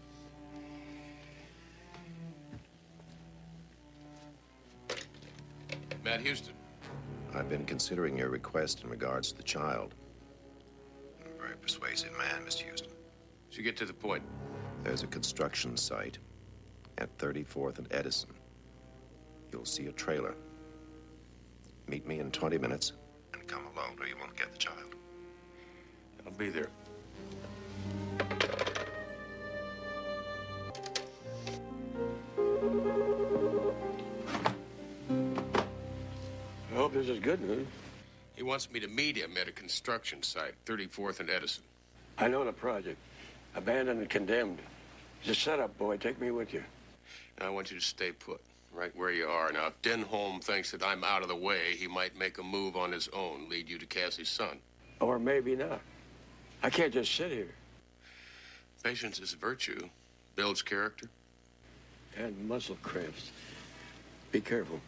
Matt Houston. I've been considering your request in regards to the child. You're a very persuasive man, Mr. Houston. So get to the point. There's a construction site at 34th and Edison. You'll see a trailer. Meet me in 20 minutes and come alone or you won't get the child. I'll be there. I hope this is good news. He wants me to meet him at a construction site, 34th and Edison. I know the project. Abandoned and condemned. It's a setup, boy. Take me with you. I want you to stay put, right where you are. Now, if Denholm thinks that I'm out of the way, he might make a move on his own, lead you to Cassie's son. Or maybe not. I can't just sit here. Patience is a virtue. Builds character. And muscle cramps. Be careful.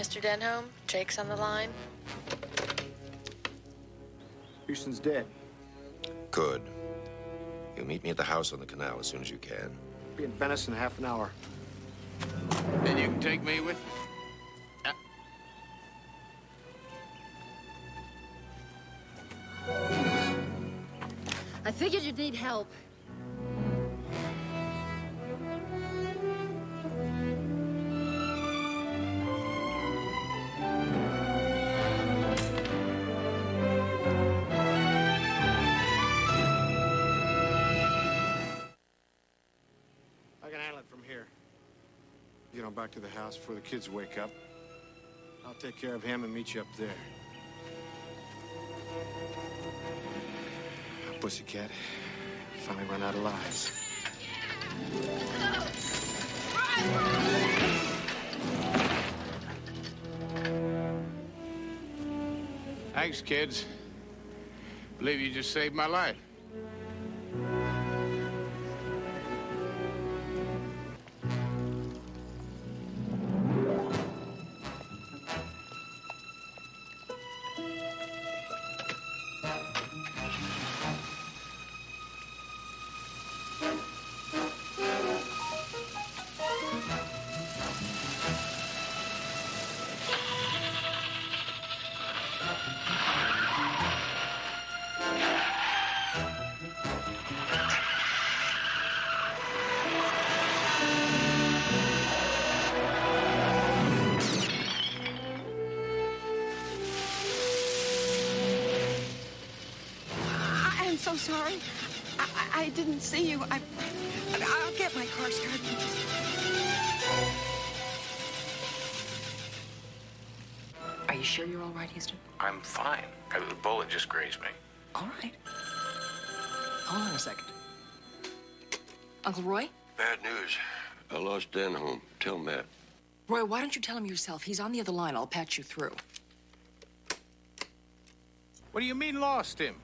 Mr. Denholm, Jake's on the line. Houston's dead. Good. You'll meet me at the house on the canal as soon as you can. Be in Venice in half an hour. Then you can take me with you? Figured you'd need help. I can handle it from here. Get on back to the house before the kids wake up. I'll take care of him and meet you up there. Pussycat, finally run out of lives. Thanks, kids. Believe you just saved my life. I'm so sorry. I didn't see you. I'll get my car started. Are you sure you're all right, Houston? I'm fine. The bullet just grazed me. All right. Hold on a second. Uncle Roy? Bad news. I lost Denholm. Tell Matt. Roy, why don't you tell him yourself? He's on the other line. I'll patch you through. What do you mean lost him?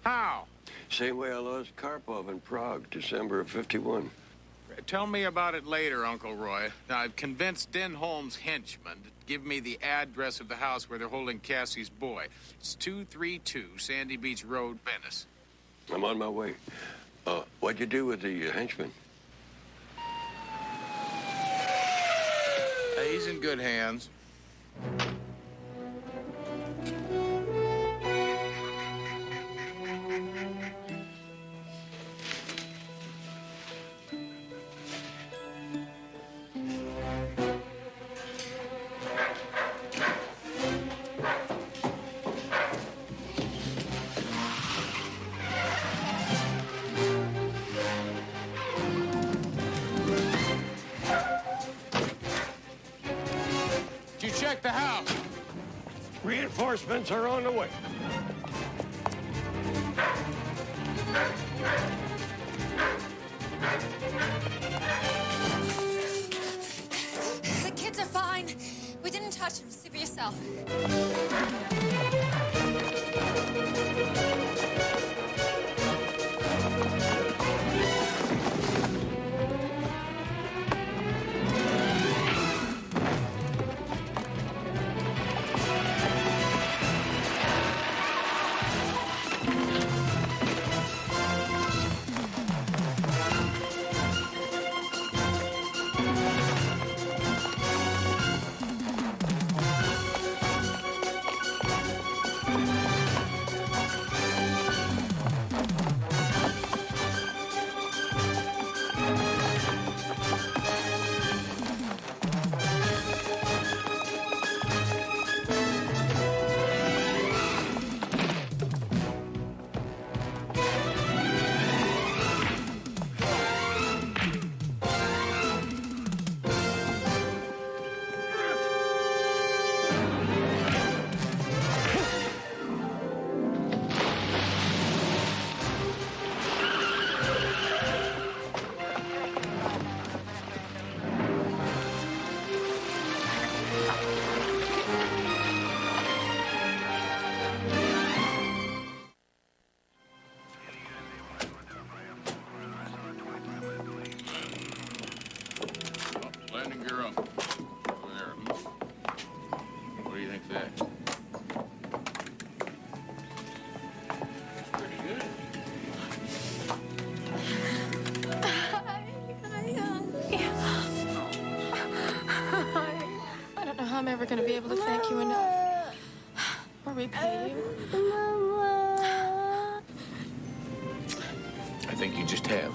How? Same way I lost Karpov in Prague, December of '51. Tell me about it later, Uncle Roy. Now, I've convinced Denholm's henchmen to give me the address of the house where they're holding Cassie's boy. It's 232 Sandy Beach Road, Venice. I'm on my way. What'd you do with the henchman? He's in good hands. Did you check the house? Reinforcements are on the way. The kids are fine. We didn't touch them. See for yourself. Landing gear up. Over there. What do you think of that? Pretty good. I don't know how I'm ever going to be able to thank you enough. Or repay you. think you just have.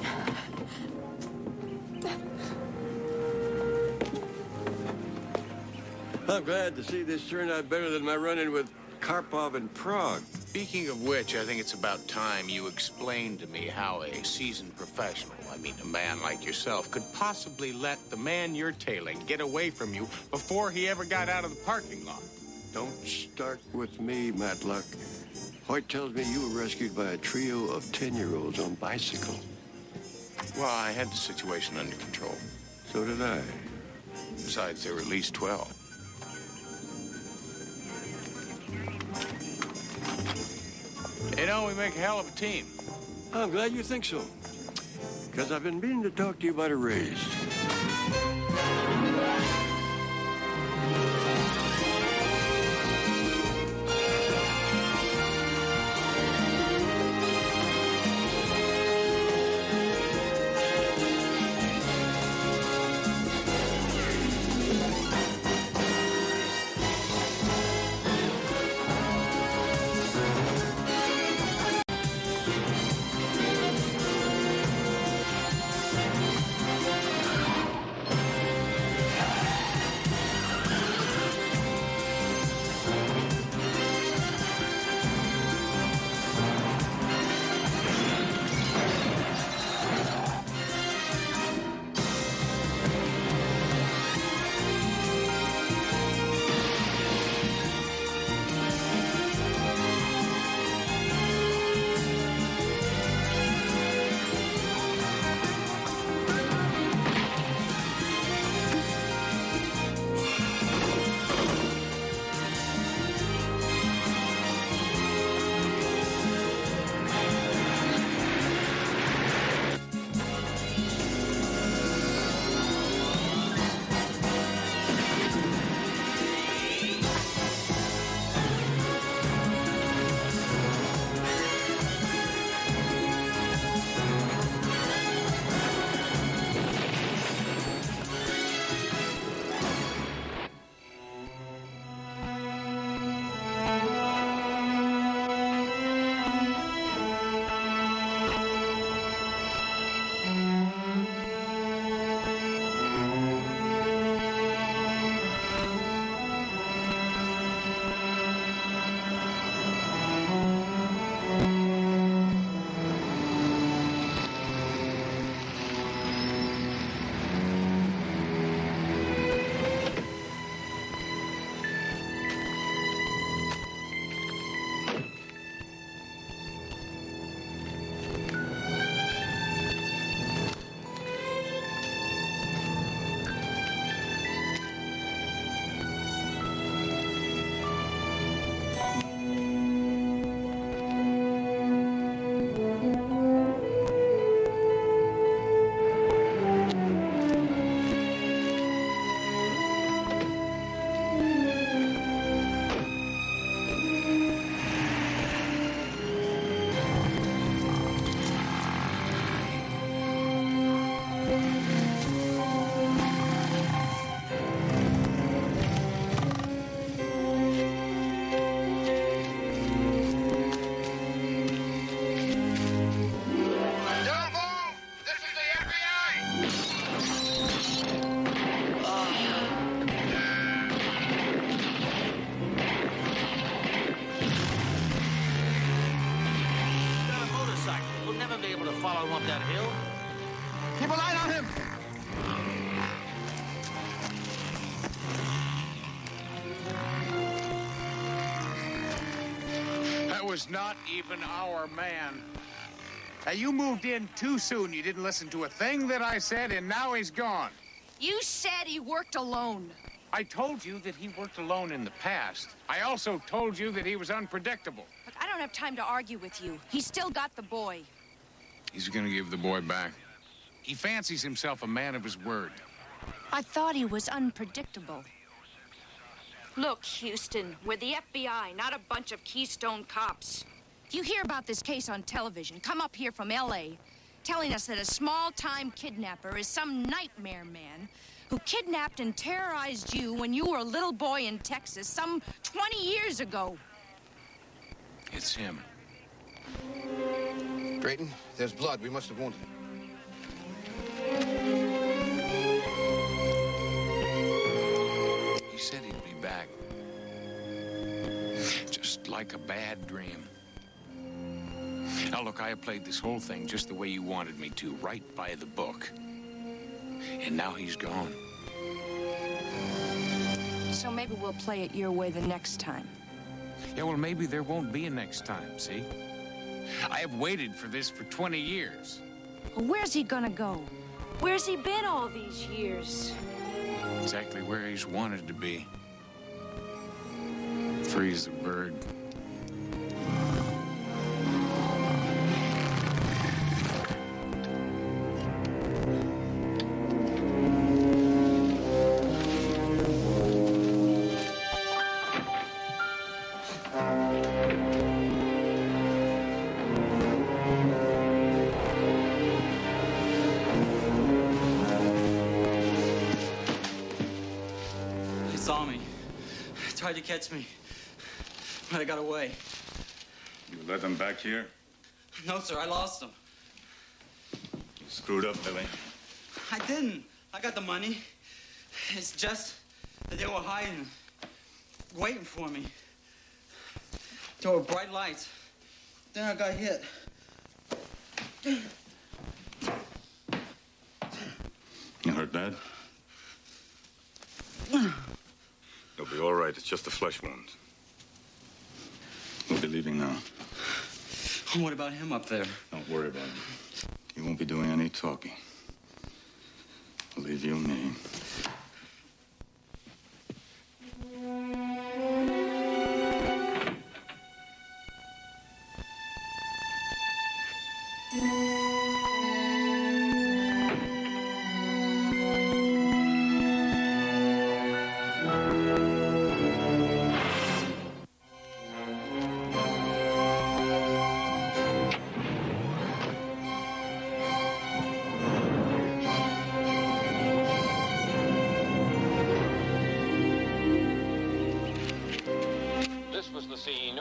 I'm glad to see this turned out better than my run-in with Karpov in Prague. Speaking of which, I think it's about time you explained to me how a seasoned professional, I mean a man like yourself, could possibly let the man you're tailing get away from you before he ever got out of the parking lot. Don't start with me, Matlock. Hoyt tells me you were rescued by a trio of 10-year-olds on bicycles. Well, I had the situation under control. So did I. Besides, there were at least 12. You know, we make a hell of a team. I'm glad you think so. Because I've been meaning to talk to you about a raise. Follow him up that hill. Keep a light on him! That was not even our man. Now, you moved in too soon. You didn't listen to a thing that I said, and now he's gone. You said he worked alone. I told you that he worked alone in the past. I also told you that he was unpredictable. Look, I don't have time to argue with you. He's still got the boy. He's gonna give the boy back. He fancies himself a man of his word. I thought he was unpredictable. Look, Houston, we're the FBI, not a bunch of Keystone cops. If you hear about this case on television, come up here from L.A., telling us that a small-time kidnapper is some nightmare man who kidnapped and terrorized you when you were a little boy in Texas some 20 years ago. It's him. Drayton, there's blood. We must have wounded him. He said he'd be back. Just like a bad dream. Now, look, I played this whole thing just the way you wanted me to, right by the book. And now he's gone. So maybe we'll play it your way the next time. Yeah, well, maybe there won't be a next time, see? I have waited for this for 20 years. Well, where's he gonna go? Where's he been all these years? Exactly where he's wanted to be. Freeze the bird. He saw me. Tried to catch me. But I got away. You let them back here? No, sir, I lost them. You screwed up, Billy. I didn't. I got the money. It's just that they were hiding, waiting for me. There were bright lights. Then I got hit. You hurt bad? You'll be all right. It's just a flesh wound. We'll be leaving now. What about him up there? Don't worry about him. He won't be doing any talking. I'll leave you and me.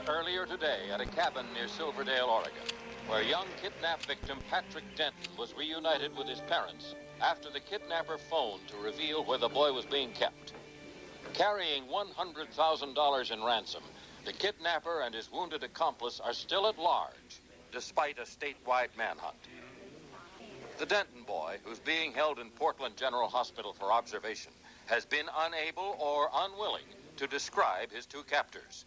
Earlier today at a cabin near Silverdale, Oregon, where young kidnap victim Patrick Denton was reunited with his parents after the kidnapper phoned to reveal where the boy was being kept. Carrying $100,000 in ransom, the kidnapper and his wounded accomplice are still at large, despite a statewide manhunt. The Denton boy, who's being held in Portland General Hospital for observation, has been unable or unwilling to describe his two captors.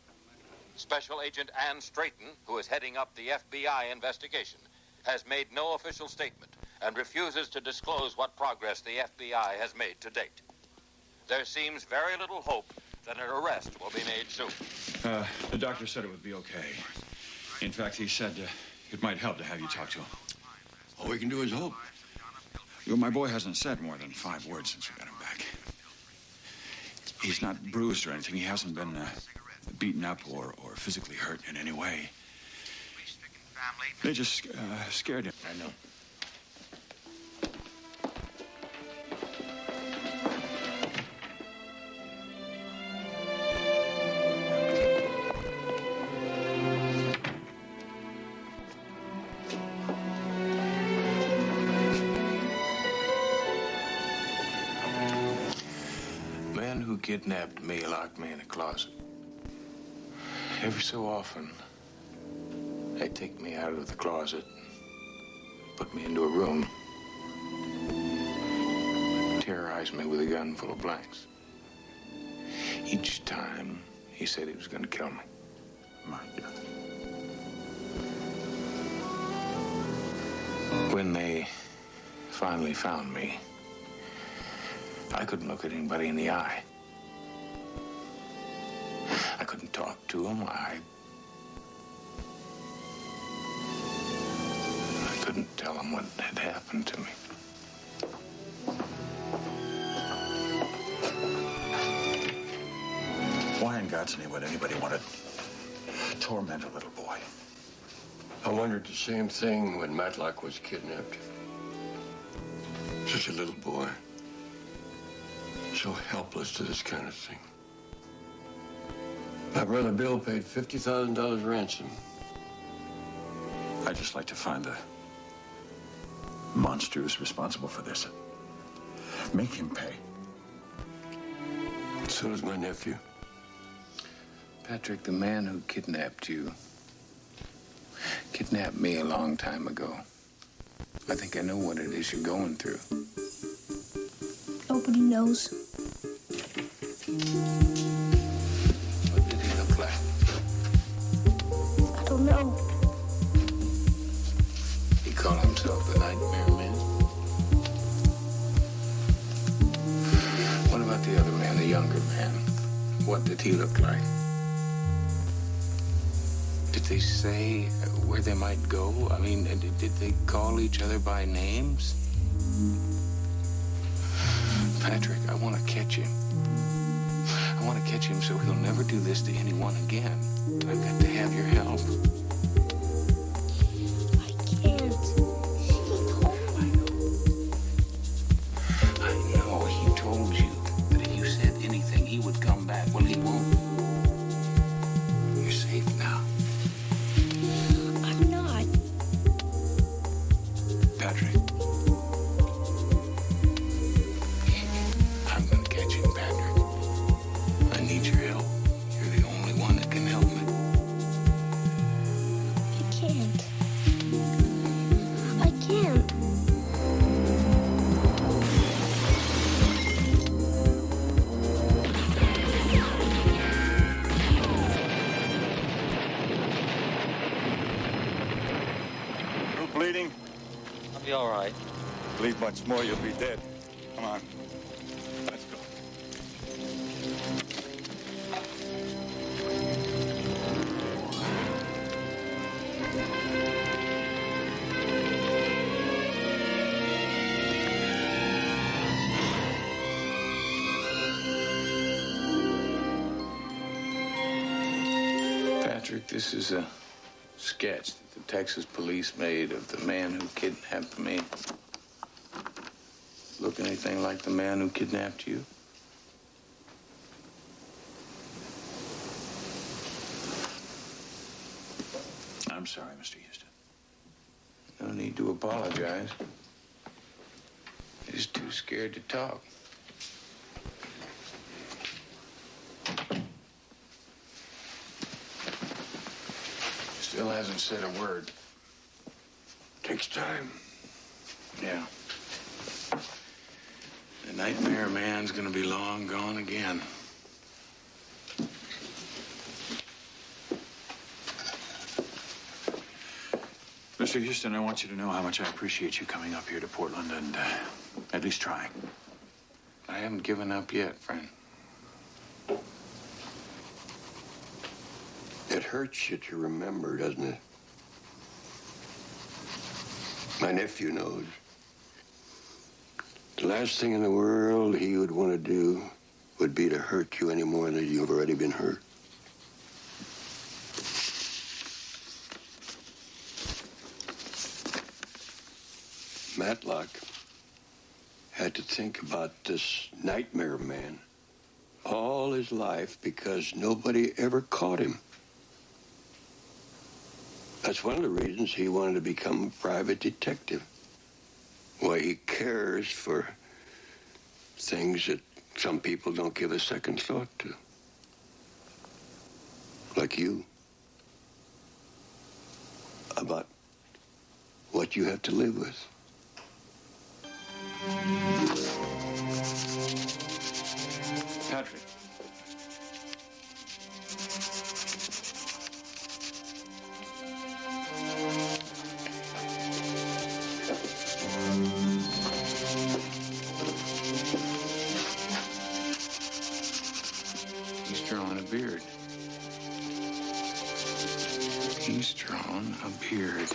Special Agent Ann Strayton, who is heading up the FBI investigation, has made no official statement and refuses to disclose what progress the FBI has made to date. There seems very little hope that an arrest will be made soon. The doctor said it would be okay. In fact, he said it might help to have you talk to him. All we can do is hope. My boy hasn't said more than 5 words since we got him back. He's not bruised or anything. He hasn't been beaten up or physically hurt in any way. They just scared him. I know. Man who kidnapped me locked me in a closet. Every so often, they'd take me out of the closet, put me into a room, terrorize me with a gun full of blanks. Each time, he said he was going to kill me. When they finally found me, I couldn't look at anybody in the eye. I couldn't talk to him. I couldn't tell him what had happened to me. Why in God's name would anybody want to torment a little boy? I wondered the same thing when Matlock was kidnapped. Such a little boy. So helpless to this kind of thing. My brother Bill paid $50,000 ransom. I'd just like to find the monster who's responsible for this. Make him pay. So does my nephew. Patrick, the man who kidnapped you kidnapped me a long time ago. I think I know what it is you're going through. Nobody knows. What did he look like? I don't know. He called himself the Nightmare Man. What about the other man, the younger man? What did he look like? Did they say where they might go? I mean, did they call each other by names? Patrick, I want to catch him. I want to catch him so he'll never do this to anyone again. I've got to have your help. I can't. He told me. I know he told you that if you said anything, he would come back. Well, he won't. You're safe now. I'm not. Patrick. I'm gonna catch him, Patrick. I need your help. You're the only one that can help me. I can't. I can't. You bleeding? I'll be all right. Bleed much more, you'll be dead. Come on. Let's go. Patrick, this is a sketch that the Texas police made of the man who kidnapped me. Look anything like the man who kidnapped you? I'm sorry, Mr. Houston. No need to apologize. He's too scared to talk. Still hasn't said a word. Takes time. Yeah. The Nightmare Man's gonna be long gone again. Mr. Houston, I want you to know how much I appreciate you coming up here to Portland and at least trying. I haven't given up yet, friend. It hurts you to remember, doesn't it? My nephew knows. The last thing in the world he would want to do would be to hurt you any more than you've already been hurt. Matlock had to think about this Nightmare Man all his life because nobody ever caught him. That's one of the reasons he wanted to become a private detective. Why he cares for things that some people don't give a second thought to. Like you. About what you have to live with. Patrick. He's drawing a beard. He's drawn a beard.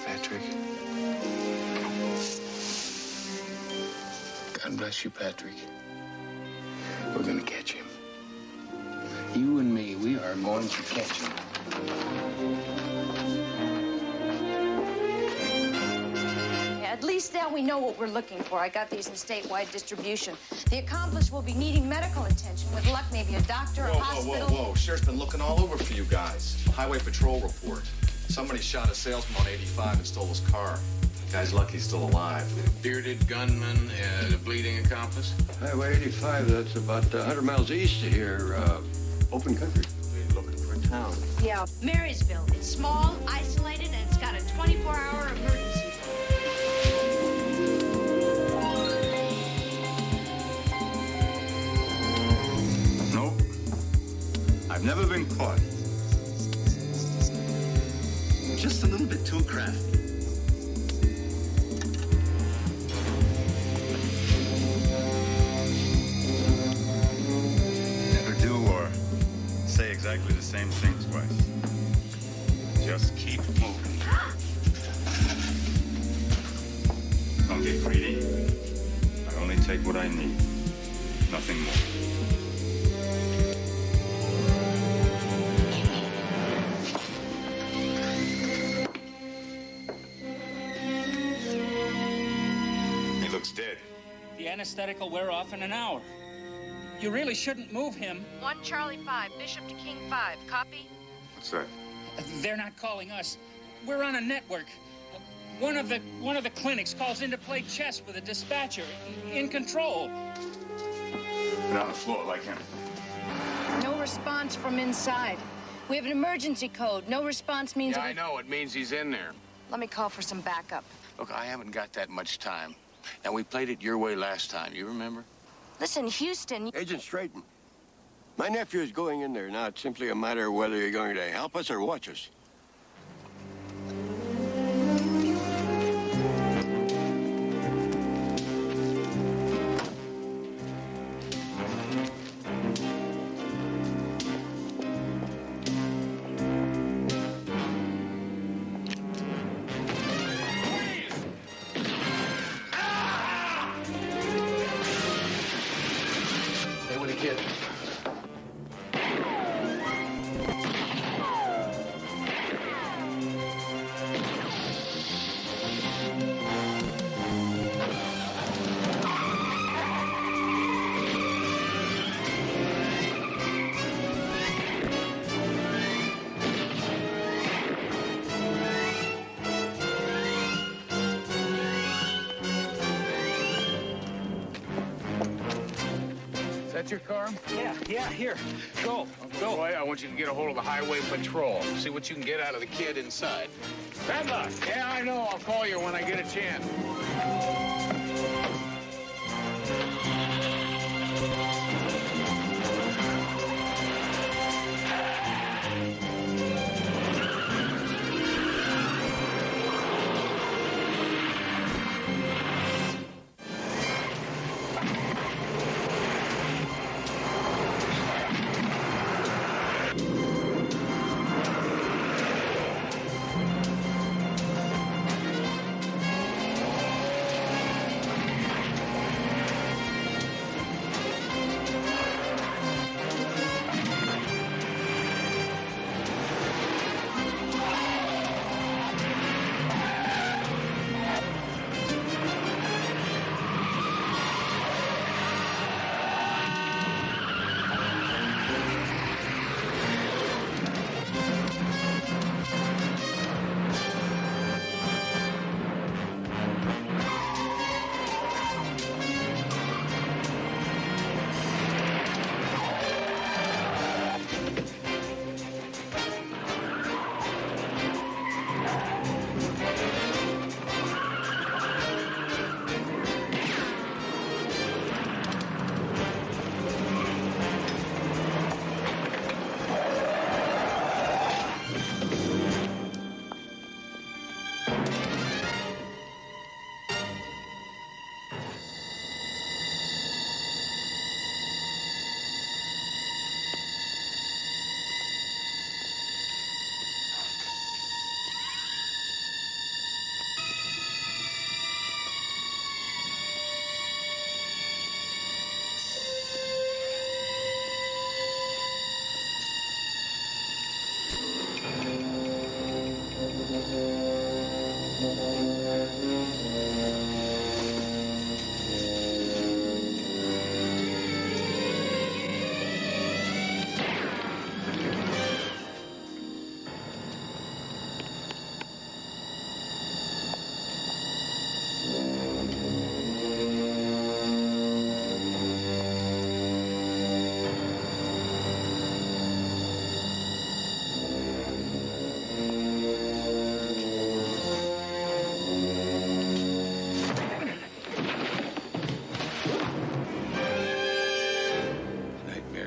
Patrick. God bless you, Patrick. We're gonna catch him. You and me, we are going to catch him. At least now we know what we're looking for. I got these in statewide distribution. The accomplice will be needing medical attention. With luck, maybe a doctor, a hospital. Whoa. Sheriff's been looking all over for you guys. Highway patrol report. Somebody shot a salesman on 85 and stole his car. The guy's lucky he's still alive. Bearded gunman, a bleeding accomplice. Highway 85, that's about 100 miles east of here. Open country. We're looking for a town. Yeah, Marysville. It's small, isolated, and it's got a 24-hour emergency. Nope. I've never been caught. Just a little bit too crafty. Never do or say exactly the same thing twice. Just keep moving. Don't get greedy. I only take what I need. Nothing more. He looks dead. The anesthetic will wear off in an hour. You really shouldn't move him. 1 Charlie 5, Bishop to King 5. Copy? What's that? They're not calling us. We're on a network. One of the clinics calls in to play chess with a dispatcher in control. Get on the floor like him. No response from inside. We have an emergency code. No response means... Yeah, I know. It means he's in there. Let me call for some backup. Look, I haven't got that much time. Now, we played it your way last time. You remember? Listen, Houston... Agent Straighton, my nephew is going in there now. It's simply a matter of whether you're going to help us or watch us. Stay with the kid. Is that your car? Yeah, here. Go. Roy, I want you to get a hold of the highway patrol. See what you can get out of the kid inside. Bad luck. Yeah, I know. I'll call you when I get a chance.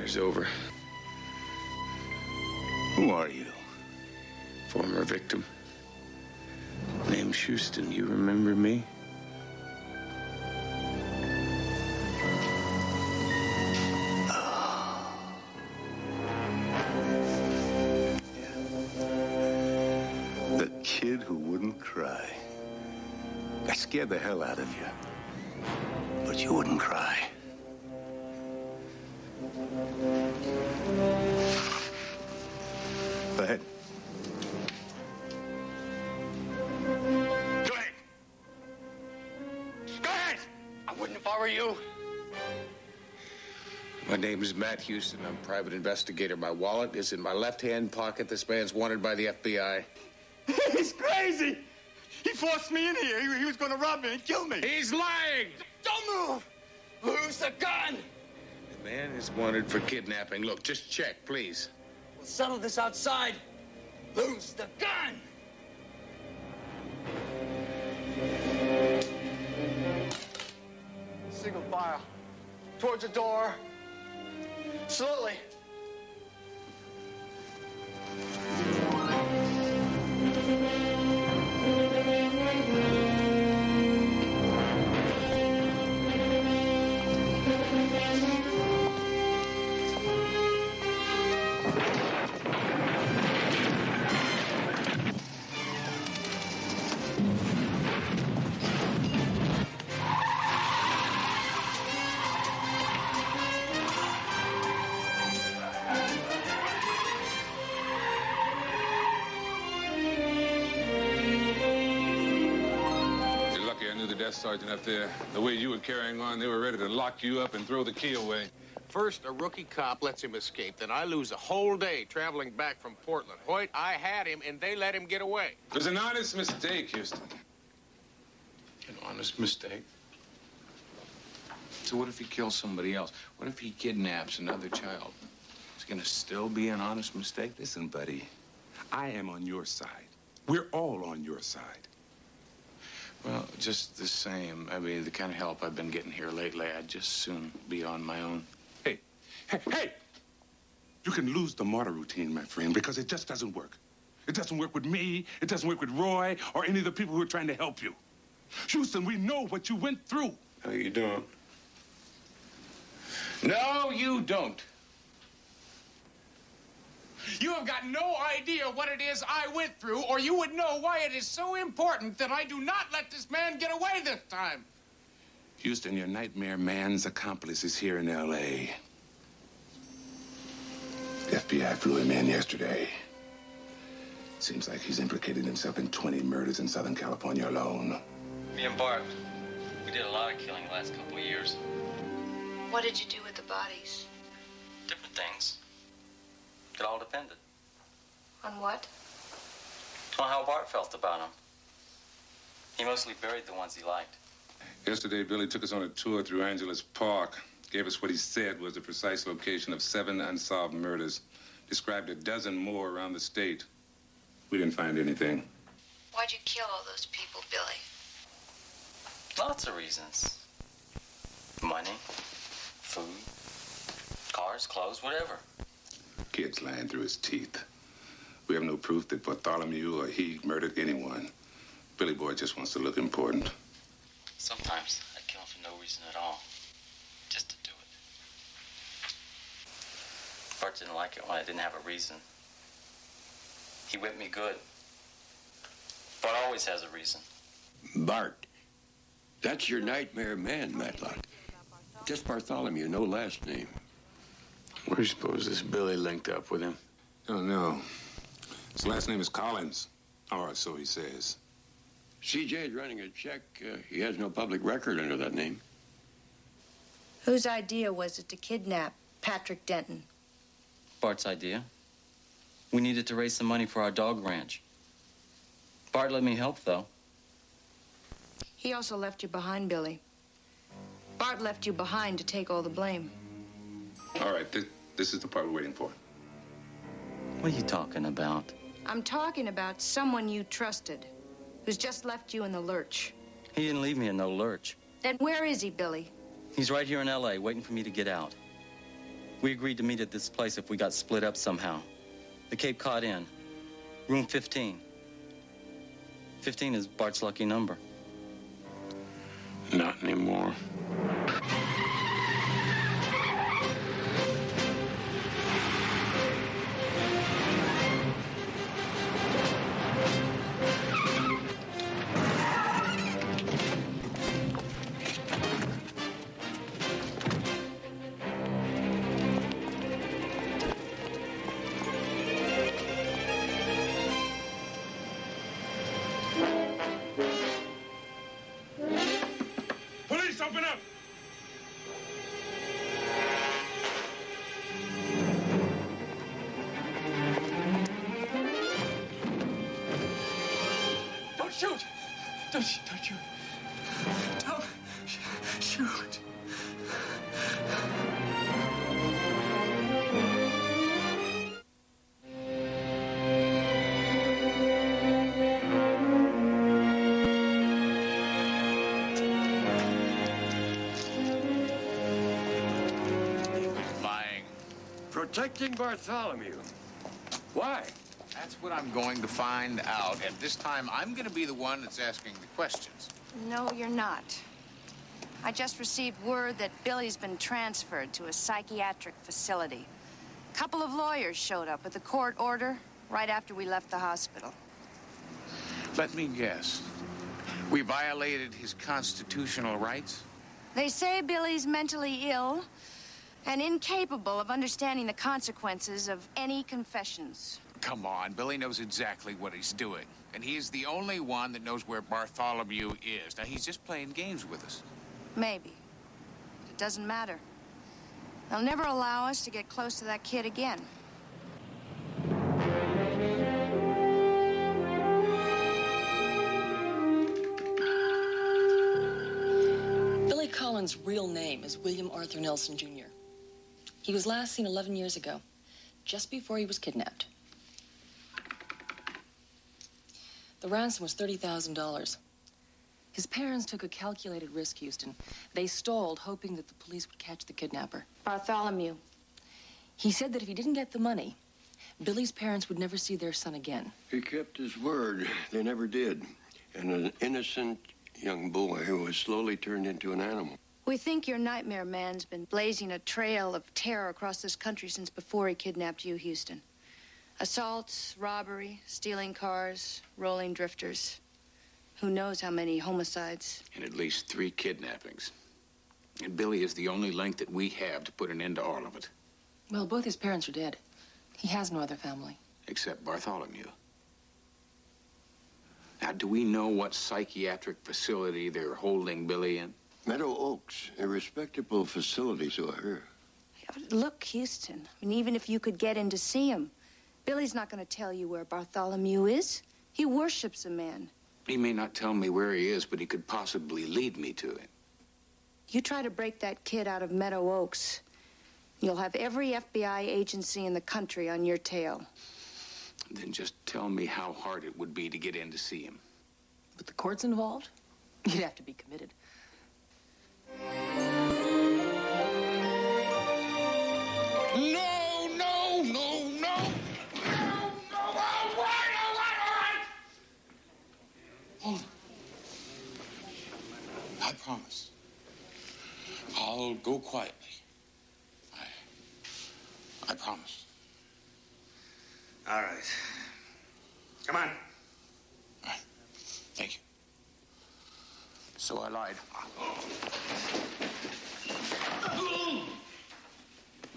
war's over. Who are you? Former victim. Name's Houston. You remember me? The kid who wouldn't cry. I scared the hell out of you. But you wouldn't cry. Go ahead. Go ahead. Go ahead! I wouldn't if I were you. My name is Matt Houston. I'm a private investigator. My wallet is in my left-hand pocket. This man's wanted by the FBI. He's crazy! He forced me in here. He was going to rob me and kill me. He's lying! Don't move! Lose the gun! The man is wanted for kidnapping. Look, just check, please. We'll settle this outside. Lose the gun! Single file. Towards the door. Slowly. Sergeant up there. The way you were carrying on, they were ready to lock you up and throw the key away. First, a rookie cop lets him escape. Then I lose a whole day traveling back from Portland. Hoyt, I had him, and they let him get away. It was an honest mistake, Houston. An honest mistake? So what if he kills somebody else? What if he kidnaps another child? It's gonna still be an honest mistake? Listen, buddy, I am on your side. We're all on your side. Well, just the same, I mean, the kind of help I've been getting here lately, I'd just soon be on my own. Hey! You can lose the martyr routine, my friend, because it just doesn't work. It doesn't work with me, it doesn't work with Roy, or any of the people who are trying to help you. Houston, we know what you went through. No, you don't. No, you don't. You have got no idea what it is I went through, or you would know why it is so important that I do not let this man get away this time. Houston, your nightmare man's accomplice is here in L.A. The FBI flew him in yesterday. Seems like he's implicated himself in 20 murders in Southern California alone. Me and Bart, we did a lot of killing the last couple of years. What did you do with the bodies? Different things. It all depended On what? on how Bart felt about them. He mostly buried the ones he liked. Yesterday, Billy took us on a tour through Angeles Park, gave us what he said was the precise location of 7 unsolved murders, described a dozen more around the state. We didn't find anything. Why'd you kill all those people, Billy? Lots of reasons. Money, food, cars, clothes, whatever. Kid's lying through his teeth. We have no proof that Bartholomew or he murdered anyone. Billy Boy just wants to look important. Sometimes I'd kill him for no reason at all. Just to do it. Bart didn't like it when I didn't have a reason. He whipped me good. Bart always has a reason. Bart. That's your nightmare man, Matlock. Just Bartholomew, no last name. Where do you suppose this Billy linked up with him? Don't know. His last name is Collins. Or so he says. CJ's running a check. He has no public record under that name. Whose idea was it to kidnap Patrick Denton? Bart's idea. We needed to raise some money for our dog ranch. Bart let me help, though. He also left you behind, Billy. Bart left you behind to take all the blame. All right, this is the part we're waiting for. What are you talking about? I'm talking about someone you trusted, who's just left you in the lurch. He didn't leave me in no lurch. Then where is he, Billy? He's right here in L.A., waiting for me to get out. We agreed to meet at this place if we got split up somehow. The Cape Cod Inn, room 15. 15 is Bart's lucky number. Not anymore. Police, open up! Don't shoot! Don't shoot! Don't shoot! Lying. Protecting Bartholomew. Why? That's what I'm going to find out. And this time, I'm going to be the one that's asking the questions. No, you're not. I just received word that Billy's been transferred to a psychiatric facility. A couple of lawyers showed up with a court order right after we left the hospital. Let me guess. We violated his constitutional rights? They say Billy's mentally ill and incapable of understanding the consequences of any confessions. Come on, Billy knows exactly what he's doing. And he is the only one that knows where Bartholomew is. Now, he's just playing games with us. Maybe. It doesn't matter. They'll never allow us to get close to that kid again. Billy Collins' real name is William Arthur Nelson, Jr. He was last seen 11 years ago, just before he was kidnapped. The ransom was $30,000. His parents took a calculated risk, Houston. They stalled, hoping that the police would catch the kidnapper. Bartholomew. He said that if he didn't get the money, Billy's parents would never see their son again. He kept his word. They never did. And an innocent young boy who was slowly turned into an animal. We think your nightmare man's been blazing a trail of terror across this country since before he kidnapped you, Houston. Assaults, robbery, stealing cars, rolling drifters. Who knows how many homicides? And at least 3 kidnappings. And Billy is the only link that we have to put an end to all of it. Well, both his parents are dead. He has no other family. Except Bartholomew. Now, do we know what psychiatric facility they're holding Billy in? Meadow Oaks, a respectable facility, so I hear. Look, Houston, I mean, even if you could get in to see him, Billy's not going to tell you where Bartholomew is. He worships a man. He may not tell me where he is, but he could possibly lead me to him. You try to break that kid out of Meadow Oaks, you'll have every FBI agency in the country on your tail. Then just tell me how hard it would be to get in to see him. With the courts involved, you'd have to be committed. No, no, no, no! Hold it. I promise. I'll go quietly. I promise. All right. Come on. All right. Thank you. So I lied.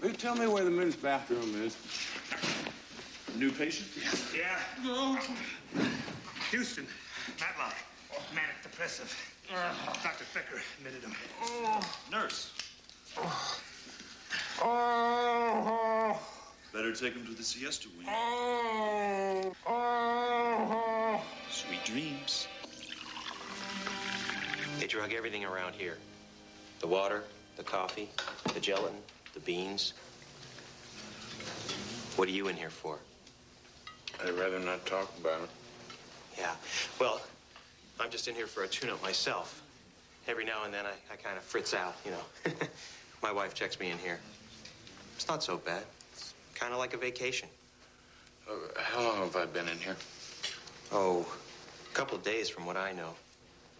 Will you tell me where the men's bathroom is? New patient? Yeah. No. Houston, Matlock, manic depressive. Dr. Becker admitted him. Nurse. Better take him to the siesta wing. Sweet dreams. They drug everything around here. The water, the coffee, the gelatin, the beans. What are you in here for? I'd rather not talk about it. Yeah, well, I'm just in here for a tune-up myself. Every now and then I kind of fritz out, you know. My wife checks me in here. It's not so bad. It's kind of like a vacation. How long have I been in here? Oh, a couple of days from what I know.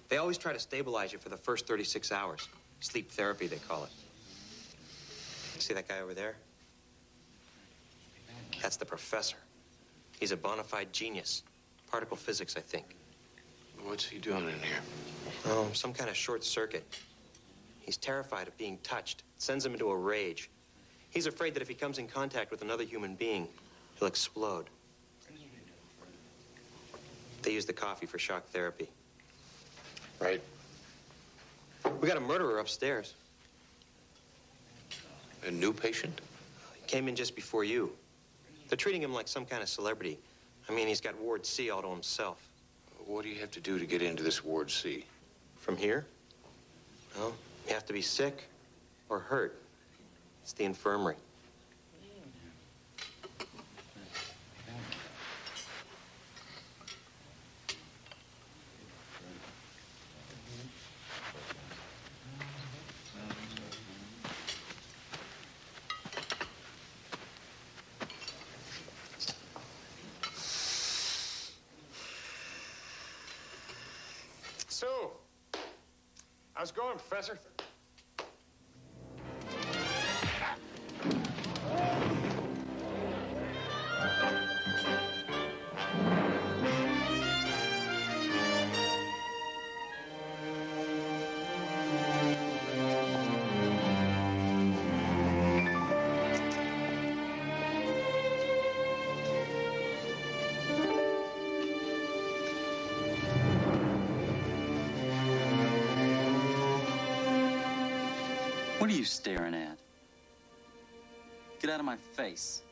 They always try to stabilize you for the first 36 hours. Sleep therapy, they call it. See that guy over there? That's the professor. He's a bona fide genius. Particle physics, I think. What's he doing in here? Oh, some kind of short circuit. He's terrified of being touched. It sends him into a rage. He's afraid that if he comes in contact with another human being, he'll explode. They use the coffee for shock therapy. Right. We got a murderer upstairs. A new patient? He came in just before you. They're treating him like some kind of celebrity. I mean, he's got Ward C all to himself. What do you have to do to get into this Ward C? From here? Well, you have to be sick or hurt. It's the infirmary. So, how's it going, Professor? What are you staring at? Get out of my face.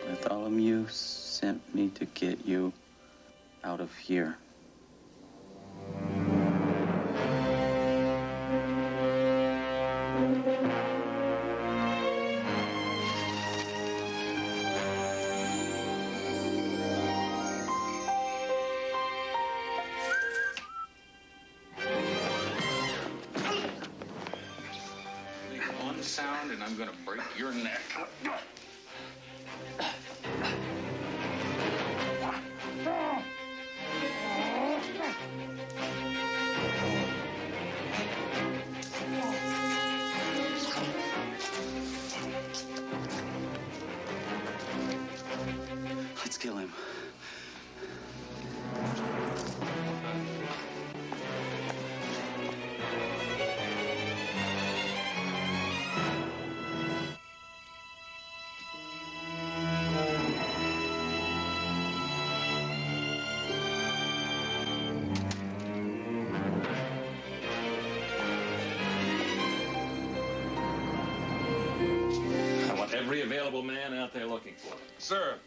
Bartholomew sent me to get you out of here. Make one sound and I'm gonna break your neck. Let's kill him. I want every available man out there looking for him. Sir,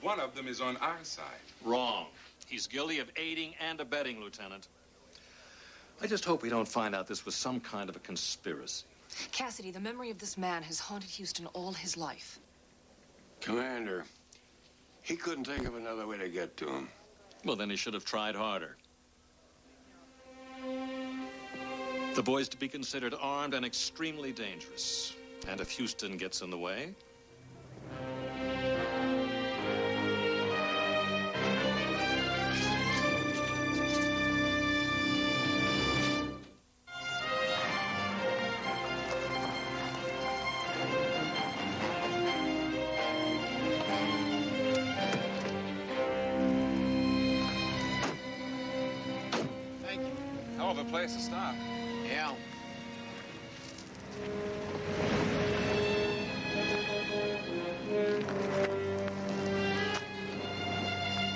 one of them is on our side. Wrong. He's guilty of aiding and abetting, Lieutenant. I just hope we don't find out this was some kind of a conspiracy. Cassidy, the memory of this man has haunted Houston all his life. Commander, he couldn't think of another way to get to him. Well, then he should have tried harder. The boy's to be considered armed and extremely dangerous. And if Houston gets in the way, Thank you. Hell of a place to stop. Yeah.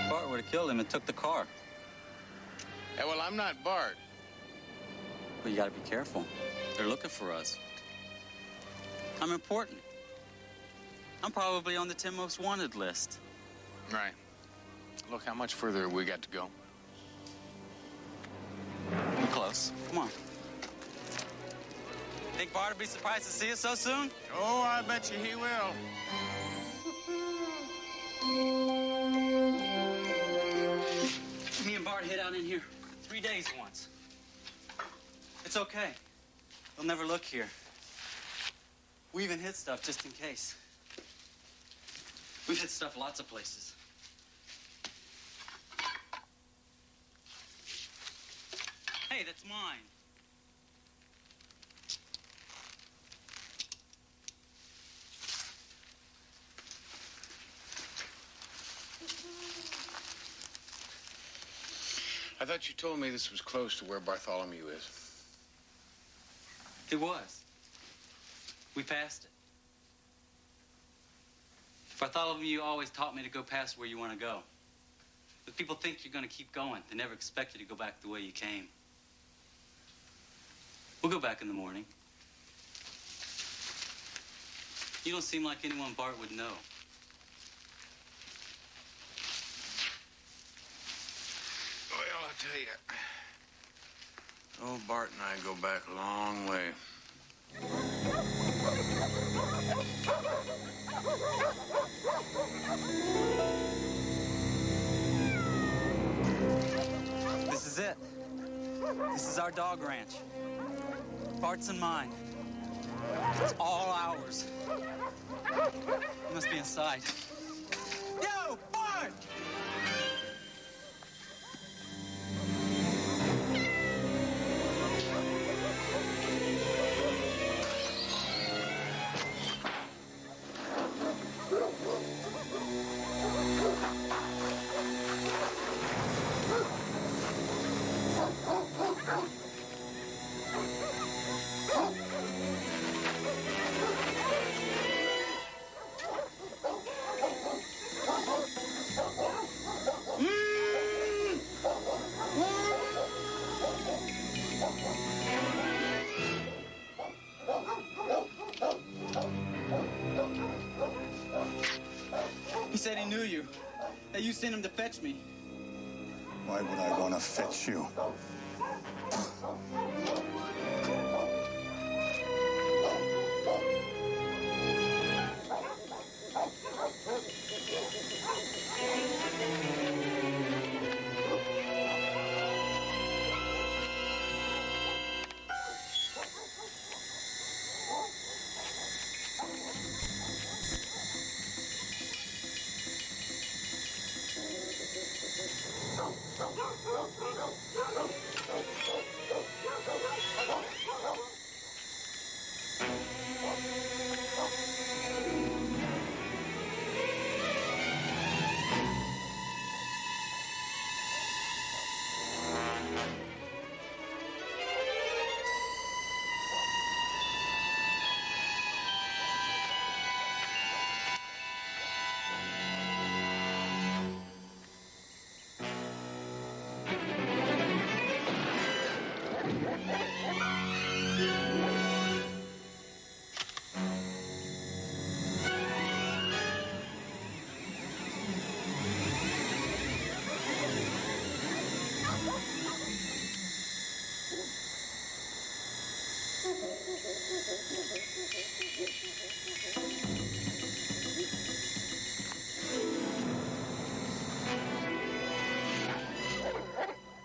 Bart would have killed him and took the car. Yeah, well, I'm not Bart. But you gotta be careful. They're looking for us. I'm important. I'm probably on the 10 most wanted list. Right. Look, how much further have we got to go? We're close. Come on. Think Bart would be surprised to see us so soon? Oh, I bet you he will. Me and Bart hid out in here 3 days once. It's okay. They'll never look here. We even hid stuff just in case. We've hid stuff lots of places. Hey, that's mine. I thought you told me this was close to where Bartholomew is. It was. We passed it. Bartholomew always taught me to go past where you want to go. But people think you're going to keep going. They never expect you to go back the way you came. We'll go back in the morning. You don't seem like anyone Bart would know. Well, I'll tell you, old Bart and I go back a long way. This is it. This is our dog ranch. Bart's and mine. It's all ours. He must be inside. Yo, Bart! He said he knew you, that you sent him to fetch me. Why would I want to fetch you?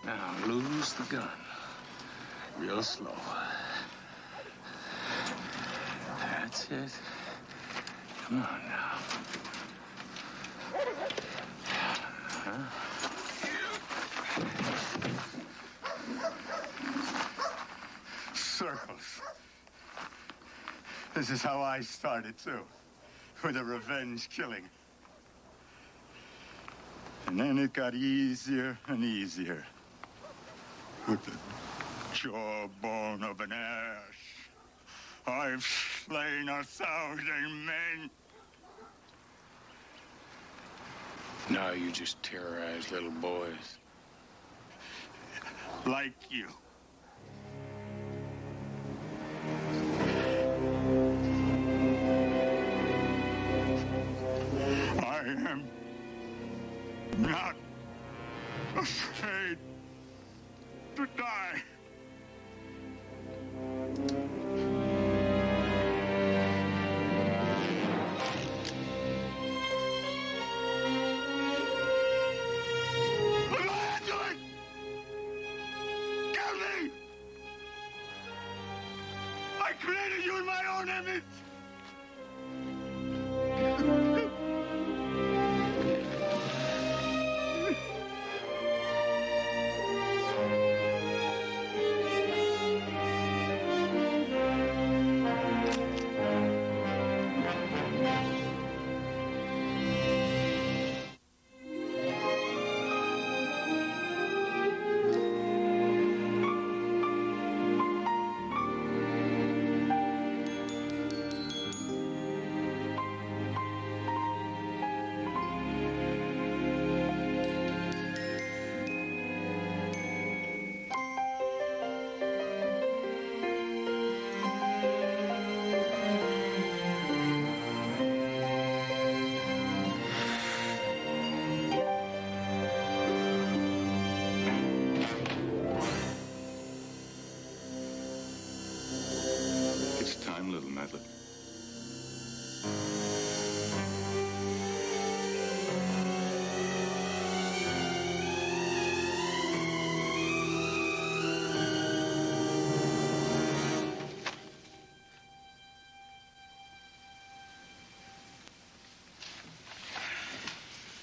Now, lose the gun. Real slow. That's it. Come on now. Huh? Circles. This is how I started, too. With a revenge killing. And then it got easier and easier. With the jawbone of an ass, I've slain 1,000 men. Now you just terrorize little boys. Like you. am not afraid to die. I created you in my own image. It's time, little Madeline.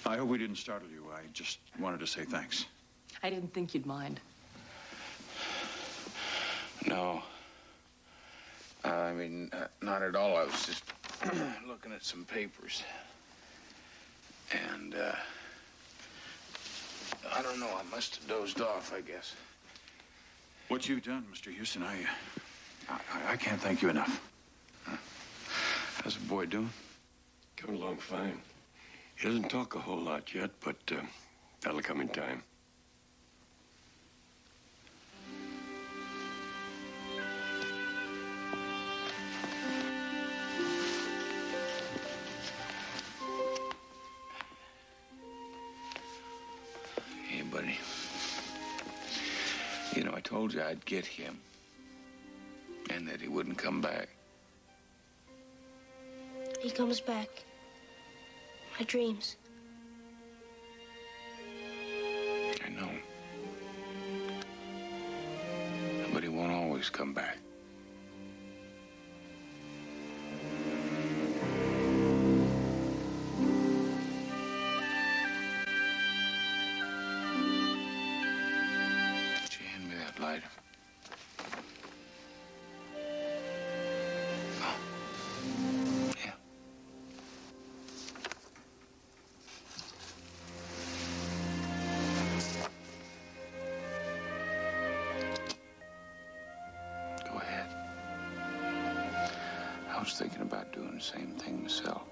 I hope we didn't startle you. I just wanted to say thanks. I didn't think you'd mind. No. I mean, not at all. I was just looking at some papers. And, I don't know. I must have dozed off, I guess. What you've done, Mr. Houston, I can't thank you enough. How's the boy doing? Coming along fine. He doesn't talk a whole lot yet, but that'll come in time. Hey, buddy. You know, I told you I'd get him. And that he wouldn't come back. He comes back. My dreams. I know. But he won't always come back. Could you hand me that lighter? Yeah. Go ahead. I was thinking about doing the same thing myself.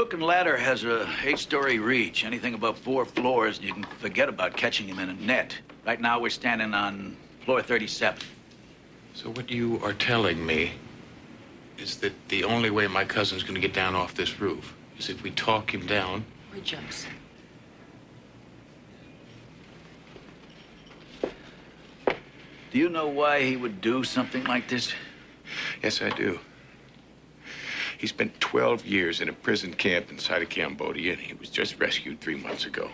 Hook and ladder has a 8-story reach. Anything above 4 floors, you can forget about catching him in a net. Right now, we're standing on floor 37. So what you are telling me is that the only way my cousin's going to get down off this roof is if we talk him down. Or he jumps. Do you know why he would do something like this? Yes, I do. He spent 12 years in a prison camp inside of Cambodia, and he was just rescued 3 months ago.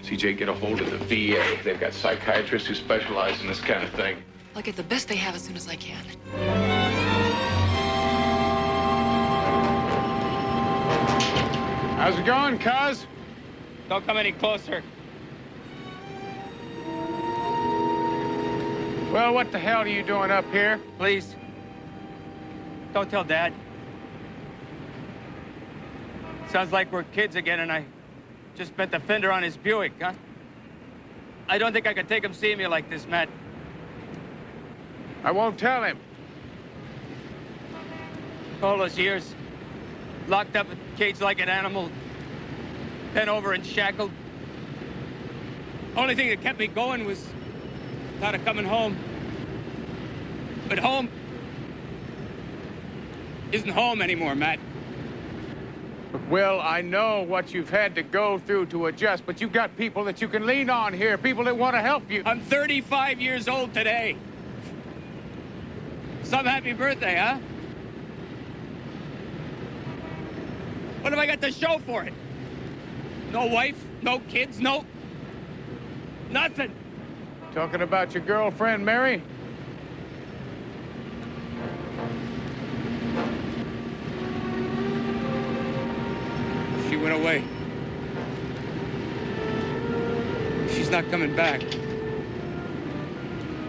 CJ, get a hold of the VA. They've got psychiatrists who specialize in this kind of thing. I'll get the best they have as soon as I can. How's it going, cuz? Don't come any closer. Well, what the hell are you doing up here? Please. Don't tell Dad. Sounds like we're kids again, and I just bent the fender on his Buick, huh? I don't think I could take him seeing me like this, Matt. I won't tell him. All those years, locked up, caged like an animal, bent over and shackled. Only thing that kept me going was thought of coming home. But home isn't home anymore, Matt. Will, I know what you've had to go through to adjust, but you've got people that you can lean on here, people that want to help you. I'm 35 years old today. Some happy birthday, huh? What have I got to show for it? No wife, no kids, no... nothing. Talking about your girlfriend, Mary? She went away. She's not coming back.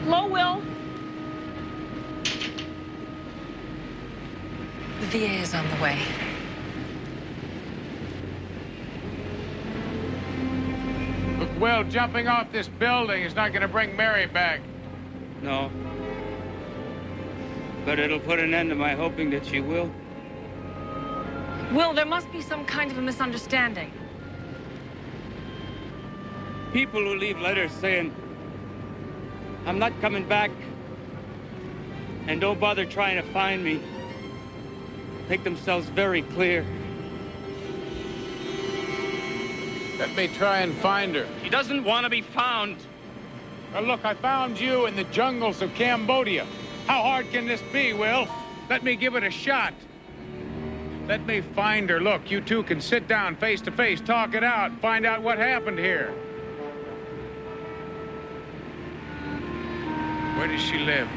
Hello, Will. The VA is on the way. Look, Will, jumping off this building is not going to bring Mary back. No. But it'll put an end to my hoping that she will. Will, there must be some kind of a misunderstanding. People who leave letters saying, I'm not coming back, and don't bother trying to find me, make themselves very clear. Let me try and find her. She doesn't want to be found. Well, look, I found you in the jungles of Cambodia. How hard can this be, Will? Let me give it a shot. Let me find her. Look, you two can sit down face to face, talk it out, find out what happened here. Where does she live?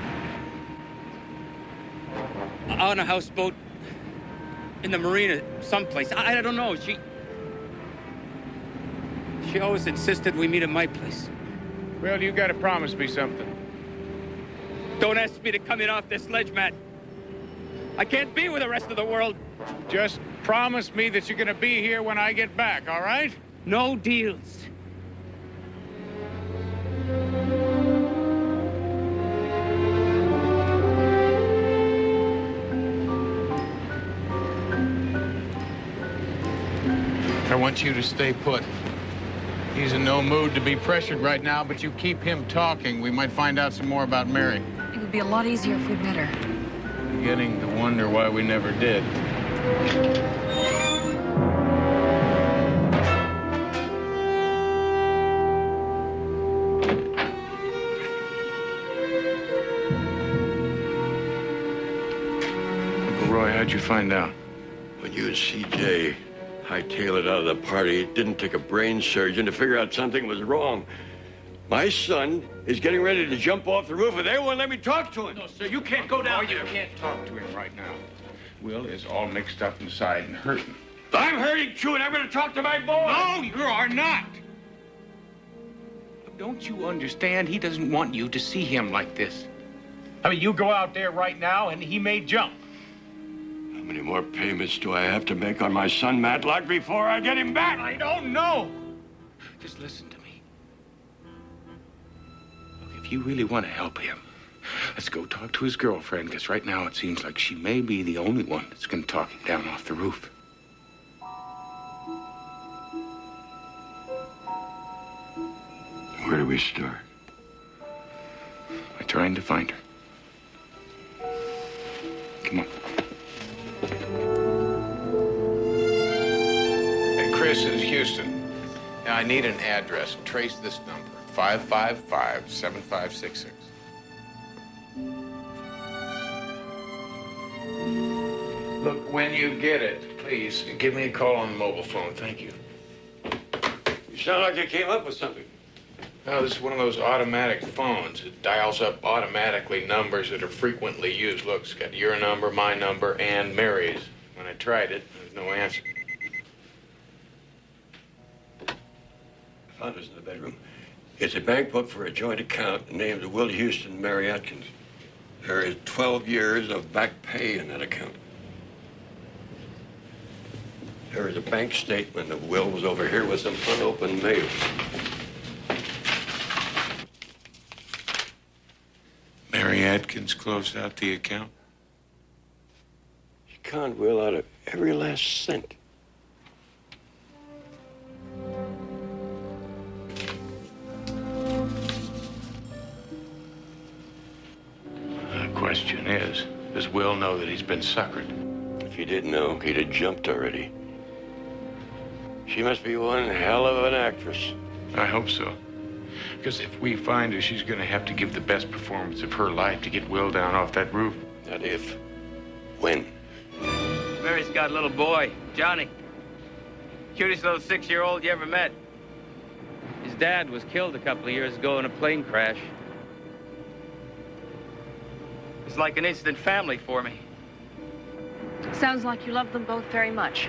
On a houseboat in the marina someplace. I don't know. She always insisted we meet at my place. Well, you gotta promise me something. Don't ask me to come in off this ledge, Matt. I can't be with the rest of the world. Just promise me that you're gonna be here when I get back, all right? No deals. I want you to stay put. He's in no mood to be pressured right now, but you keep him talking. We might find out some more about Mary. It would be a lot easier if we'd met her. Beginning to wonder why we never did. Uncle Roy, how'd you find out? When you and CJ hightailed it out of the party, it didn't take a brain surgeon to figure out something was wrong. My son is getting ready to jump off the roof, and they won't let me talk to him. No, sir, you can't go down there. You can't talk to him right now. Will is all mixed up inside and hurting. I'm hurting too, and I'm going to talk to my boy. No, you are not. Don't you understand? He doesn't want you to see him like this. I mean, you go out there right now, and he may jump. How many more payments do I have to make on my son, Matlock, before I get him back? I don't know. Just listen to me. Look, if you really want to help him, let's go talk to his girlfriend, because right now it seems like she may be the only one that's going to talk him down off the roof. Where do we start? By trying to find her. Come on. Hey, Chris, it's Houston. Now, I need an address. Trace this number, 555-7566. Look, when you get it, please, give me a call on the mobile phone. Thank you. You sound like you came up with something. No, this is one of those automatic phones. It dials up automatically numbers that are frequently used. Look, it's got your number, my number, and Mary's. When I tried it, there's no answer. I found this in the bedroom. It's a bank book for a joint account named Will Houston, Mary Atkins. There is 12 years of back pay in that account. There is a bank statement of Will's over here with some unopened mail. Mary Atkins closed out the account. She conned Will out of every last cent. The question is, does Will know that he's been suckered? If he didn't know, he'd have jumped already. She must be one hell of an actress. I hope so. Because if we find her, she's going to have to give the best performance of her life to get Will down off that roof. Not if. When? Mary's got a little boy, Johnny. Cutest little 6-year-old you ever met. His dad was killed a couple of years ago in a plane crash. It's like an instant family for me. Sounds like you love them both very much.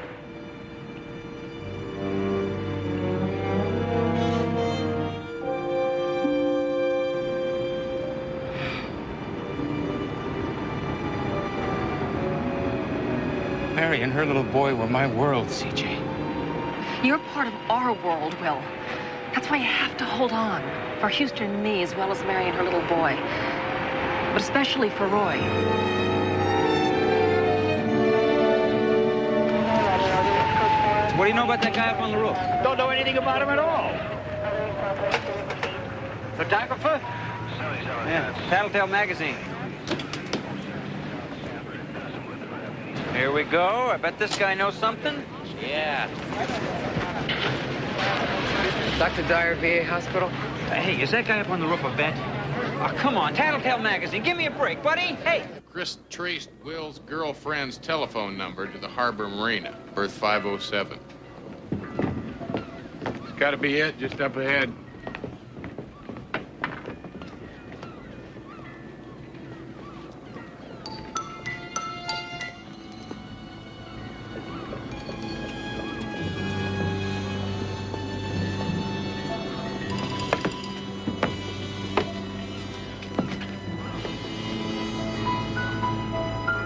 Mary and her little boy were my world, CJ. You're part of our world, Will. That's why you have to hold on. For Houston and me, as well as Mary and her little boy. But especially for Roy. What do you know about that guy up on the roof? Don't know anything about him at all. Photographer? Yeah, Tattletale magazine. Here we go. I bet this guy knows something. Yeah. Dr. Dyer, VA Hospital. Hey, is that guy up on the roof a vet? Oh, come on, Tattletale magazine. Give me a break, buddy. Hey. Chris traced Will's girlfriend's telephone number to the Harbor Marina, berth 507. It's got to be it, just up ahead.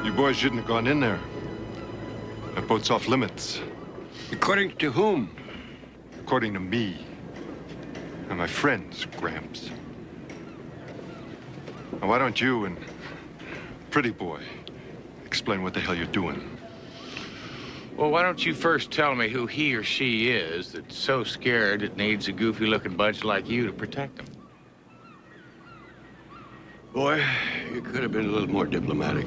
You boys shouldn't have gone in there. That boat's off limits. According to whom? According to me. And my friends, Gramps. Now, why don't you and Pretty Boy explain what the hell you're doing? Well, why don't you first tell me who he or she is that's so scared it needs a goofy-looking bunch like you to protect them? Boy, you could have been a little more diplomatic.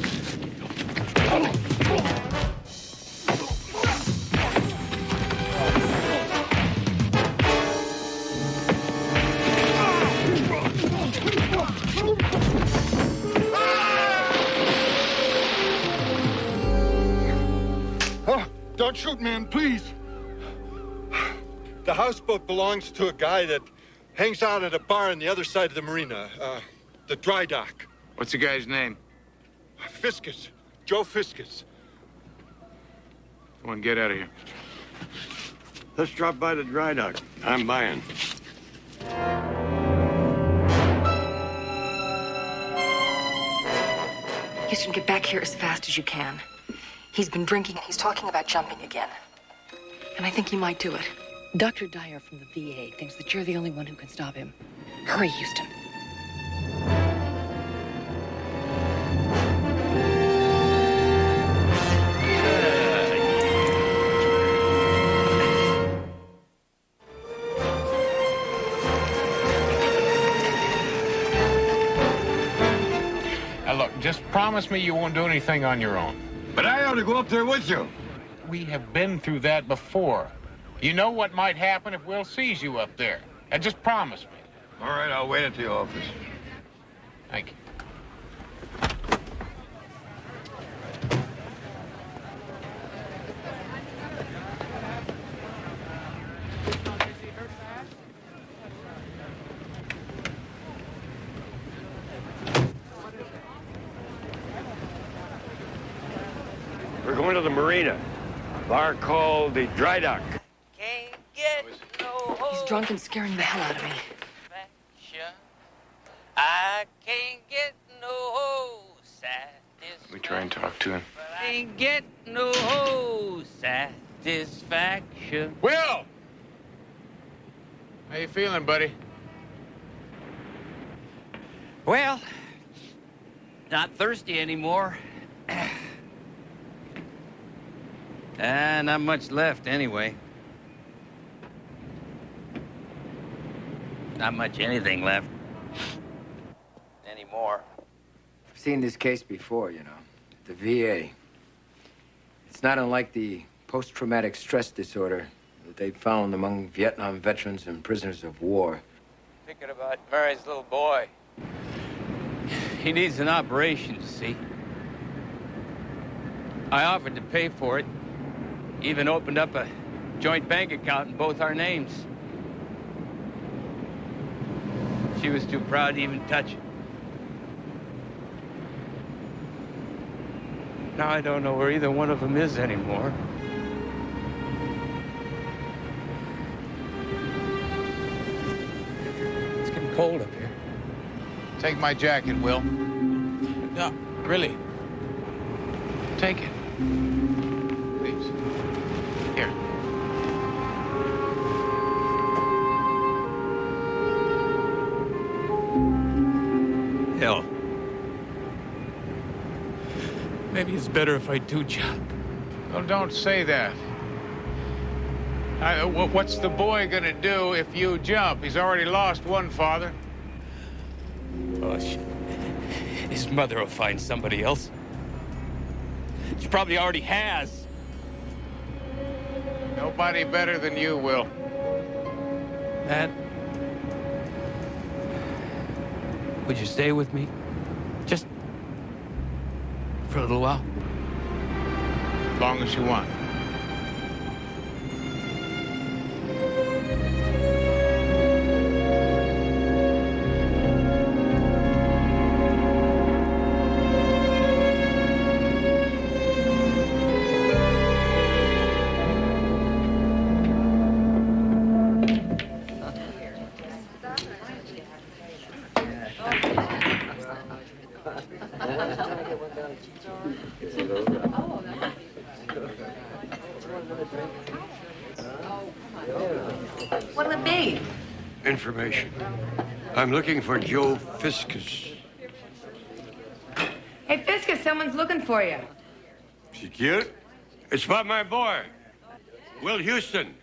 Oh, don't shoot, man, please. The houseboat belongs to a guy that hangs out at a bar on the other side of the marina, the dry dock. What's the guy's name? Fiskus. Joe Fiskus. Come on, get out of here. Let's drop by the dry dock. I'm buying. Houston, get back here as fast as you can. He's been drinking and he's talking about jumping again. And I think he might do it. Dr. Dyer from the VA thinks that you're the only one who can stop him. Hurry, Houston. just promise me you won't do anything on your own. But I ought to go up there with you. We have been through that before. You know what might happen if Will sees you up there. And just promise me. All right, I'll wait at the office. Thank you. We're going to the marina. Bar called the Dry Dock. He's drunk and scaring the hell out of me. I can't get no satisfaction. Let me try and talk to him. Can't get no satisfaction. Will! How you feeling, buddy? Well, not thirsty anymore. Not much left anyway. Not much anything left. Anymore. I've seen this case before, you know. The VA. It's not unlike the post-traumatic stress disorder that they found among Vietnam veterans and prisoners of war. Thinking about Mary's little boy. He needs an operation, you see. I offered to pay for it. Even opened up a joint bank account in both our names. She was too proud to even touch it. Now I don't know where either one of them is anymore. It's getting cold up here. Take my jacket, Will. No, really. Take it. Please. Here. Hell. Maybe it's better if I do jump. Well, don't say that. What's the boy gonna do if you jump? He's already lost one father. Oh, his mother will find somebody else. She probably already has. Nobody better than you, Will. Matt, would you stay with me? Just for a little while? As long as you want. What'll it be? Information. I'm looking for Joe Fiscus. Hey, Fiscus, someone's looking for you. She cute? It's about my boy, Will Houston.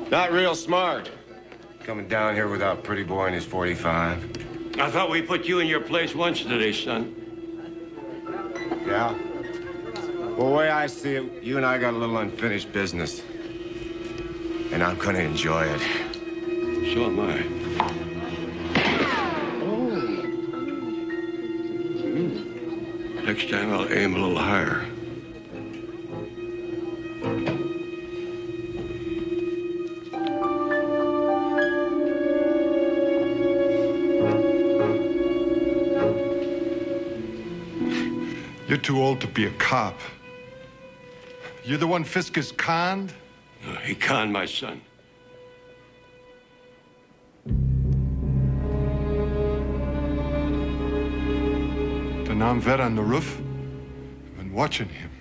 Not real smart. Coming down here without Pretty Boy and his 45. I thought we put you in your place once today, son. Yeah? Well, the way I see it, you and I got a little unfinished business. And I'm gonna enjoy it. So am I. Next time I'll aim a little higher. You're too old to be a cop. You're the one Fiscus conned? No, he conned my son. The non-vet on the roof? I've been watching him.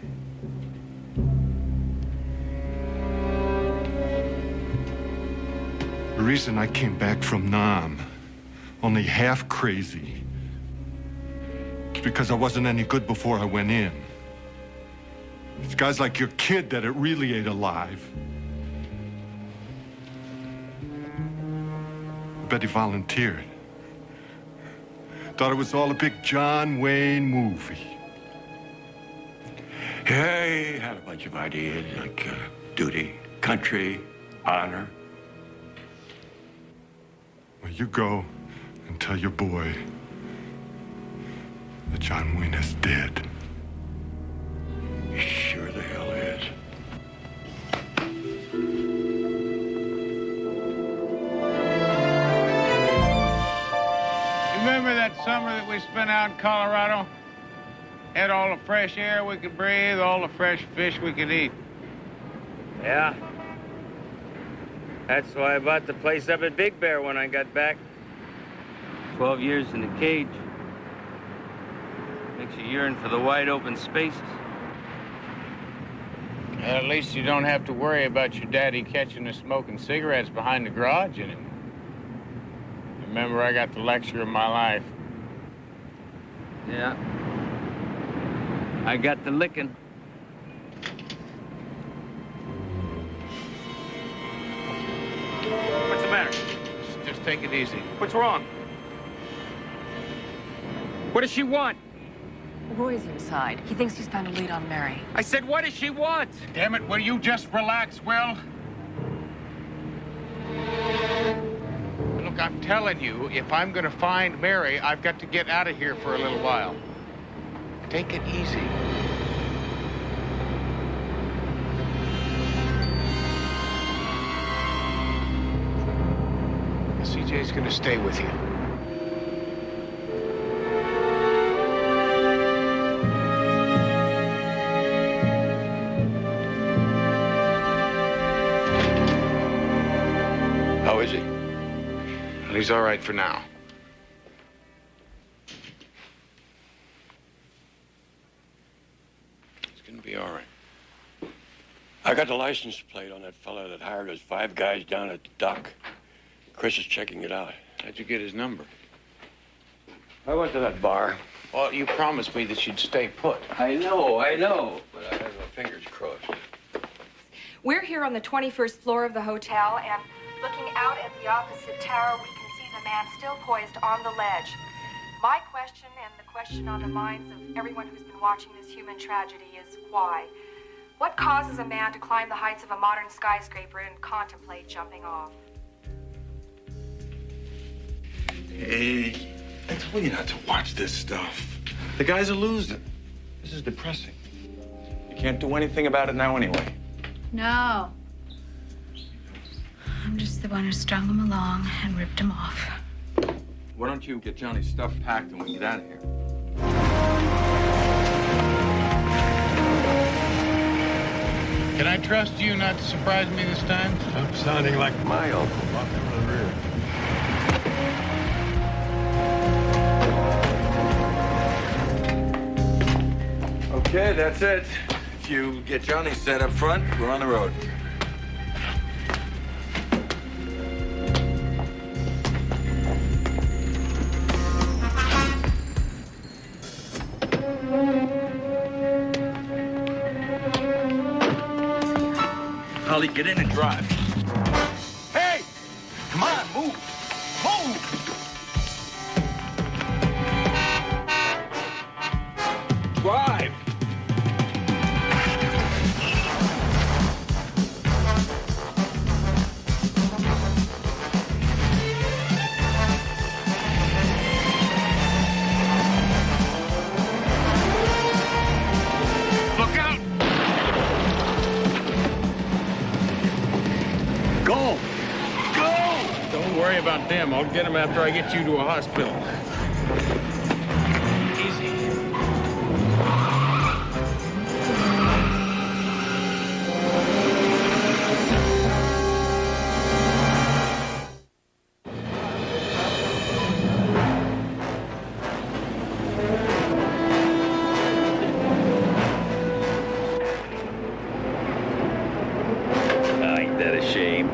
The reason I came back from Nam, only half crazy, is because I wasn't any good before I went in. It's guys like your kid that it really ate alive. I bet he volunteered. Thought it was all a big John Wayne movie. Yeah, he had a bunch of ideas like duty, country, honor. Well, you go and tell your boy that John Wayne is dead. He sure the hell is. You remember that summer that we spent out in Colorado? Had all the fresh air we could breathe, all the fresh fish we could eat. Yeah. That's why I bought the place up at Big Bear when I got back. 12 years in the cage. Makes you yearn for the wide open spaces. At least you don't have to worry about your daddy catching us smoking cigarettes behind the garage anymore. Remember, I got the lecture of my life. Yeah. I got the licking. What's the matter? Just take it easy. What's wrong? What does she want? Roy's inside. He thinks he's found a lead on Mary. I said, what does she want? Damn it, will you just relax, Will? Look, I'm telling you, if I'm gonna find Mary, I've got to get out of here for a little while. Take it easy. CJ's gonna stay with you. How is he? Well, he's all right for now. He's gonna be all right. I got the license plate on that fella that hired us 5 guys down at the dock. Chris is checking it out. How'd you get his number? I went to that bar. Well, you promised me that you'd stay put. I know, but I have my fingers crossed. We're here on the 21st floor of the hotel, and looking out at the opposite tower, we can see the man still poised on the ledge. My question, and the question on the minds of everyone who's been watching this human tragedy, is why? What causes a man to climb the heights of a modern skyscraper and contemplate jumping off? Hey, I told you not to watch this stuff. The guy's a loser. This is depressing. You can't do anything about it now anyway. No. I'm just the one who strung him along and ripped him off. Why don't you get Johnny's stuff packed and we get out of here? Can I trust you not to surprise me this time? I'm sounding like my uncle. Walk over the rear. Okay, that's it. If you get Johnny set up front, we're on the road. Holly, get in and drive. Hey! Come on, move! Move! Drive! Look out! Go! Go! Don't worry about them. I'll get them after I get you to a hospital. Easy. Ain't that a shame?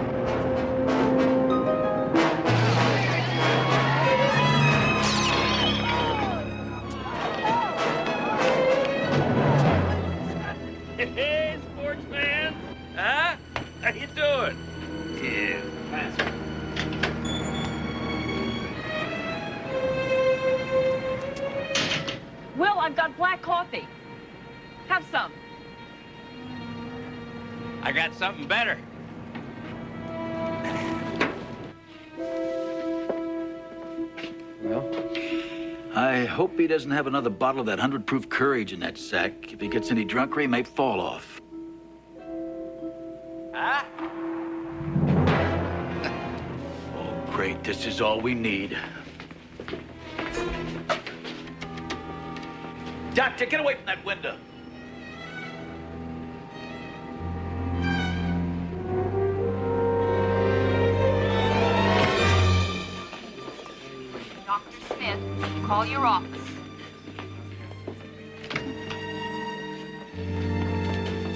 Will, I've got black coffee. Have some. I got something better. Well, I hope he doesn't have another bottle of that 100-proof courage in that sack. If he gets any drunker, he may fall off. Huh? Oh, great. This is all we need. Doctor, get away from that window. Dr. Smith, call your office.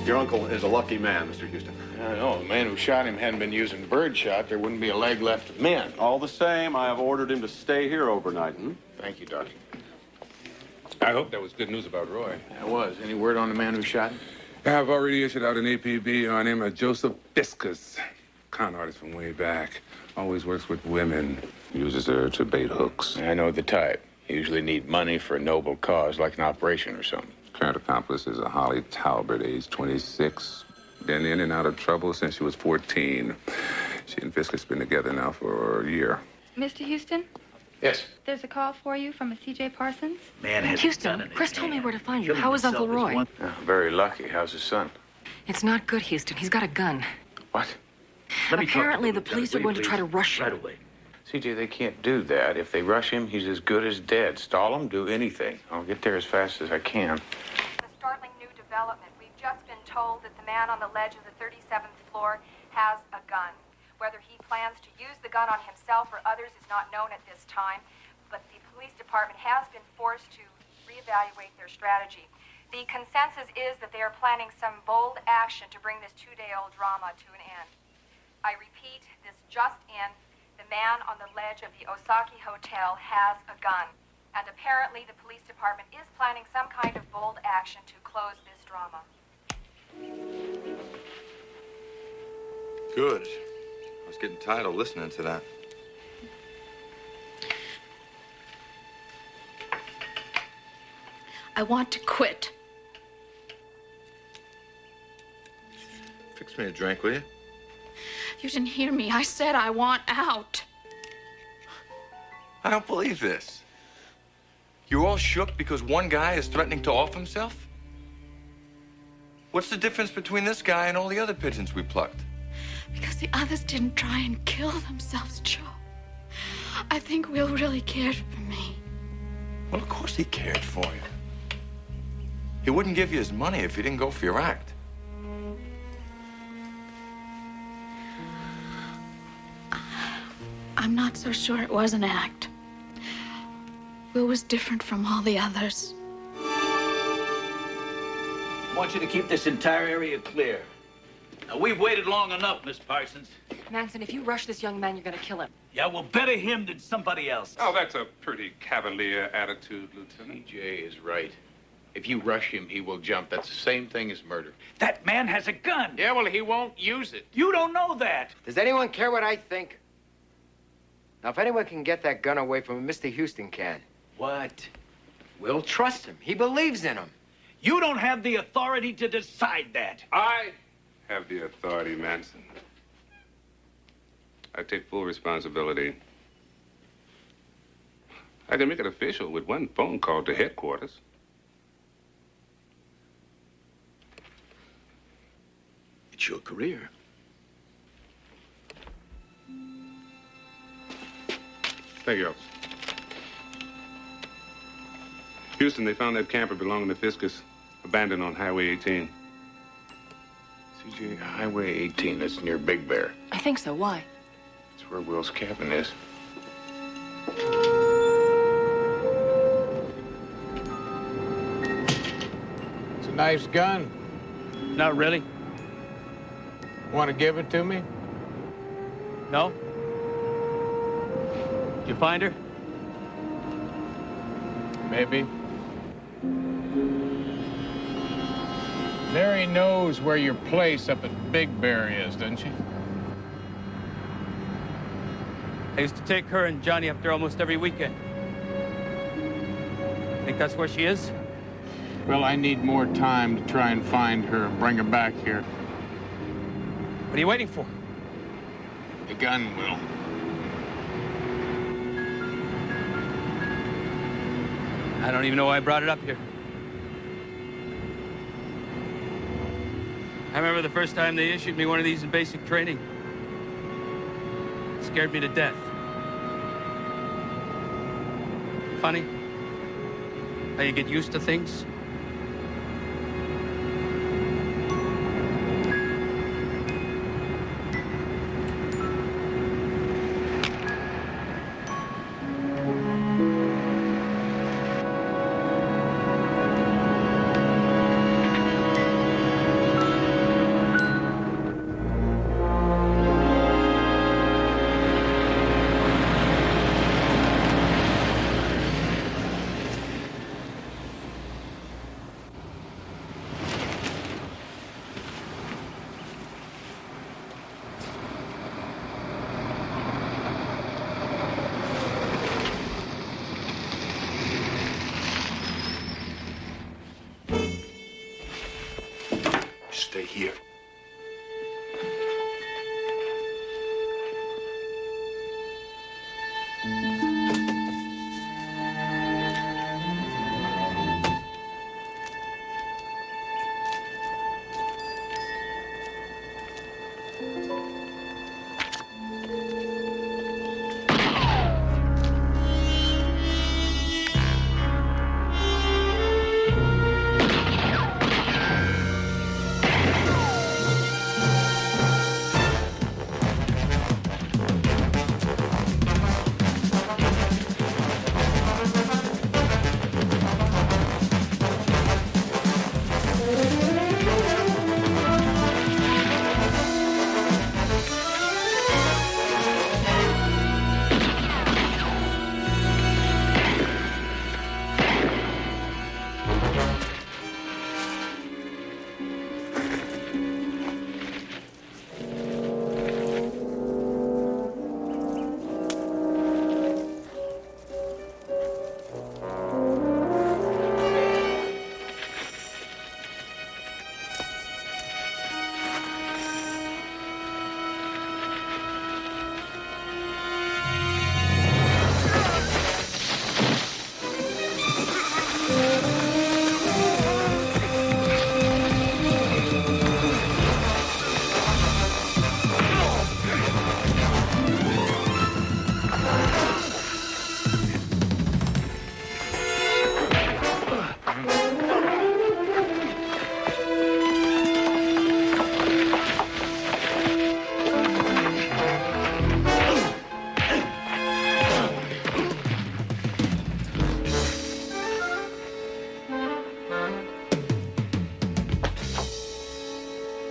Your uncle is a lucky man, Mr. Houston. I know. The man who shot him hadn't been using birdshot. There wouldn't be a leg left of men. All the same, I have ordered him to stay here overnight. Thank you, Doctor. I hope that was good news about Roy. It was. Any word on the man who shot him? I've already issued out an APB on him, Joseph Fiscus. Con artist from way back. Always works with women. Uses her to bait hooks. I know the type. Usually need money for a noble cause, like an operation or something. Current accomplice is a Holly Talbot, age 26. Been in and out of trouble since she was 14. She and Fiscus been together now for a year. Mr. Houston? Yes? There's a call for you from a C.J. Parsons. Man has Houston, Chris told me where to find you. How is Uncle Roy? Oh, very lucky. How's his son? It's not good, Houston. He's got a gun. What? Apparently, the police are going to try to rush him. Right away. CJ, they can't do that. If they rush him, he's as good as dead. Stall him, do anything. I'll get there as fast as I can. A startling new development. We've just been told that the man on the ledge of the 37th floor has a gun. Whether he plans to use the gun on himself or others is not known at this time, but the police department has been forced to reevaluate their strategy. The consensus is that they are planning some bold action to bring this two-day-old drama to an end. I repeat, this just in, the man on the ledge of the Osaki Hotel has a gun. And apparently the police department is planning some kind of bold action to close this drama. Good. I was getting tired of listening to that. I want to quit. Fix me a drink, will you? You didn't hear me. I said I want out. I don't believe this. You're all shook because one guy is threatening to off himself? What's the difference between this guy and all the other pigeons we plucked? Because the others didn't try and kill themselves, Joe. I think Will really cared for me. Well, of course he cared for you. He wouldn't give you his money if you didn't go for your act. I'm not so sure it was an act. Will was different from all the others. I want you to keep this entire area clear. Now, we've waited long enough, Miss Parsons. Manson, if you rush this young man, you're going to kill him. Yeah, well, better him than somebody else. Oh, that's a pretty cavalier attitude, Lieutenant. CJ is right. If you rush him, he will jump. That's the same thing as murder. That man has a gun. Yeah, well, he won't use it. You don't know that. Does anyone care what I think? Now, if anyone can get that gun away from him, Mr. Houston can. What? We'll trust him. He believes in him. You don't have the authority to decide that. I have the authority, Manson. I take full responsibility. I can make it official with one phone call to headquarters. It's your career. Thank you, officer. Houston, they found that camper belonging to Fiscus, abandoned on Highway 18. CJ, Highway 18, that's near Big Bear. I think so. Why? That's where Will's cabin is. It's a nice gun. Not really. Want to give it to me? No? Did you find her? Maybe. Mary knows where your place up at Big Bear is, doesn't she? I used to take her and Johnny up there almost every weekend. They that's where she is? Well, I need more time to try and find her and bring her back here. What are you waiting for? The gun, Will. I don't even know why I brought it up here. I remember the first time they issued me one of these in basic training. It scared me to death. Funny how you get used to things. Stay here.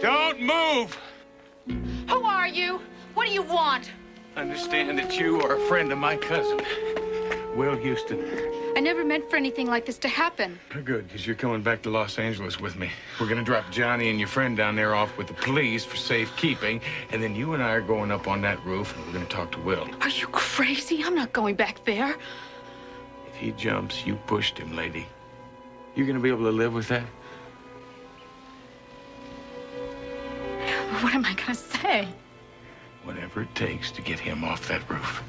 Don't move! Who are you? What do you want? Understand that you are a friend of my cousin, Will Houston. I never meant for anything like this to happen. Good, because you're coming back to Los Angeles with me. We're going to drop Johnny and your friend down there off with the police for safekeeping, and then you and I are going up on that roof, and we're going to talk to Will. Are you crazy? I'm not going back there. If he jumps, you pushed him, lady. You going to be able to live with that? What am I going to say? Whatever it takes to get him off that roof.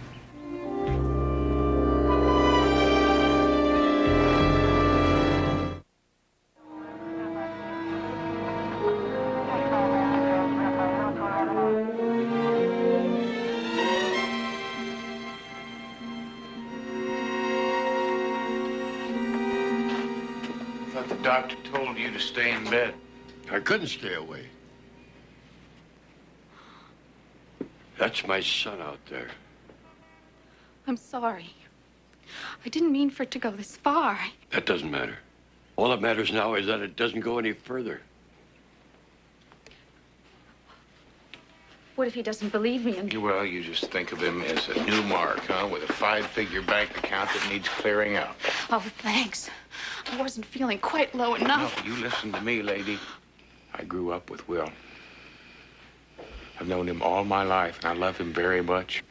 I thought the doctor told you to stay in bed. I couldn't stay away. That's my son out there. I'm sorry. I didn't mean for it to go this far. That doesn't matter. All that matters now is that it doesn't go any further. What if he doesn't believe me and... Well, you just think of him as a new mark, huh? With a 5-figure bank account that needs clearing out. Oh, thanks. I wasn't feeling quite low enough. No, you listen to me, lady. I grew up with Will. I've known him all my life, and I love him very much.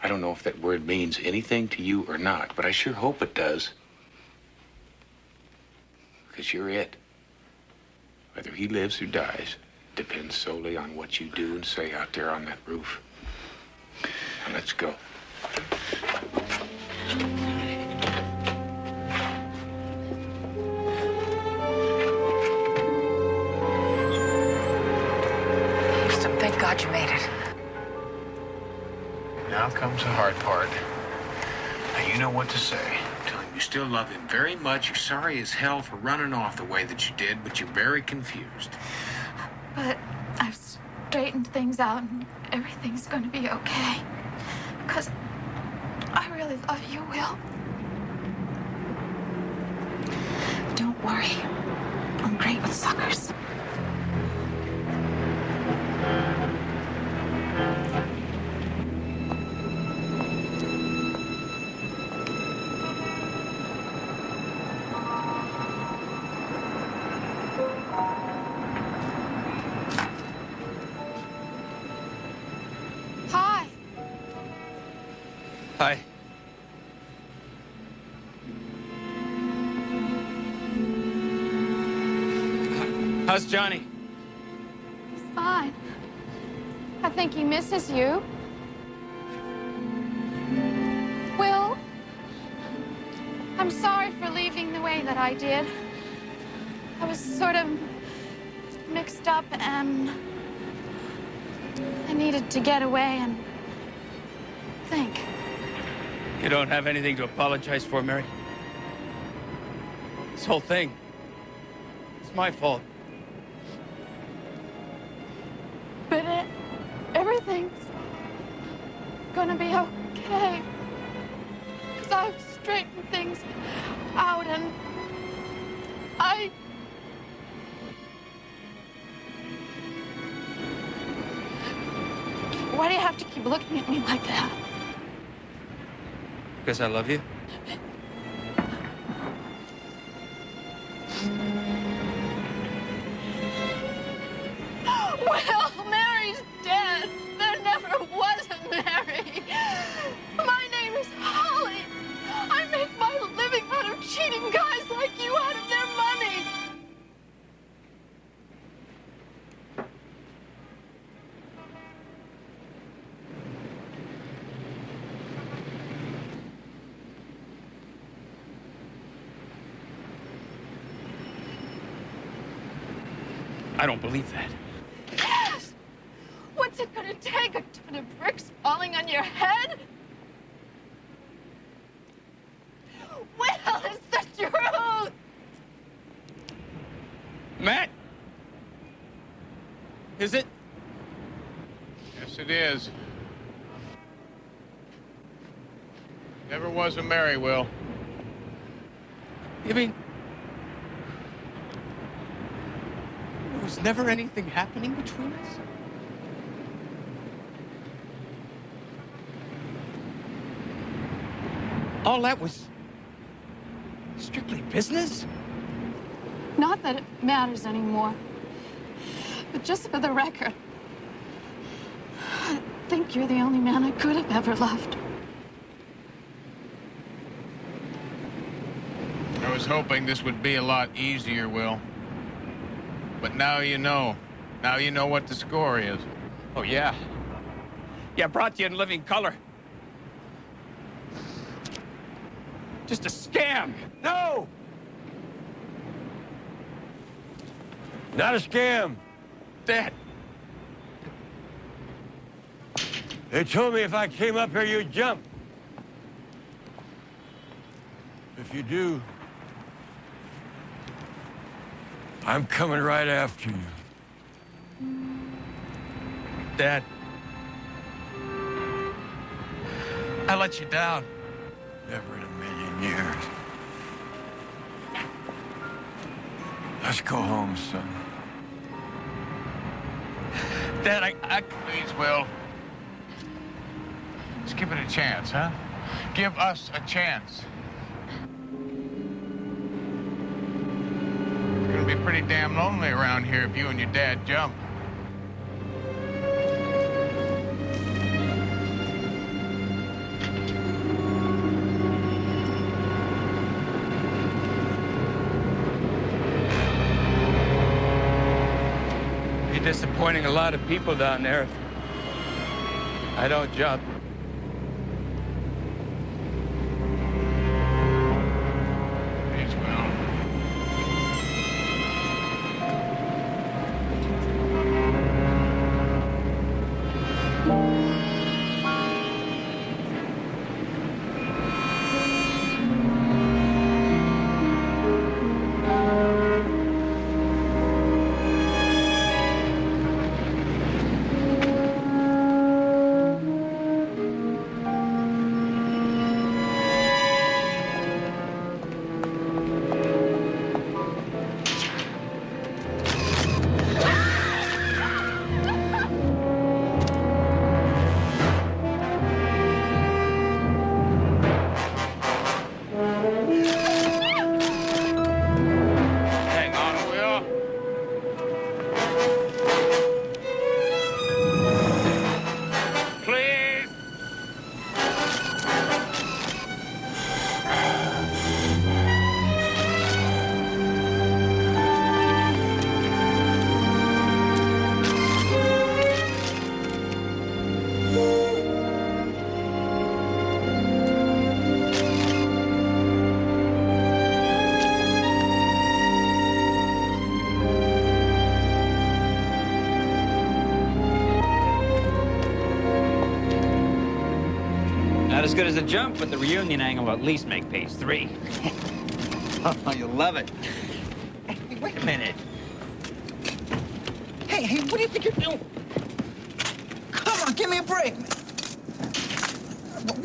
I don't know if that word means anything to you or not, but I sure hope it does. Because you're it. Whether he lives or dies depends solely on what you do and say out there on that roof. Now let's go. Houston, thank God you made it. Now comes the hard part. Now you know what to say. Tell him you still love him very much. You're sorry as hell for running off the way that you did, but you're very confused. But I've straightened things out and everything's going to be okay. Because I really love you, Will. Don't worry. I'm great with suckers. Hi. Hi. How's Johnny? He's fine. I think he misses you. Will, I'm sorry for leaving the way that I did. I was sort of mixed up and I needed to get away and think. You don't have anything to apologize for, Mary? This whole thing, it's my fault. But everything's gonna be okay. Because I've straightened things out and Why do you have to keep looking at me like that? Because I love you? Well, Mary's dead. There never was a Mary. My name is Holly. I make my living out of cheating guys like you out of their money. I don't believe that. Yes! What's it gonna take? A ton of bricks falling on your head? Will, it's the truth! Matt! Is it? Yes, it is. Never was a Mary, Will. You mean there was never anything happening between us? All that was strictly business? Not that it matters anymore. But just for the record, I think you're the only man I could have ever loved. I was hoping this would be a lot easier, Will. But now you know. Now you know what the score is. Oh, yeah. Yeah, brought to you in living color. Just a scam. No! Not a scam. Dad. They told me if I came up here, you'd jump. If you do, I'm coming right after you. Dad. I let you down. Never in a million years. Let's go home, son. Dad, I... Please, Will. Let's give it a chance, huh? Give us a chance. It's gonna be pretty damn lonely around here if you and your dad jump. be disappointing a lot of people down there if I don't jump. Not as good as a jump, but the reunion angle will at least make page 3. Oh, you'll love it. Hey, wait a minute. Hey, what do you think you're doing? Come on, give me a break.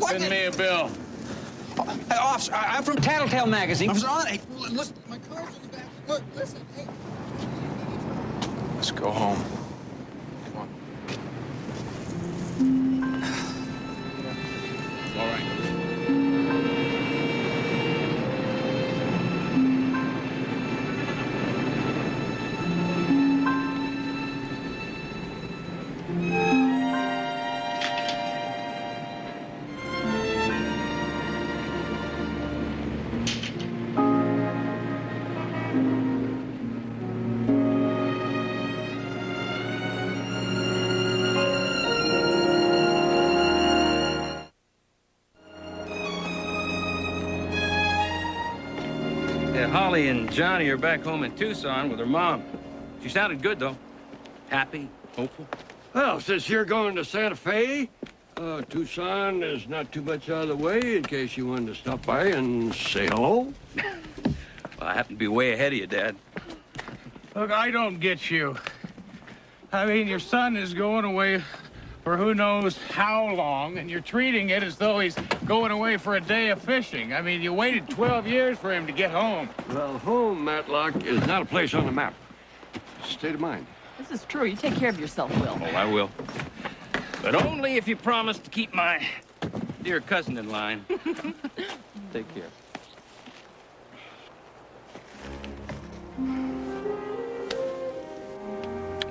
What? Send me a bill. Hey, officer, I'm from Tattletale magazine. Officer, Hey, listen, my car's in the back. Look, listen, hey. Let's go home. All right. Yeah, Holly and Johnny are back home in Tucson with her mom. She sounded good, though. Happy, hopeful. Well, since you're going to Santa Fe, Tucson is not too much out of the way in case you wanted to stop by and say hello. Well, I happen to be way ahead of you, Dad. Look, I don't get you. I mean, your son is going away for who knows how long, and you're treating it as though he's going away for a day of fishing. I mean, you waited 12 years for him to get home. Well, home, Matlock, is not a place on the map. It's a state of mind. This is true. You take care of yourself, Will. Oh, I will. But only if you promise to keep my dear cousin in line. Take care.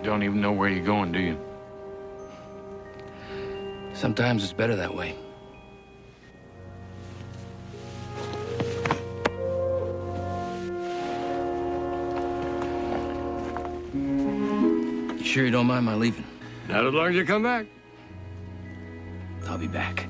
Don't even know where you're going, do you? Sometimes it's better that way. You sure you don't mind my leaving? Not as long as you come back. I'll be back.